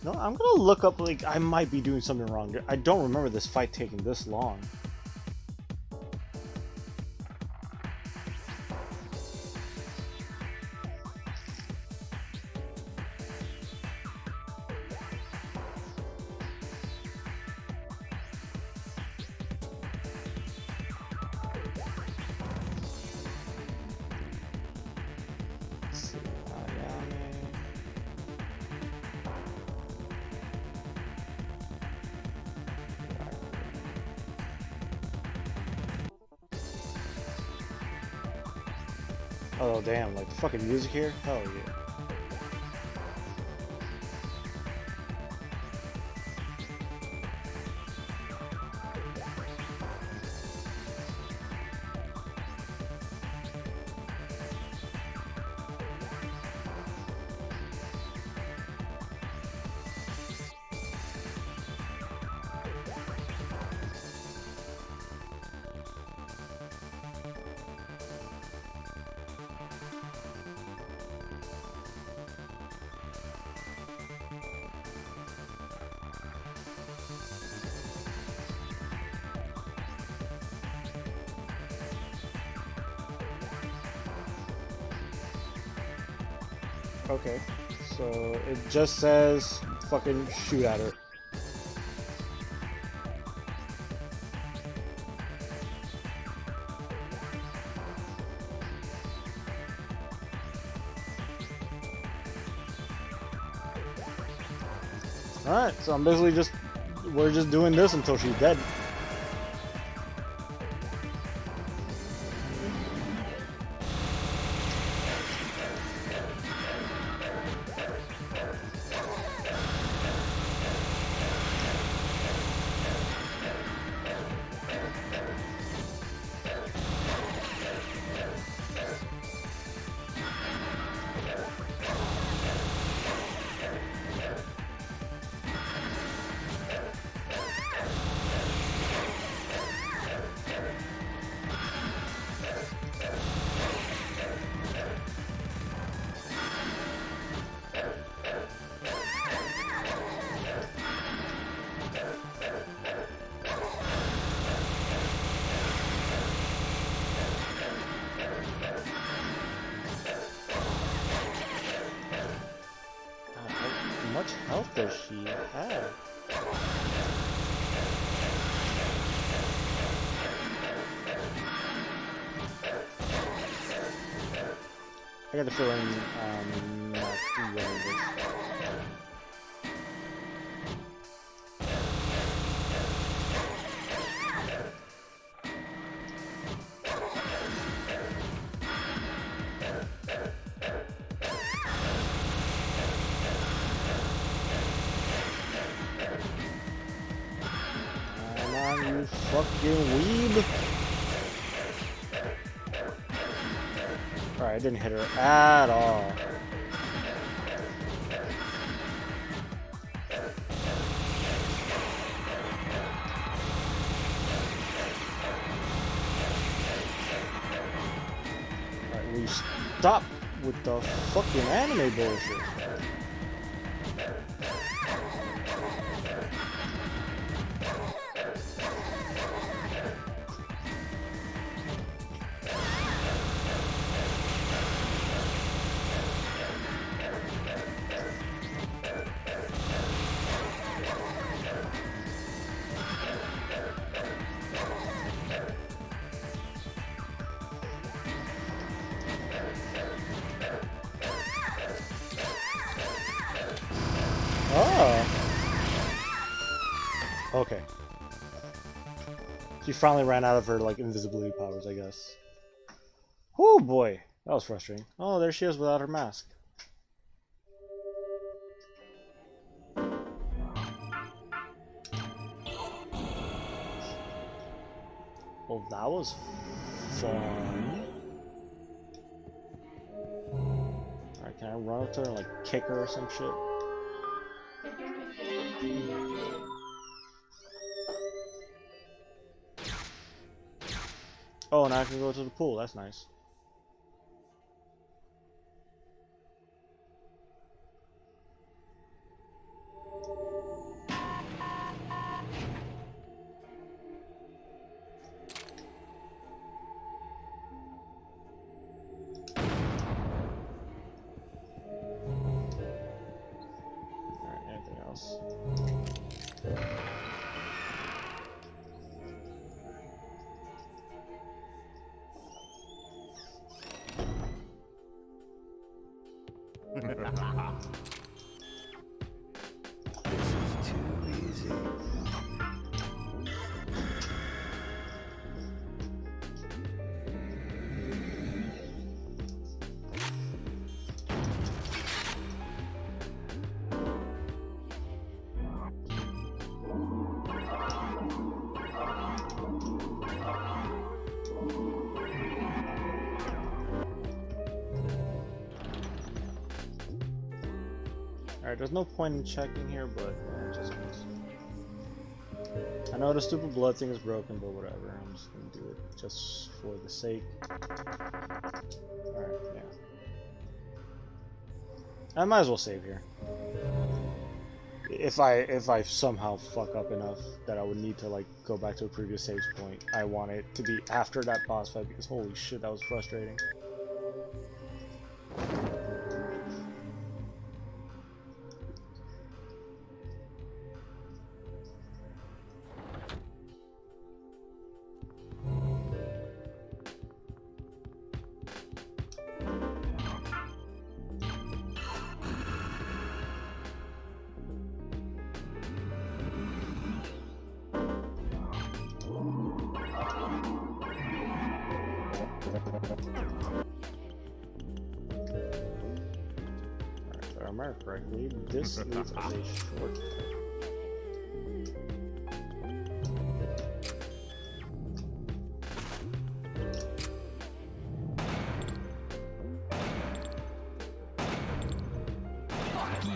No, I'm gonna look up, like, I might be doing something wrong. I don't remember this fight taking this long. Oh damn, like the fucking music here? Hell yeah. Okay, so it just says fucking shoot at her. Alright, so I'm basically we're just doing this until she's dead. How much health does she have? I got a feeling not winning this. Come on, you fucking weeb! Alright, I didn't hit her at all. Alright, will you stop with the fucking anime bullshit? Okay. She finally ran out of her, like, invisibility powers, I guess. Oh boy, that was frustrating. Oh, there she is without her mask. Well, that was fun. Alright, can I run up to her and, like, kick her or some shit? Oh, now I can go to the pool. That's nice. Alright, anything else? This is too easy. Alright, there's no point in checking here, but just in case. I know the stupid blood thing is broken, but whatever. I'm just gonna do it just for the sake. Alright, yeah. I might as well save here. If I somehow fuck up enough that I would need to like go back to a previous save point, I want it to be after that boss fight because holy shit, that was frustrating. If I remember correctly, this leads as a short. Fuck you.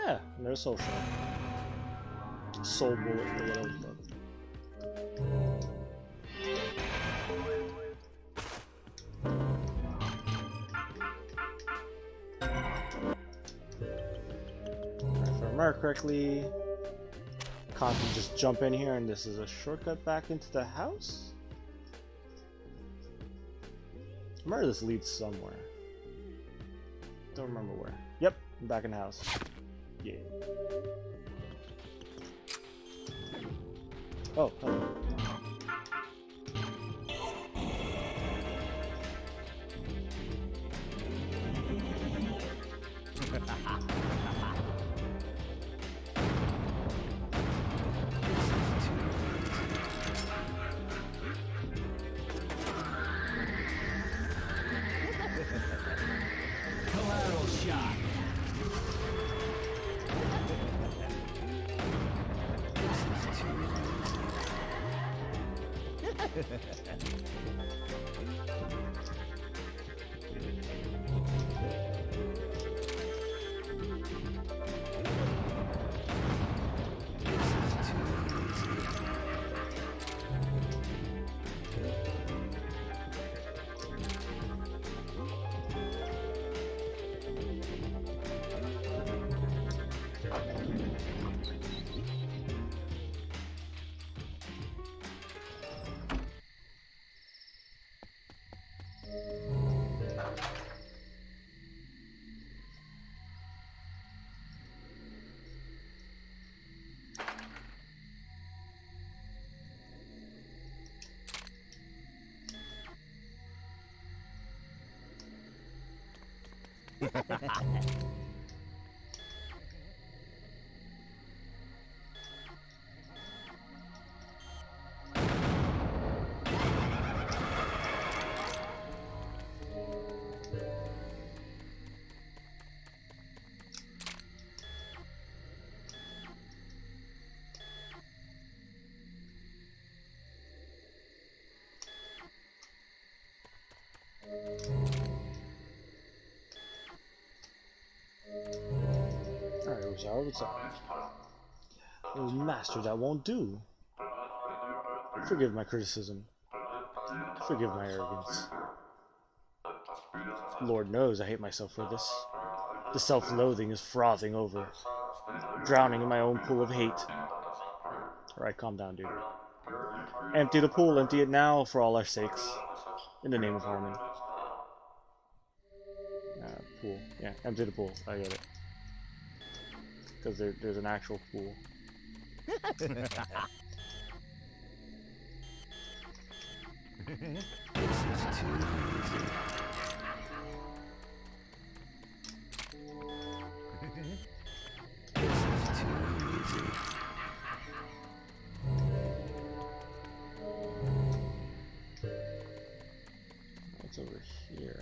Yeah, and there's soul shot. Soul bullet or whatever the fuck. Alright, if I remember correctly, Khan can just jump in here and this is a shortcut back into the house? I remember this leads somewhere. Don't remember where. Yep, I'm back in the house. Yeah. Oh, hello. Collateral shot. Alright, what's up? Those masters, that won't do. Forgive my criticism. Forgive my arrogance. Lord knows I hate myself for this. The self-loathing is frothing over, drowning in my own pool of hate. Alright, calm down, dude. Empty the pool, empty it now for all our sakes. In the name of harmony. Pool. Yeah, empty the pool. I get it. Because there's an actual pool. This is too easy. This is too easy. What's over here?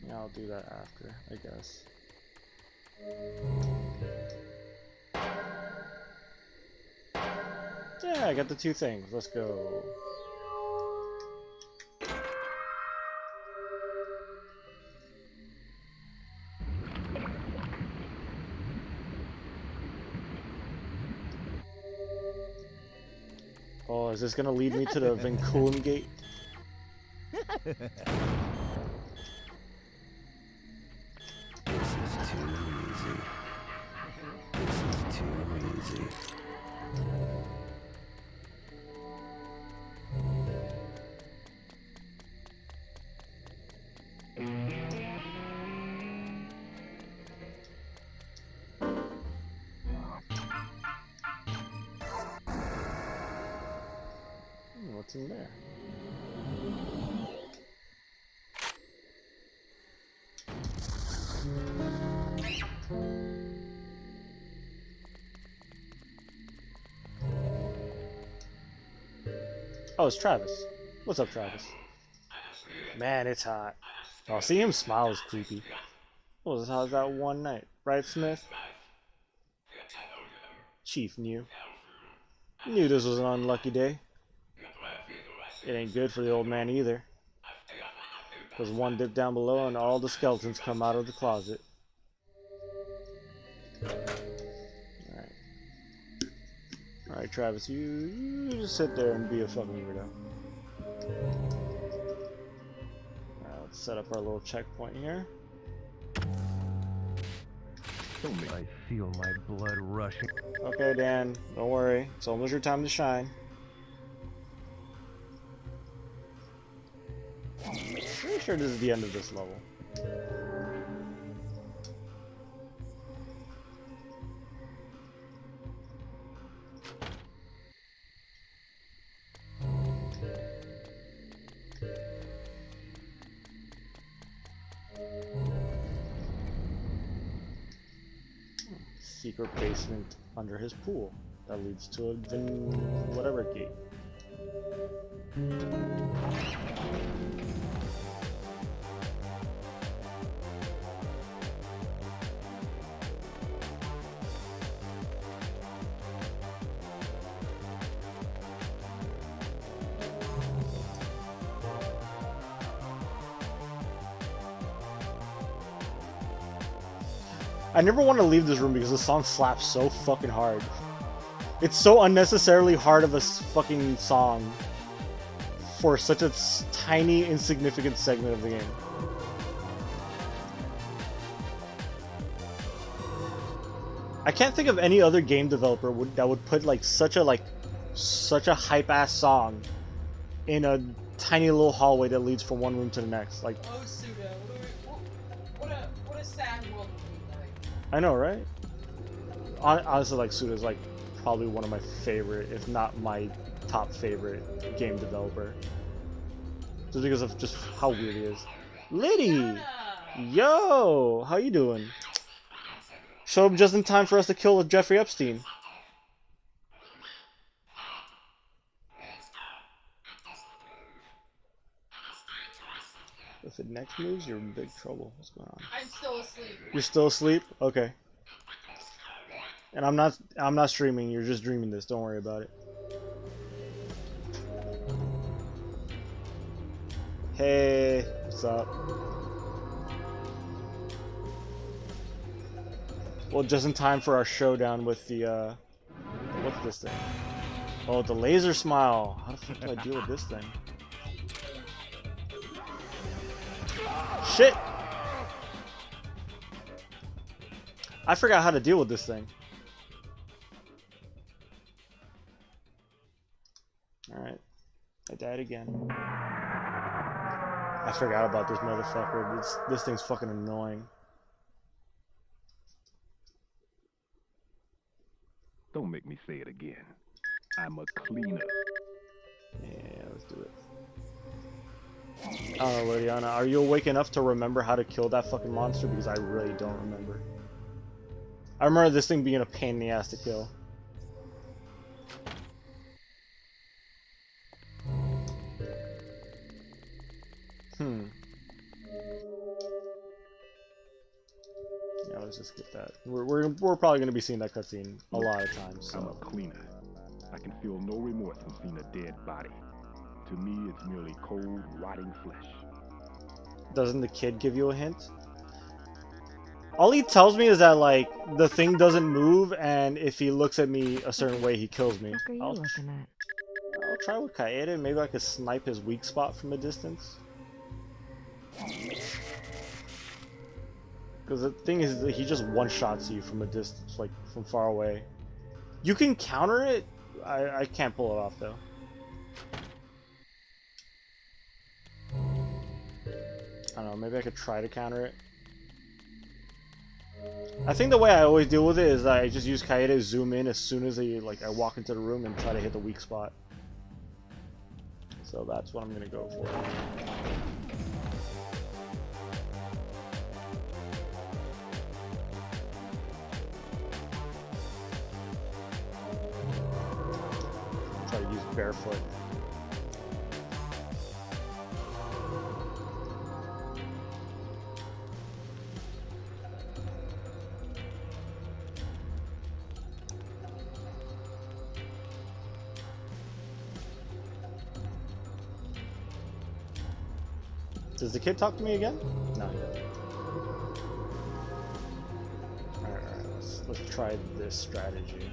Yeah, I'll do that after, I guess. Yeah, I got the two things. Let's go. Oh, is this gonna lead me to the Vinculum Gate? This is too easy. This is too easy. What's in there? Oh, it's Travis. What's up, Travis? Man, it's hot. Oh, see him smile is creepy. It was as hot as that one night, right, Smith? Chief knew. Knew this was an unlucky day. It ain't good for the old man either. Because one dip down below and all the skeletons come out of the closet. Alright. Alright, Travis, you just sit there and be a fucking weirdo. Alright, let's set up our little checkpoint here. I feel my blood rushing. Okay, Dan, don't worry. It's almost your time to shine. Pretty sure this is the end of this level. Secret basement under his pool that leads to a whatever gate. I never want to leave this room because the song slaps so fucking hard. It's so unnecessarily hard of a fucking song for such a tiny, insignificant segment of the game. I can't think of any other game developer that would put like such a hype ass song in a tiny little hallway that leads from one room to the next. Like, Oh, Suda, what a sad world would be like. I know, right? Honestly, like Suda's like probably one of my favorite, if not my top favorite game developer. Just because of just how weird he is. Liddy! Yo! How you doing? Showed up just in time for us to kill Jeffrey Epstein. If it next moves, you're in big trouble. What's going on? I'm still asleep. You're still asleep? Okay. And I'm not streaming, you're just dreaming this, don't worry about it. Hey, what's up? Well, just in time for our showdown with the, what's this thing? Oh, the laser smile. How the fuck do I deal with this thing? Shit! I forgot how to deal with this thing. Alright. I died again. I forgot about this motherfucker. This thing's fucking annoying. Don't make me say it again. I'm a cleaner. Yeah, let's do it. I don't know, Liliana, are you awake enough to remember how to kill that fucking monster? Because I really don't remember. I remember this thing being a pain in the ass to kill. Yeah, let's just get that. We're probably gonna be seeing that cutscene a lot of times. So. I'm a cleaner. I can feel no remorse when seeing a dead body. To me, it's merely cold, rotting flesh. Doesn't the kid give you a hint? All he tells me is that, like, the thing doesn't move, and if he looks at me a certain way, he kills me. What are you looking at? I'll try with Kaede. Maybe I could snipe his weak spot from a distance. Because the thing is that he just one-shots you from a distance, like, from far away. You can counter it. I can't pull it off, though. I don't know, maybe I could try to counter it. I think the way I always deal with it is that I just use Kaede, zoom in as soon as I walk into the room and try to hit the weak spot. So that's what I'm gonna go for. Try to use barefoot. Does the kid talk to me again? No, he doesn't. Alright, let's try this strategy.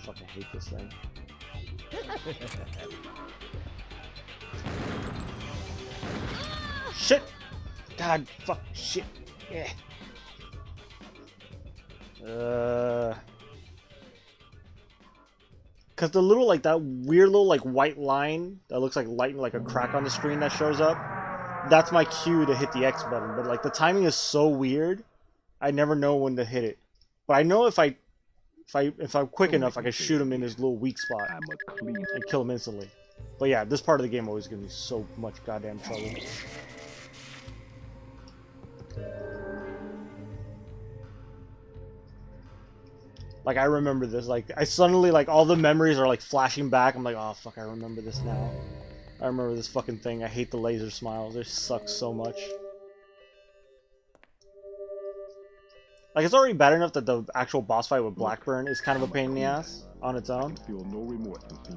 Fucking hate this thing. Shit! God, fuck, shit. Yeah. Cause the little, like, that weird little, like, white line that looks like light, like a crack on the screen that shows up, that's my cue to hit the X button. But, like, the timing is so weird, I never know when to hit it. But I know if I'm quick enough, I can shoot him in his little weak spot and kill him instantly. But yeah, this part of the game always gives me so much goddamn trouble. Like, I remember this, like, I suddenly, like, all the memories are, like, flashing back. I'm like, oh, fuck, I remember this now. I remember this fucking thing. I hate the laser smiles. They suck so much. Like, it's already bad enough that the actual boss fight with Blackburn is kind of a pain in the ass on its own.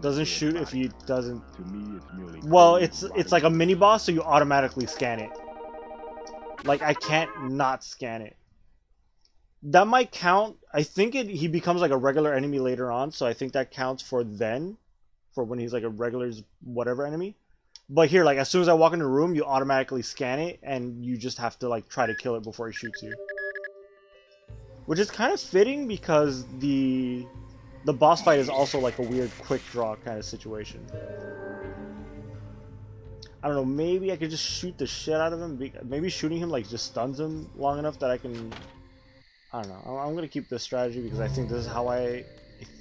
Doesn't shoot if he doesn't... Well, it's like a mini-boss, so you automatically scan it. Like, I can't not scan it. That might count. I think he becomes like a regular enemy later on, so I think that counts for then, for when he's like a regular whatever enemy. But here, like, as soon as I walk in the room, you automatically scan it, and you just have to like try to kill it before he shoots you. Which is kind of fitting because the boss fight is also like a weird quick draw kind of situation. I don't know, maybe I could just shoot the shit out of him. Maybe shooting him like just stuns him long enough that I can... I don't know. I'm gonna keep this strategy because I think this is how I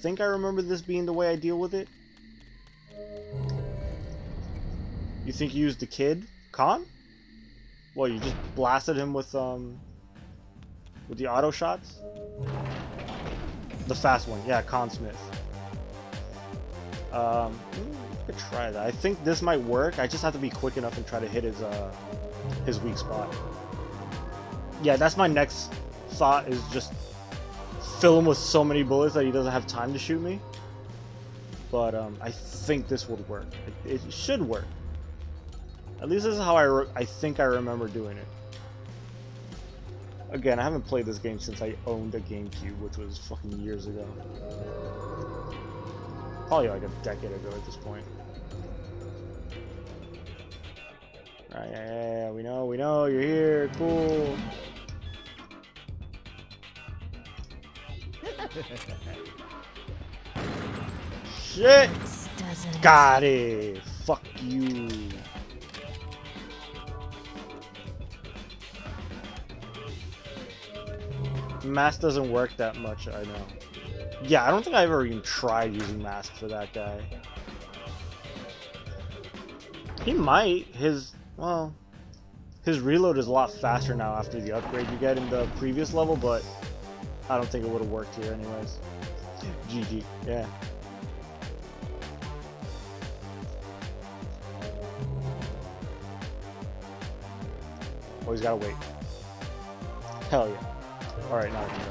think I remember this being the way I deal with it. You think you used the kid? Khan? Well, you just blasted him with the auto shots? The fast one, yeah, Khan Smith. I could try that. I think this might work. I just have to be quick enough and try to hit his weak spot. Yeah, that's my next thought, is just fill him with so many bullets that he doesn't have time to shoot me. But I think this would work. It should work. At least this is how I think I remember doing it. Again, I haven't played this game since I owned a GameCube, which was fucking years ago. Probably like a decade ago at this point. Right, yeah, we know, you're here, cool. Shit! Got it! Fuck you. Mask doesn't work that much, I know. Yeah, I don't think I ever even tried using Mask for that guy. He might. His reload is a lot faster now after the upgrade you get in the previous level, but I don't think it would have worked here anyways. GG, yeah. Oh, he's gotta wait. Hell yeah. Alright, now I can go.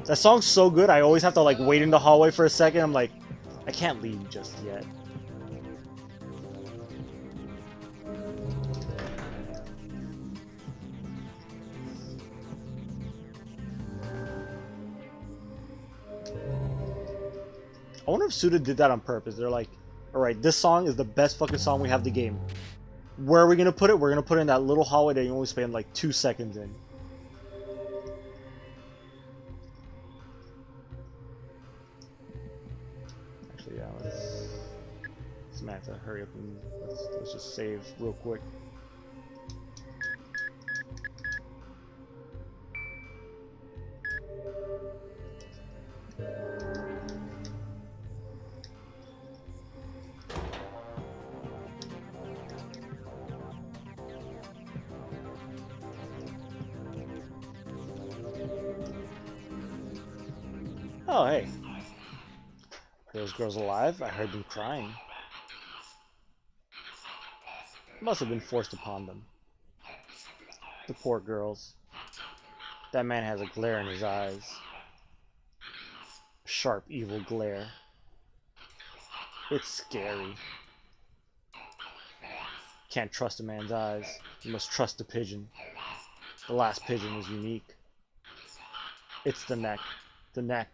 That song's so good, I always have to like wait in the hallway for a second. I'm like, I can't leave just yet. I wonder if Suda did that on purpose. They're like, alright, this song is the best fucking song we have the game. Where are we gonna put it? We're gonna put it in that little hallway that you only spend like 2 seconds in. Actually, yeah, let's have to hurry up and let's just save real quick. Oh, hey. Are those girls alive? I heard them crying. Must have been forced upon them. The poor girls. That man has a glare in his eyes. A sharp, evil glare. It's scary. Can't trust a man's eyes. You must trust the pigeon. The last pigeon is unique. It's the neck. The neck.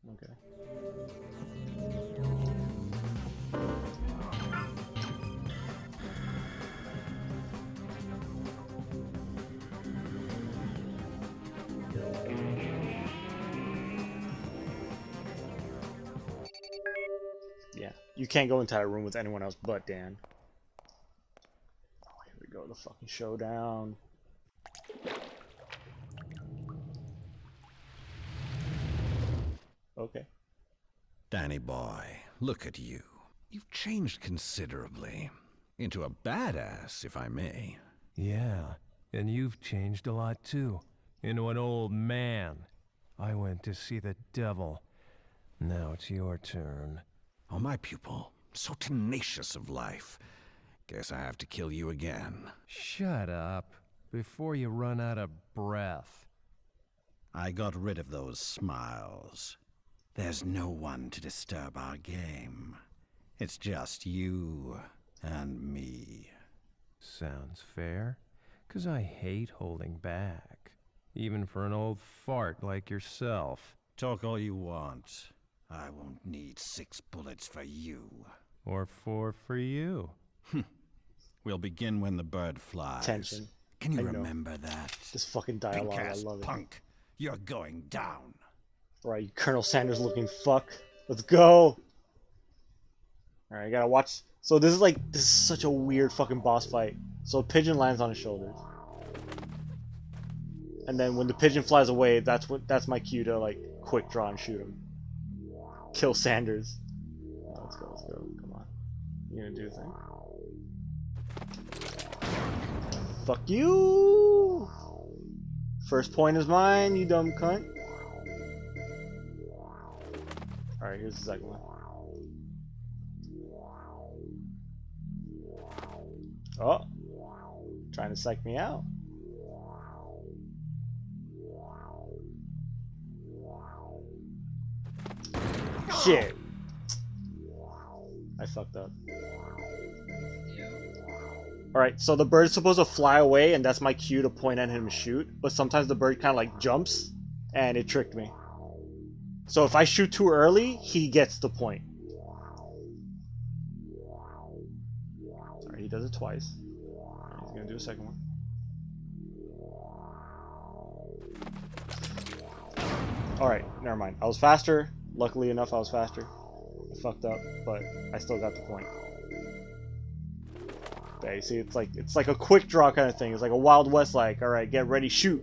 Okay. Yeah, you can't go into that room with anyone else but Dan. Oh, here we go, the fucking showdown. Okay. Danny boy, look at you. You've changed considerably. Into a badass, if I may. Yeah, and you've changed a lot too. Into an old man. I went to see the devil. Now it's your turn. Oh, my pupil. So tenacious of life. Guess I have to kill you again. Shut up, before you run out of breath. I got rid of those smiles. There's no one to disturb our game. It's just you and me. Sounds fair, 'cause I hate holding back. Even for an old fart like yourself. Talk all you want. I won't need 6 bullets for you. Or 4 for you. We'll begin when the bird flies. Tension. Can you remember that? This fucking dialogue, I love it. Punk, you're going down. Right, Colonel Sanders looking fuck. Let's go. Alright, I gotta watch. So this is such a weird fucking boss fight. So a pigeon lands on his shoulders. And then when the pigeon flies away, that's my cue to like quick draw and shoot him. Kill Sanders. Oh, let's go, come on. You gonna do your thing? Fuck you! First point is mine, you dumb cunt. Alright, here's the second one. Oh! Trying to psych me out. Shit! I fucked up. Alright, so the bird's supposed to fly away, and that's my cue to point at him and shoot. But sometimes the bird kind of like jumps, and it tricked me. So if I shoot too early, he gets the point. Alright, he does it twice. He's gonna do a second one. Alright, never mind. I was faster. Luckily enough, I was faster. I fucked up, but I still got the point. Yeah, you see, it's like a quick draw kind of thing. It's like a Wild West, like, alright, get ready, shoot.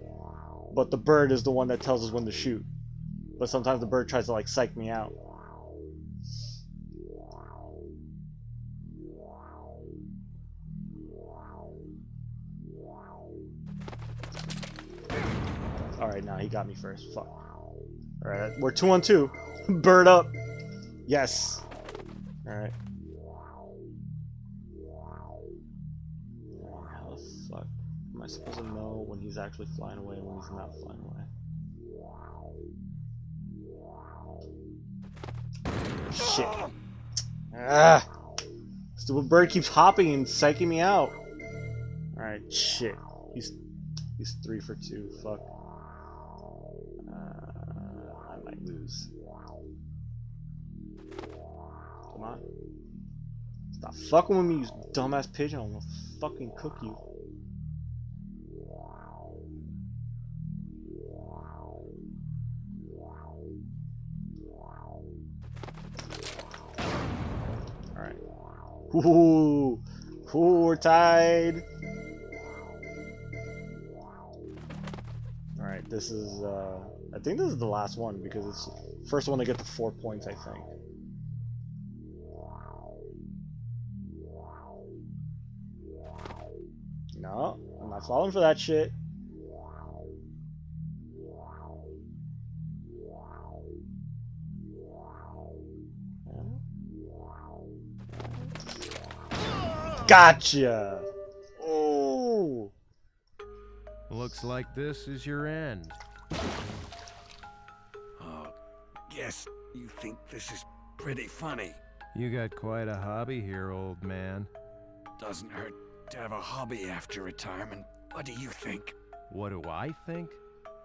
But the bird is the one that tells us when to shoot. But sometimes the bird tries to like psych me out. Alright, now he got me first. Fuck. Alright, we're 2-on-2. Bird up. Yes. Alright. How the fuck am I supposed to know when he's actually flying away and when he's not flying away? Shit. Ah! Stupid bird keeps hopping and psyching me out. Alright, shit. He's 3 for 2. Fuck. I might lose. Come on. Stop fucking with me, you dumbass pigeon. I'm gonna fucking cook you. Alright. Ooh, we're tied. Alright, this is, I think this is the last one because it's the first one to get to 4 points, I think. No, I'm not falling for that shit. Gotcha! Oh! Looks like this is your end. Oh, guess you think this is pretty funny. You got quite a hobby here, old man. Doesn't hurt to have a hobby after retirement. What do you think? What do I think?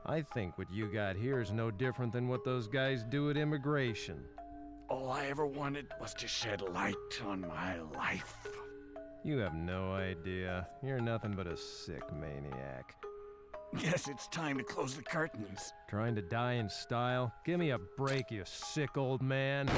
I think what you got here is no different than what those guys do at immigration. All I ever wanted was to shed light on my life. You have no idea. You're nothing but a sick maniac. Guess it's time to close the curtains. Trying to die in style? Give me a break, you sick old man.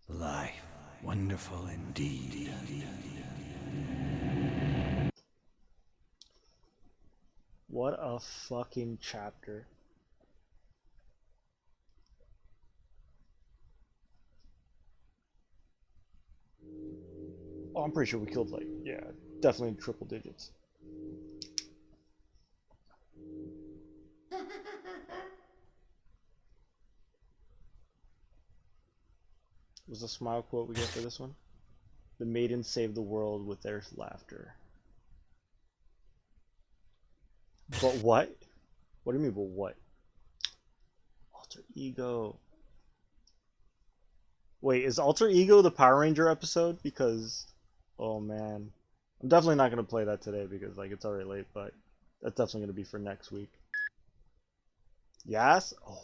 Life, wonderful indeed. What a fucking chapter. Oh, I'm pretty sure we killed, like, yeah, definitely triple digits. was the smile quote we get for this one? The maidens save the world with their laughter. But what? What do you mean, but what? Alter Ego. Wait, is Alter Ego the Power Ranger episode? Because, oh man. I'm definitely not going to play that today because, like, it's already late, but that's definitely going to be for next week. Yes? Oh.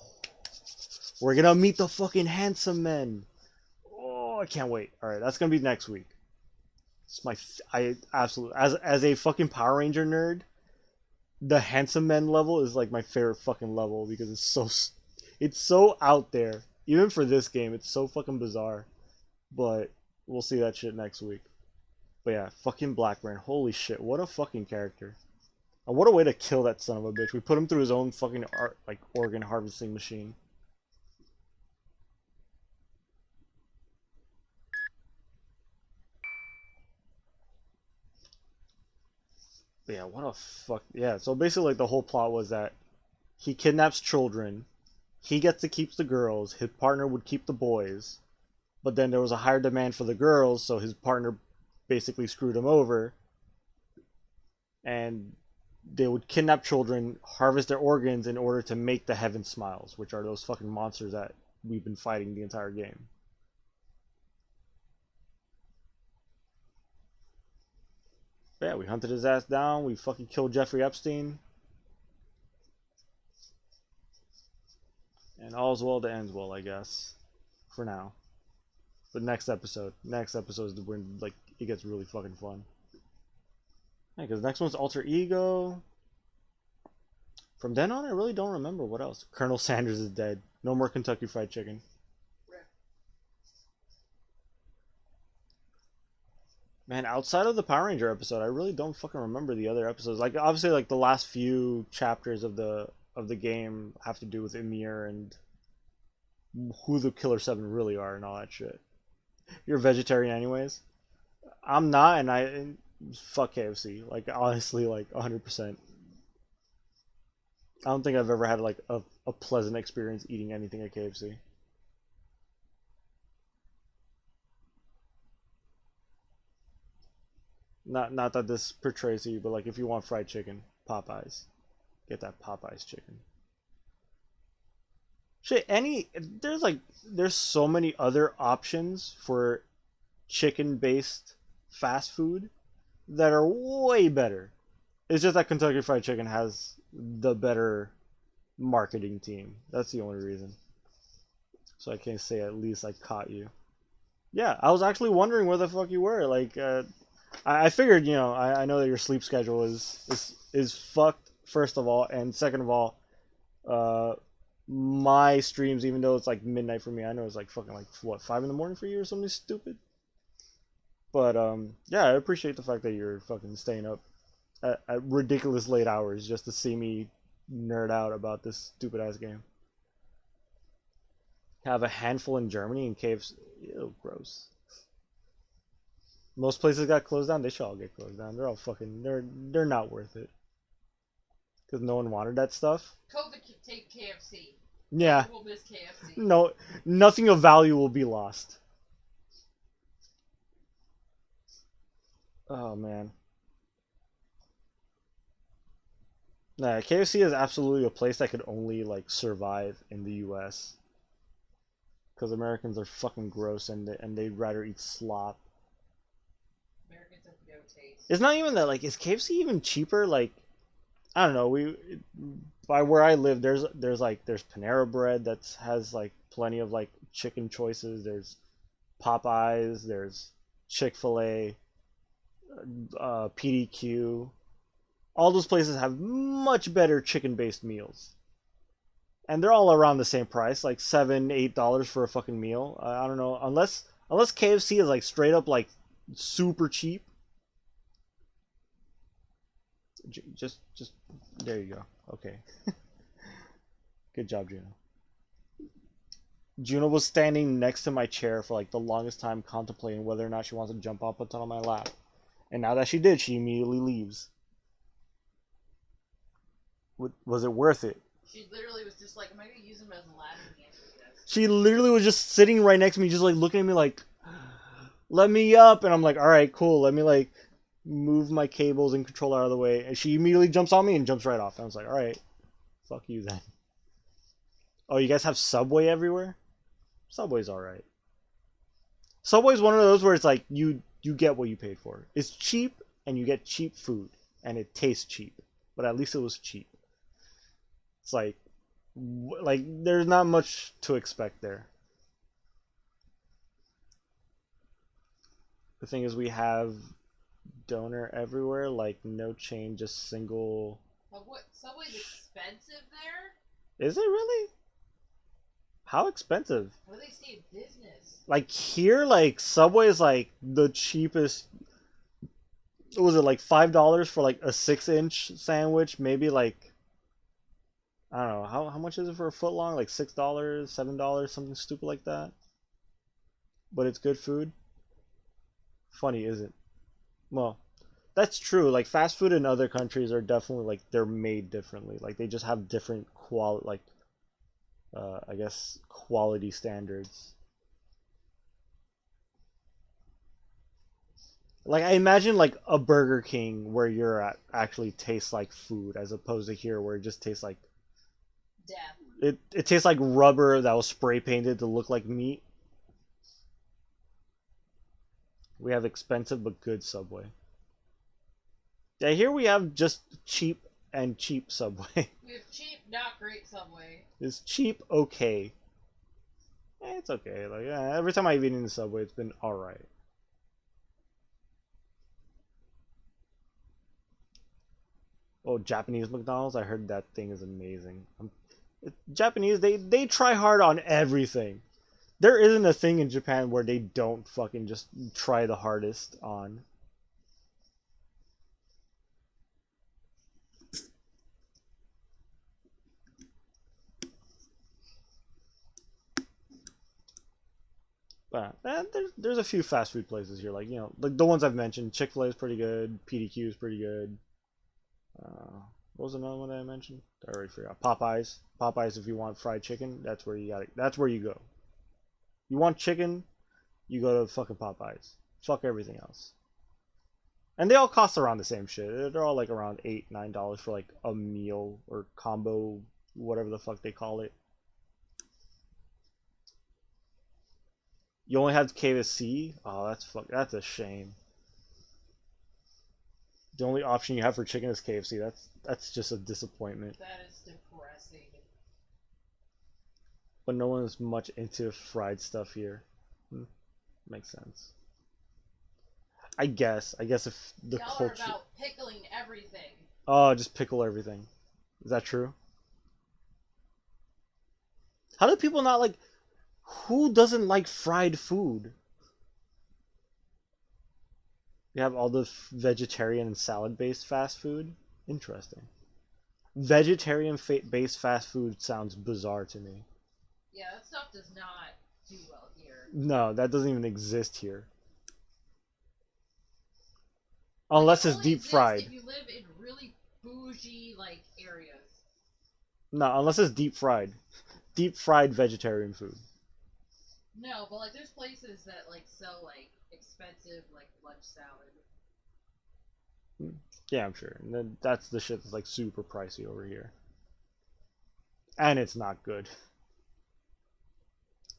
We're going to meet the fucking handsome men. Oh, I can't wait. Alright, that's going to be next week. It's my... I absolutely... As a fucking Power Ranger nerd, the handsome men level is, like, my favorite fucking level because it's so out there. Even for this game, it's so fucking bizarre. But we'll see that shit next week. But yeah, fucking Blackburn. Holy shit, what a fucking character. And what a way to kill that son of a bitch. We put him through his own fucking organ harvesting machine. But yeah, what a fuck. Yeah, so basically, like, the whole plot was that he kidnaps children. He gets to keep the girls. His partner would keep the boys. But then there was a higher demand for the girls, so his partner basically screwed him over. And they would kidnap children, harvest their organs in order to make the Heaven Smiles, which are those fucking monsters that we've been fighting the entire game. But yeah, we hunted his ass down. We fucking killed Jeffrey Epstein. And all's well that ends well, I guess. For now. But next episode is when, like, it gets really fucking fun. Yeah, because next one's Alter Ego. From then on, I really don't remember what else. Colonel Sanders is dead. No more Kentucky Fried Chicken. Man, outside of the Power Ranger episode, I really don't fucking remember the other episodes. Like, obviously, like, the last few chapters of the game have to do with Emir and who the Killer 7 really are and all that shit. You're a vegetarian anyways? I'm not, and fuck KFC. Like, honestly, like, 100%. I don't think I've ever had, like, a pleasant experience eating anything at KFC. Not that this portrays you, but, like, if you want fried chicken, Popeyes. Get that Popeyes chicken. Shit, there's so many other options for chicken-based fast food that are way better. It's just that Kentucky Fried Chicken has the better marketing team. That's the only reason. So I can't say at least I caught you. Yeah, I was actually wondering where the fuck you were. Like, I figured, you know, I know that your sleep schedule is fucked, first of all, and second of all, my streams, even though it's like midnight for me, I know it's like fucking like what, 5 in the morning for you or something stupid. But yeah, I appreciate the fact that you're fucking staying up at ridiculous late hours just to see me nerd out about this stupid ass game. Have a handful in Germany and KFC. Ew, gross. Most places got closed down. They should all get closed down. They're all fucking. They're not worth it. Because no one wanted that stuff. COVID can take KFC. Yeah. We'll miss KFC. No, nothing of value will be lost. Oh man. Nah, KFC is absolutely a place that could only like survive in the U.S. Because Americans are fucking gross and they'd rather eat slop. Americans have no taste. It's not even that, like, is KFC even cheaper? Like, I don't know. By where I live, there's Panera Bread that has like plenty of like chicken choices. There's Popeyes. There's Chick-fil-A, PDQ. All those places have much better chicken-based meals, and they're all around the same price, like $7-8 for a fucking meal. I don't know, unless KFC is like straight up like super cheap. Just there you go. Okay. Good job, Juno. Juno was standing next to my chair for like the longest time contemplating whether or not she wants to jump up on my lap. And now that she did, she immediately leaves. Was it worth it? She literally was just like, am I going to use him as a laughing answer? She literally was just sitting right next to me, just like looking at me like, let me up. And I'm like, all right, cool. Let me like move my cables and controller out of the way. And she immediately jumps on me and jumps right off. And I was like, all right, fuck you then. Oh, you guys have Subway everywhere? Subway's all right. Subway's one of those where it's like you get what you paid for. It's cheap and you get cheap food and it tastes cheap, but at least it was cheap. It's like there's not much to expect there. The thing is, we have donor everywhere, like no chain, just single. But what? Subway's expensive there? Is it really? How expensive? How do they stay in business? Like here, like Subway is like the cheapest. What was it, like $5 for like a 6-inch sandwich? Maybe like, I don't know, how much is it for a foot long? Like $6, $7, something stupid like that. But it's good food. Funny, isn't? Well, that's true. Like fast food in other countries are definitely like they're made differently. Like they just have different quality, like I guess quality standards. Like I imagine like a Burger King where you're at actually tastes like food as opposed to here where it just tastes like death. It tastes like rubber that was spray painted to look like meat. We have expensive but good Subway. Yeah, here we have just cheap and cheap Subway. We have cheap, not great Subway. It's cheap, okay. It's okay. Like every time I've eaten in the Subway, it's been all right. Oh, Japanese McDonald's! I heard that thing is amazing. Japanese, they try hard on everything. There isn't a thing in Japan where they don't fucking just try the hardest on. But there's a few fast food places here, like like the ones I've mentioned. Chick-fil-A is pretty good. PDQ is pretty good. What was another one that I mentioned? I already forgot. Popeyes. Popeyes, if you want fried chicken, that's where you got it. That's where you go. You want chicken, you go to fucking Popeyes. Fuck everything else. And they all cost around the same shit. They're all like around $8, $9 for like a meal or combo, whatever the fuck they call it. You only have KFC? Oh, that's a shame. The only option you have for chicken is KFC. That's just a disappointment. That is depressing. But no one is much into fried stuff here. Makes sense. I guess if the Y'all culture. are about pickling everything. Oh, just pickle everything. Is that true? How do people not like? Who doesn't like fried food? You have all the vegetarian and salad-based fast food. Interesting. Vegetarian-based fast food sounds bizarre to me. Yeah, that stuff does not do well here. No, that doesn't even exist here. Unless it's deep fried. If you live in really bougie like areas. No, unless it's deep fried. Deep fried vegetarian food. No, but like there's places that like sell like expensive like lunch salad. Yeah, I'm sure. And then that's the shit that's like super pricey over here. And it's not good.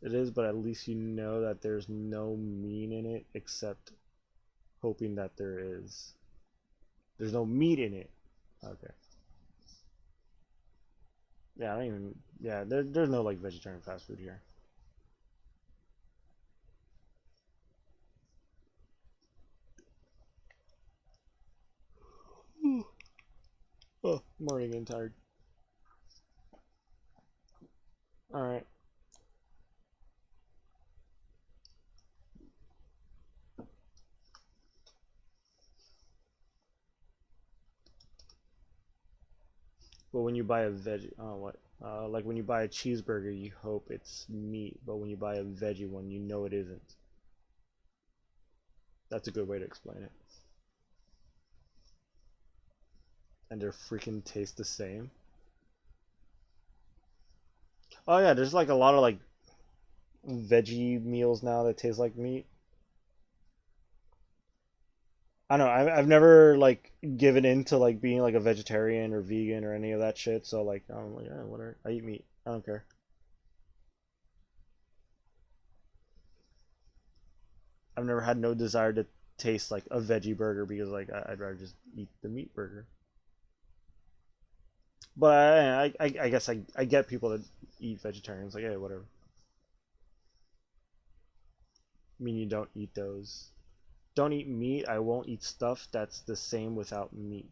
It is, but at least you know that there's no meat in it except hoping that there is. There's no meat in it. Okay. Yeah, I don't even. Yeah, there's no like vegetarian fast food here. Oh, I'm already getting tired. Alright. But when you buy a veggie, oh what? Like when you buy a cheeseburger, you hope it's meat, but when you buy a veggie one, you know it isn't. That's a good way to explain it. And they're freaking taste the same. Oh yeah, there's like a lot of like veggie meals now that taste like meat. I don't know. I've never like given in to like being like a vegetarian or vegan or any of that shit. So like I'm like, yeah, whatever. I eat meat. I don't care. I've never had no desire to taste like a veggie burger because like I'd rather just eat the meat burger. But I guess I get people that eat vegetarians like, yeah, whatever. I mean, you don't eat those. Don't eat meat. I won't eat stuff that's the same without meat.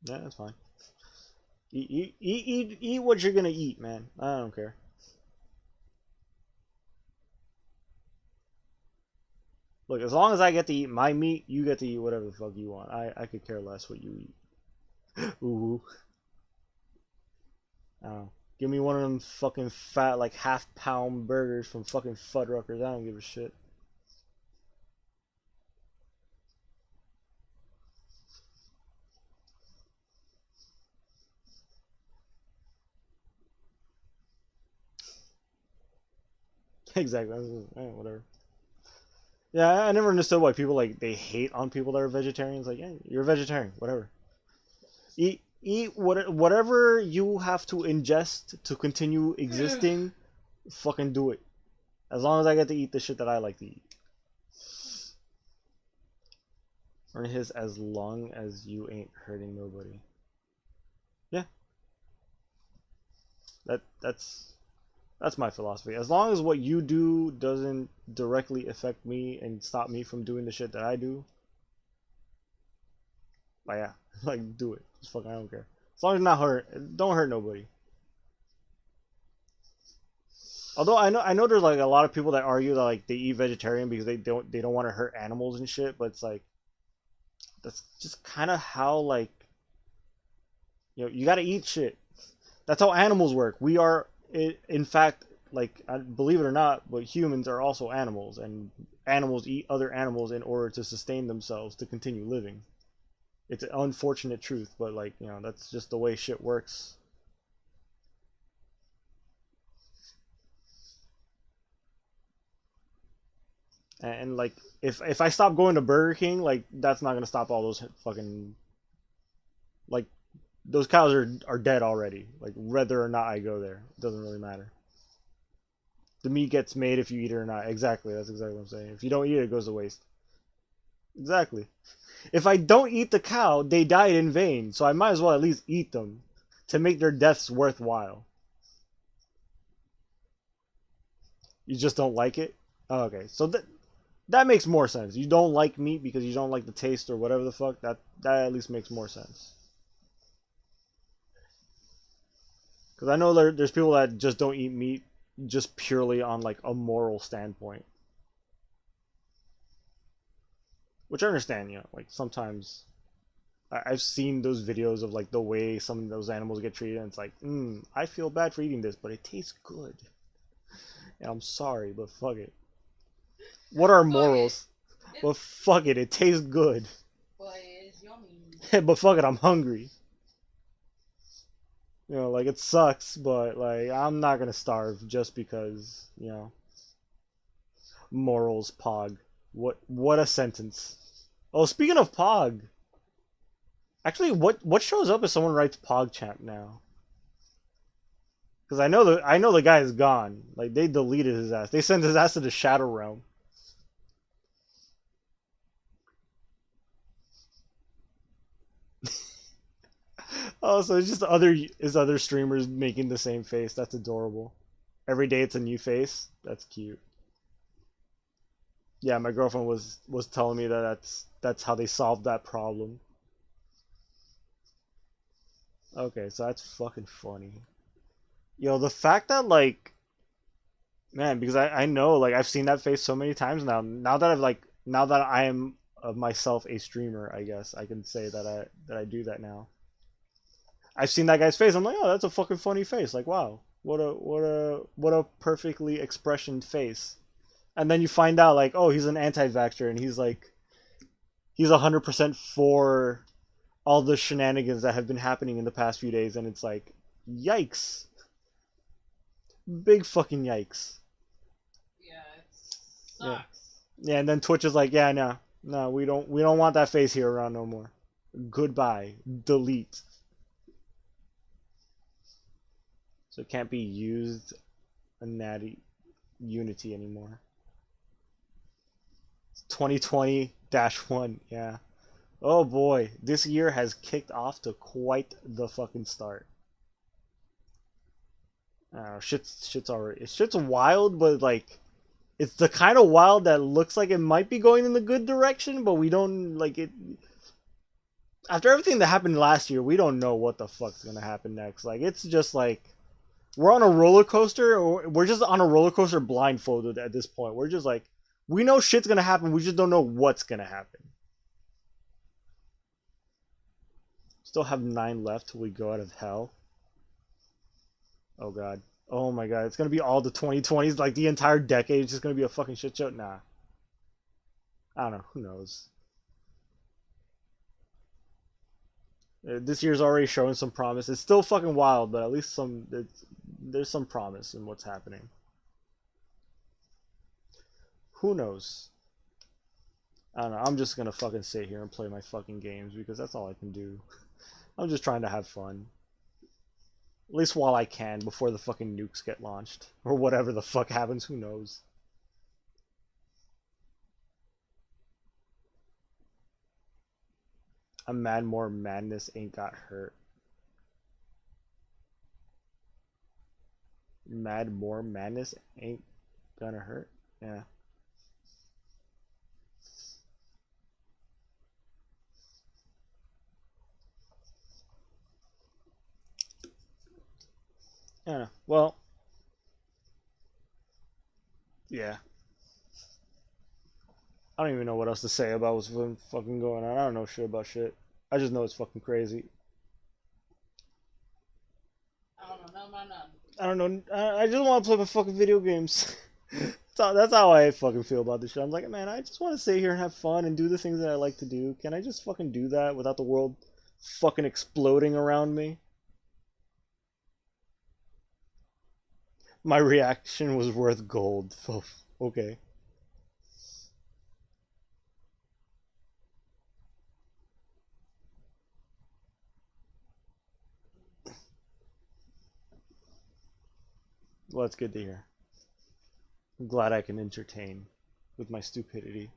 Yeah, that's fine. Eat what you're gonna eat, man. I don't care. Look, as long as I get to eat my meat, you get to eat whatever the fuck you want. I could care less what you eat. Ooh. Oh. Give me one of them fucking fat, like half-pound burgers from fucking Fuddruckers. I don't give a shit. Exactly. Whatever. Yeah, I never understood why people like they hate on people that are vegetarians. Like, yeah, you're a vegetarian, whatever. Eat whatever you have to ingest to continue existing. Fucking do it. As long as I get to eat the shit that I like to eat. Earn his as long as you ain't hurting nobody. Yeah. That's my philosophy. As long as what you do doesn't directly affect me and stop me from doing the shit that I do, like yeah, like do it. Just fucking I don't care. As long as you're not hurt, don't hurt nobody. Although I know there's like a lot of people that argue that like they eat vegetarian because they don't want to hurt animals and shit, but it's like that's just kind of how like you got to eat shit. That's how animals work. We are in fact like believe it or not, but humans are also animals and animals eat other animals in order to sustain themselves to continue living. It's an unfortunate truth, but like, that's just the way shit works. And like if I stop going to Burger King, like that's not gonna stop all those fucking like those cows are dead already. Like whether or not I go there, it doesn't really matter. The meat gets made if you eat it or not. Exactly, that's exactly what I'm saying. If you don't eat it, it goes to waste. Exactly. If I don't eat the cow, they died in vain. So I might as well at least eat them to make their deaths worthwhile. You just don't like it? Oh, okay, so that makes more sense. You don't like meat because you don't like the taste or whatever the fuck. That at least makes more sense. Because I know there's people that just don't eat meat just purely on like a moral standpoint. Which I understand, like sometimes I've seen those videos of like the way some of those animals get treated, and it's like, I feel bad for eating this, but it tastes good. And I'm sorry, but fuck it. What are morals? But fuck it, it tastes good. But it's yummy. But fuck it, I'm hungry. Like it sucks, but like I'm not gonna starve just because, morals, pog. What a sentence. Oh, speaking of pog. Actually, what shows up if someone writes PogChamp now? Because I know the guy is gone. Like they deleted his ass. They sent his ass to the Shadow Realm. Oh, so it's just other streamers making the same face. That's adorable. Every day it's a new face. That's cute. Yeah, my girlfriend was telling me that's how they solved that problem. Okay, so that's fucking funny. The fact that like, man, because I know like I've seen that face so many times now. Now that I am of myself a streamer, I guess I can say that I do that now. I've seen that guy's face. I'm like, oh, that's a fucking funny face. Like, wow, what a perfectly expressioned face. And then you find out like, oh, he's an anti-vaxxer and he's 100% for all the shenanigans that have been happening in the past few days, and it's like, yikes. Big fucking yikes. Yeah, it sucks. Yeah. Yeah, and then Twitch is like, yeah, no, we don't want that face here around no more. Goodbye. Delete. So it can't be used in Natty Unity anymore. 2020-1, yeah. Oh boy, this year has kicked off to quite the fucking start. Shit's already shit's wild, but like it's the kind of wild that looks like it might be going in the good direction, but we don't like it. After everything that happened last year, we don't know what the fuck's gonna happen next. Like it's just like we're on a roller coaster, or we're just on a roller coaster blindfolded at this point. We're just like we know shit's gonna happen, we just don't know what's gonna happen. Still have 9 left till we go out of hell. Oh god. Oh my god. It's gonna be all the 2020s, like the entire decade is just gonna be a fucking shit show? Nah. I don't know. Who knows? This year's already showing some promise. It's still fucking wild, but at least there's some promise in what's happening. Who knows? I don't know. I'm just gonna fucking sit here and play my fucking games because that's all I can do. I'm just trying to have fun. At least while I can, before the fucking nukes get launched. Or whatever the fuck happens, who knows. I'm mad more madness ain't got hurt. Mad more madness ain't gonna hurt? Yeah. Yeah. Well. Yeah. I don't even know what else to say about what's been fucking going on. I don't know shit about shit. I just know it's fucking crazy. I don't know, none. I don't know. I just want to play my fucking video games. That's how I fucking feel about this shit. I'm like, man, I just want to sit here and have fun and do the things that I like to do. Can I just fucking do that without the world fucking exploding around me? My reaction was worth gold. Oh, okay. Well, that's good to hear. I'm glad I can entertain with my stupidity.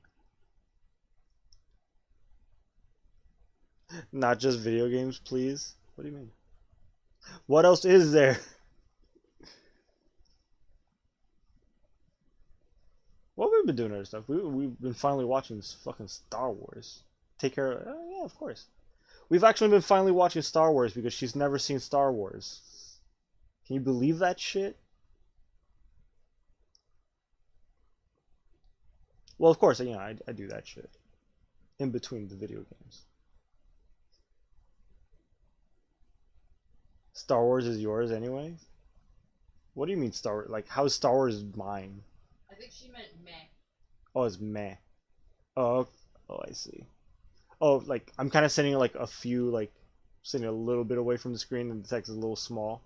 Not just video games, please. What do you mean? What else is there? Well, we've been doing other stuff. We've been finally watching fucking Star Wars. Take care of... yeah, of course. We've actually been finally watching Star Wars because she's never seen Star Wars. Can you believe that shit? Well, of course, I do that shit. In between the video games. Star Wars is yours anyway? What do you mean Star Wars? Like, how is Star Wars mine? I think she meant meh. Oh, it's meh. Oh, I see. Oh, like, I'm kind of sitting like a few, like, sitting a little bit away from the screen and the text is a little small.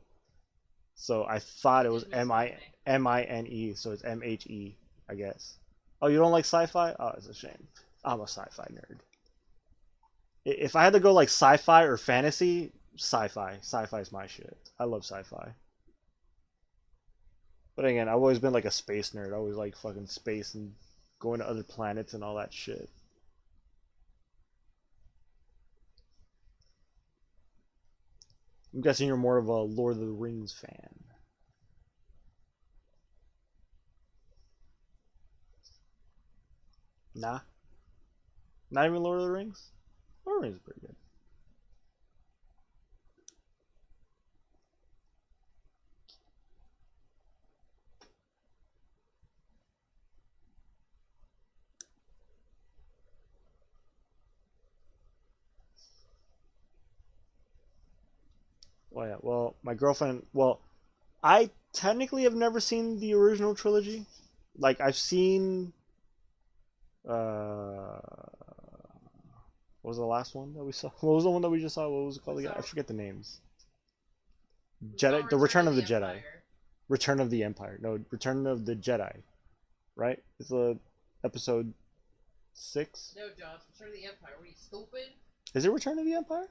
So I thought it was M-I-N-E, so it's M-H-E, I guess. Oh, you don't like sci-fi? Oh, it's a shame. I'm a sci-fi nerd. If I had to go like sci-fi or fantasy, sci-fi. Sci-fi is my shit. I love sci-fi. But again, I've always been like a space nerd. I always like fucking space and going to other planets and all that shit. I'm guessing you're more of a Lord of the Rings fan. Nah? Not even Lord of the Rings? Lord of the Rings is pretty good. Oh yeah, well, my girlfriend, well, I technically have never seen the original trilogy. Like, I've seen, What was the last one that we saw? What was the one that we just saw? What was it called again? I forget the names. Jedi, the Return of the Jedi. Return of the Empire. No, Return of the Jedi. Right? It's episode 6. No, Josh. Return of the Empire. Were you stupid? Is it Return of the Empire?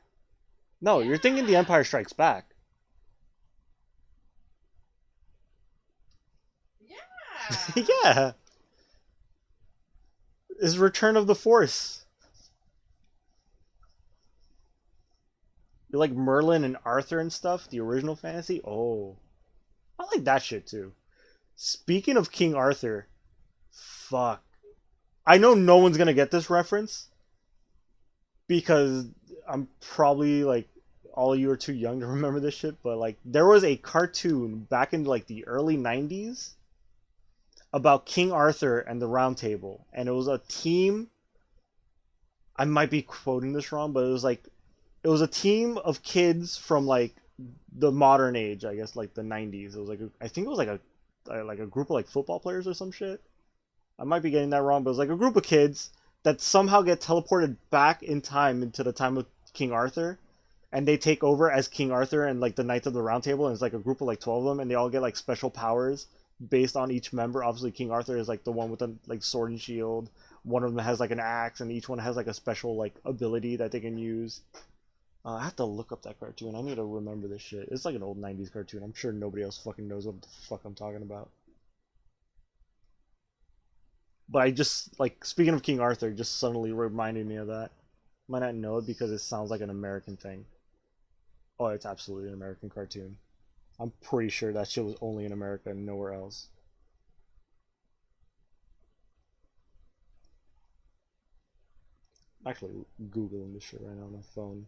No, you're thinking The Empire Strikes Back. Yeah. Yeah. It's Return of the Force. You like Merlin and Arthur and stuff? The original fantasy? Oh. I like that shit too. Speaking of King Arthur, fuck. I know no one's gonna get this reference because I'm probably like all of you are too young to remember this shit, but like there was a cartoon back in like the early 90s about King Arthur and the Round Table, and it was a team. I might be quoting this wrong, but it was a team of kids from like the modern age, I guess, like the 90s. It was like I think it was like a group of like football players or some shit. I might be getting that wrong, but it was like a group of kids that somehow get teleported back in time into the time of King Arthur, and they take over as King Arthur and like the Knights of the Round Table, and it's like a group of like 12 of them, and they all get like special powers based on each member. Obviously, King Arthur is like the one with the like sword and shield. One of them has like an axe, and each one has like a special like ability that they can use. I have to look up that cartoon. I need to remember this shit. It's like an old 90s cartoon. I'm sure nobody else fucking knows what the fuck I'm talking about. But I just, like, speaking of King Arthur, just suddenly reminded me of that. Might not know it because it sounds like an American thing. Oh, it's absolutely an American cartoon. I'm pretty sure that shit was only in America and nowhere else. I'm actually Googling this shit right now on my phone.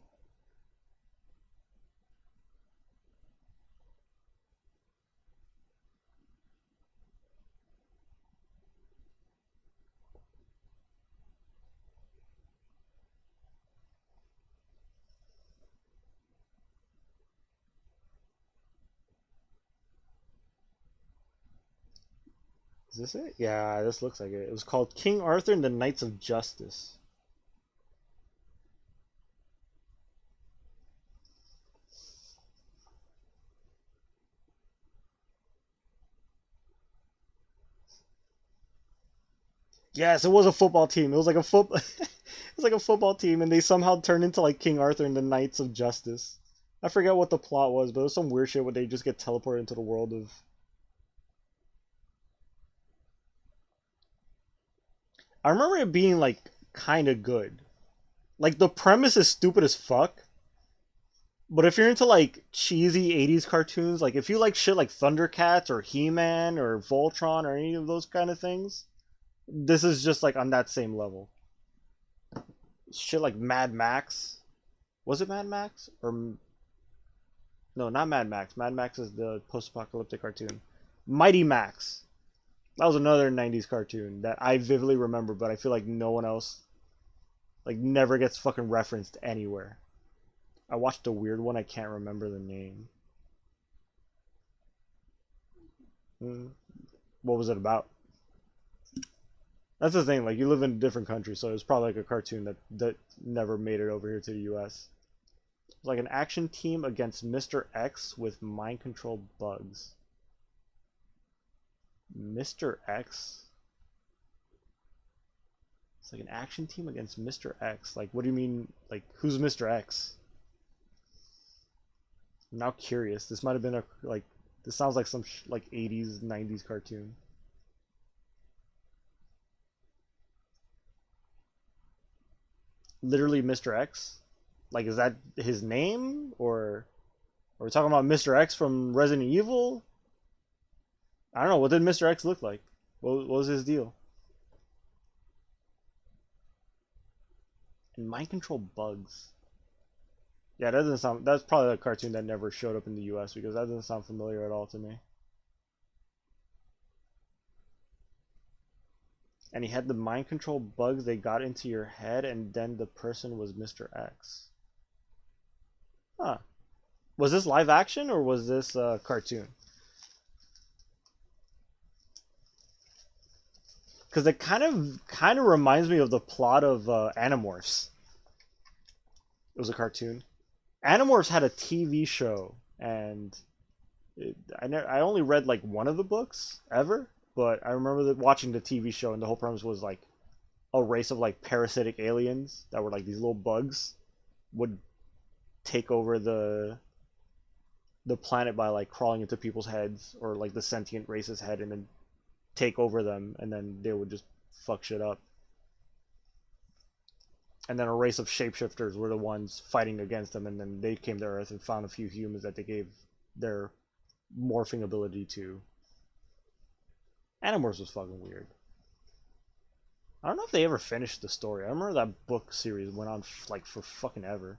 Is this it? Yeah, this looks like it. It was called King Arthur and the Knights of Justice. Yes, it was a football team. It was like a football. It was like a football team, and they somehow turned into like King Arthur and the Knights of Justice. I forget what the plot was, but it was some weird shit where they just get teleported into the world of. I remember it being like kind of good. Like the premise is stupid as fuck, but if you're into like cheesy 80s cartoons, like if you like shit like Thundercats or He-Man or Voltron or any of those kind of things, this is just like on that same level. Shit like Mad Max. Was it Mad Max? Or no, not Mad Max. Mad Max is the post-apocalyptic cartoon. Mighty Max. That was another 90s cartoon that I vividly remember, but I feel like no one else like never gets fucking referenced anywhere. I watched a weird one, I can't remember the name. What was it about? That's the thing, like you live in a different country, so it's probably like a cartoon that never made it over here to the US. It's like an action team against Mr. X with mind control bugs. Mr. X? It's like an action team against Mr. X. Like, what do you mean? Like, who's Mr. X? I'm now curious. This might have been like, this sounds like some like 80s, 90s cartoon. Literally Mr. X? Like, is that his name? Or are we talking about Mr. X from Resident Evil? I don't know. What did Mr. X look like? What was his deal? And mind control bugs. Yeah, that doesn't sound. That's probably a cartoon that never showed up in the US because that doesn't sound familiar at all to me. And he had the mind control bugs, they got into your head, and then the person was Mr. X. Huh. Was this live action or was this a cartoon? Because it kind of reminds me of the plot of Animorphs. It was a cartoon. Animorphs had a TV show, and I only read like one of the books ever, but I remember watching the TV show, and the whole premise was like a race of like parasitic aliens that were like these little bugs would take over the planet by like crawling into people's heads or like the sentient race's head and then take over them, and then they would just fuck shit up. And then a race of shapeshifters were the ones fighting against them, and then they came to Earth and found a few humans that they gave their morphing ability to. Animorphs was fucking weird. I don't know if they ever finished the story. I remember that book series went on like for fucking ever.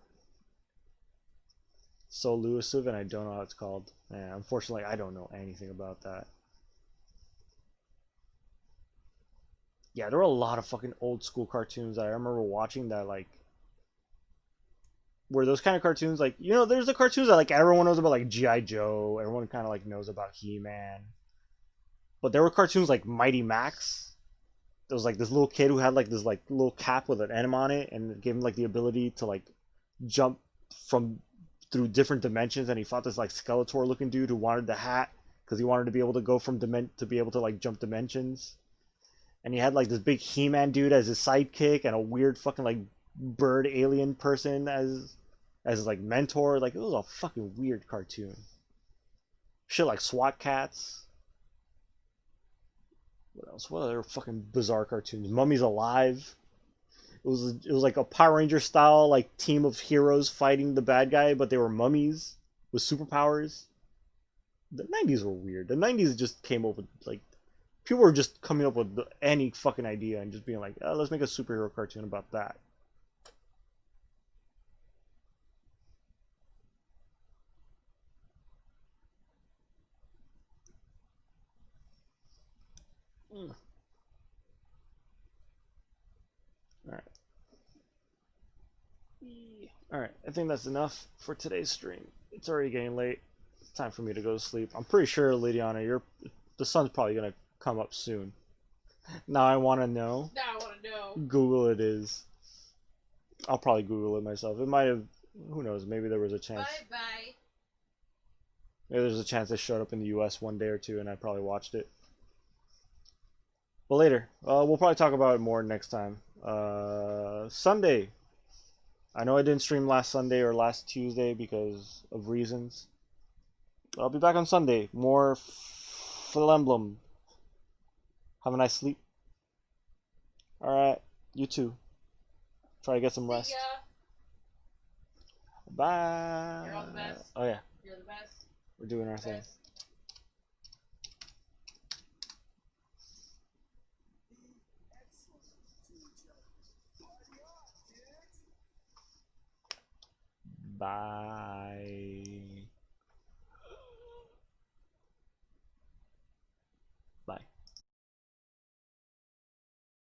So elusive, and I don't know how it's called. Yeah, unfortunately, I don't know anything about that. Yeah, there were a lot of fucking old school cartoons that I remember watching that like were those kind of cartoons like, you know, there's the cartoons that like everyone knows about, like G.I. Joe, everyone kind of like knows about He-Man. But there were cartoons like Mighty Max. There was like this little kid who had like this like little cap with an M on it, and it gave him like the ability to like jump from through different dimensions, and he fought this like Skeletor looking dude who wanted the hat because he wanted to be able to go from to be able to like jump dimensions. And he had like this big He-Man dude as his sidekick, and a weird fucking like bird alien person as his like mentor. Like, it was a fucking weird cartoon. Shit like SWAT Cats. What else? What other fucking bizarre cartoons? Mummies Alive. It was like a Power Ranger style like team of heroes fighting the bad guy, but they were mummies with superpowers. The 90s were weird. The 90s just came up with like, people were just coming up with any fucking idea and just being like, oh, let's make a superhero cartoon about that. All right. All right. I think that's enough for today's stream. It's already getting late. It's time for me to go to sleep. I'm pretty sure, Lydiana, the sun's probably gonna come up soon. Now I want to know. Now I want to know. Google it is. I'll probably Google it myself. It might have. Who knows? Maybe there was a chance. Bye. Maybe there's a chance it showed up in the U.S. one day or two, and I probably watched it. But later, we'll probably talk about it more next time. Sunday. I know I didn't stream last Sunday or last Tuesday because of reasons. I'll be back on Sunday. More Full Emblem. Have a nice sleep. Alright, you too. Try to get some rest. See ya. Bye. You're all the best. Oh yeah. You're the best. We're doing our thing. Bye.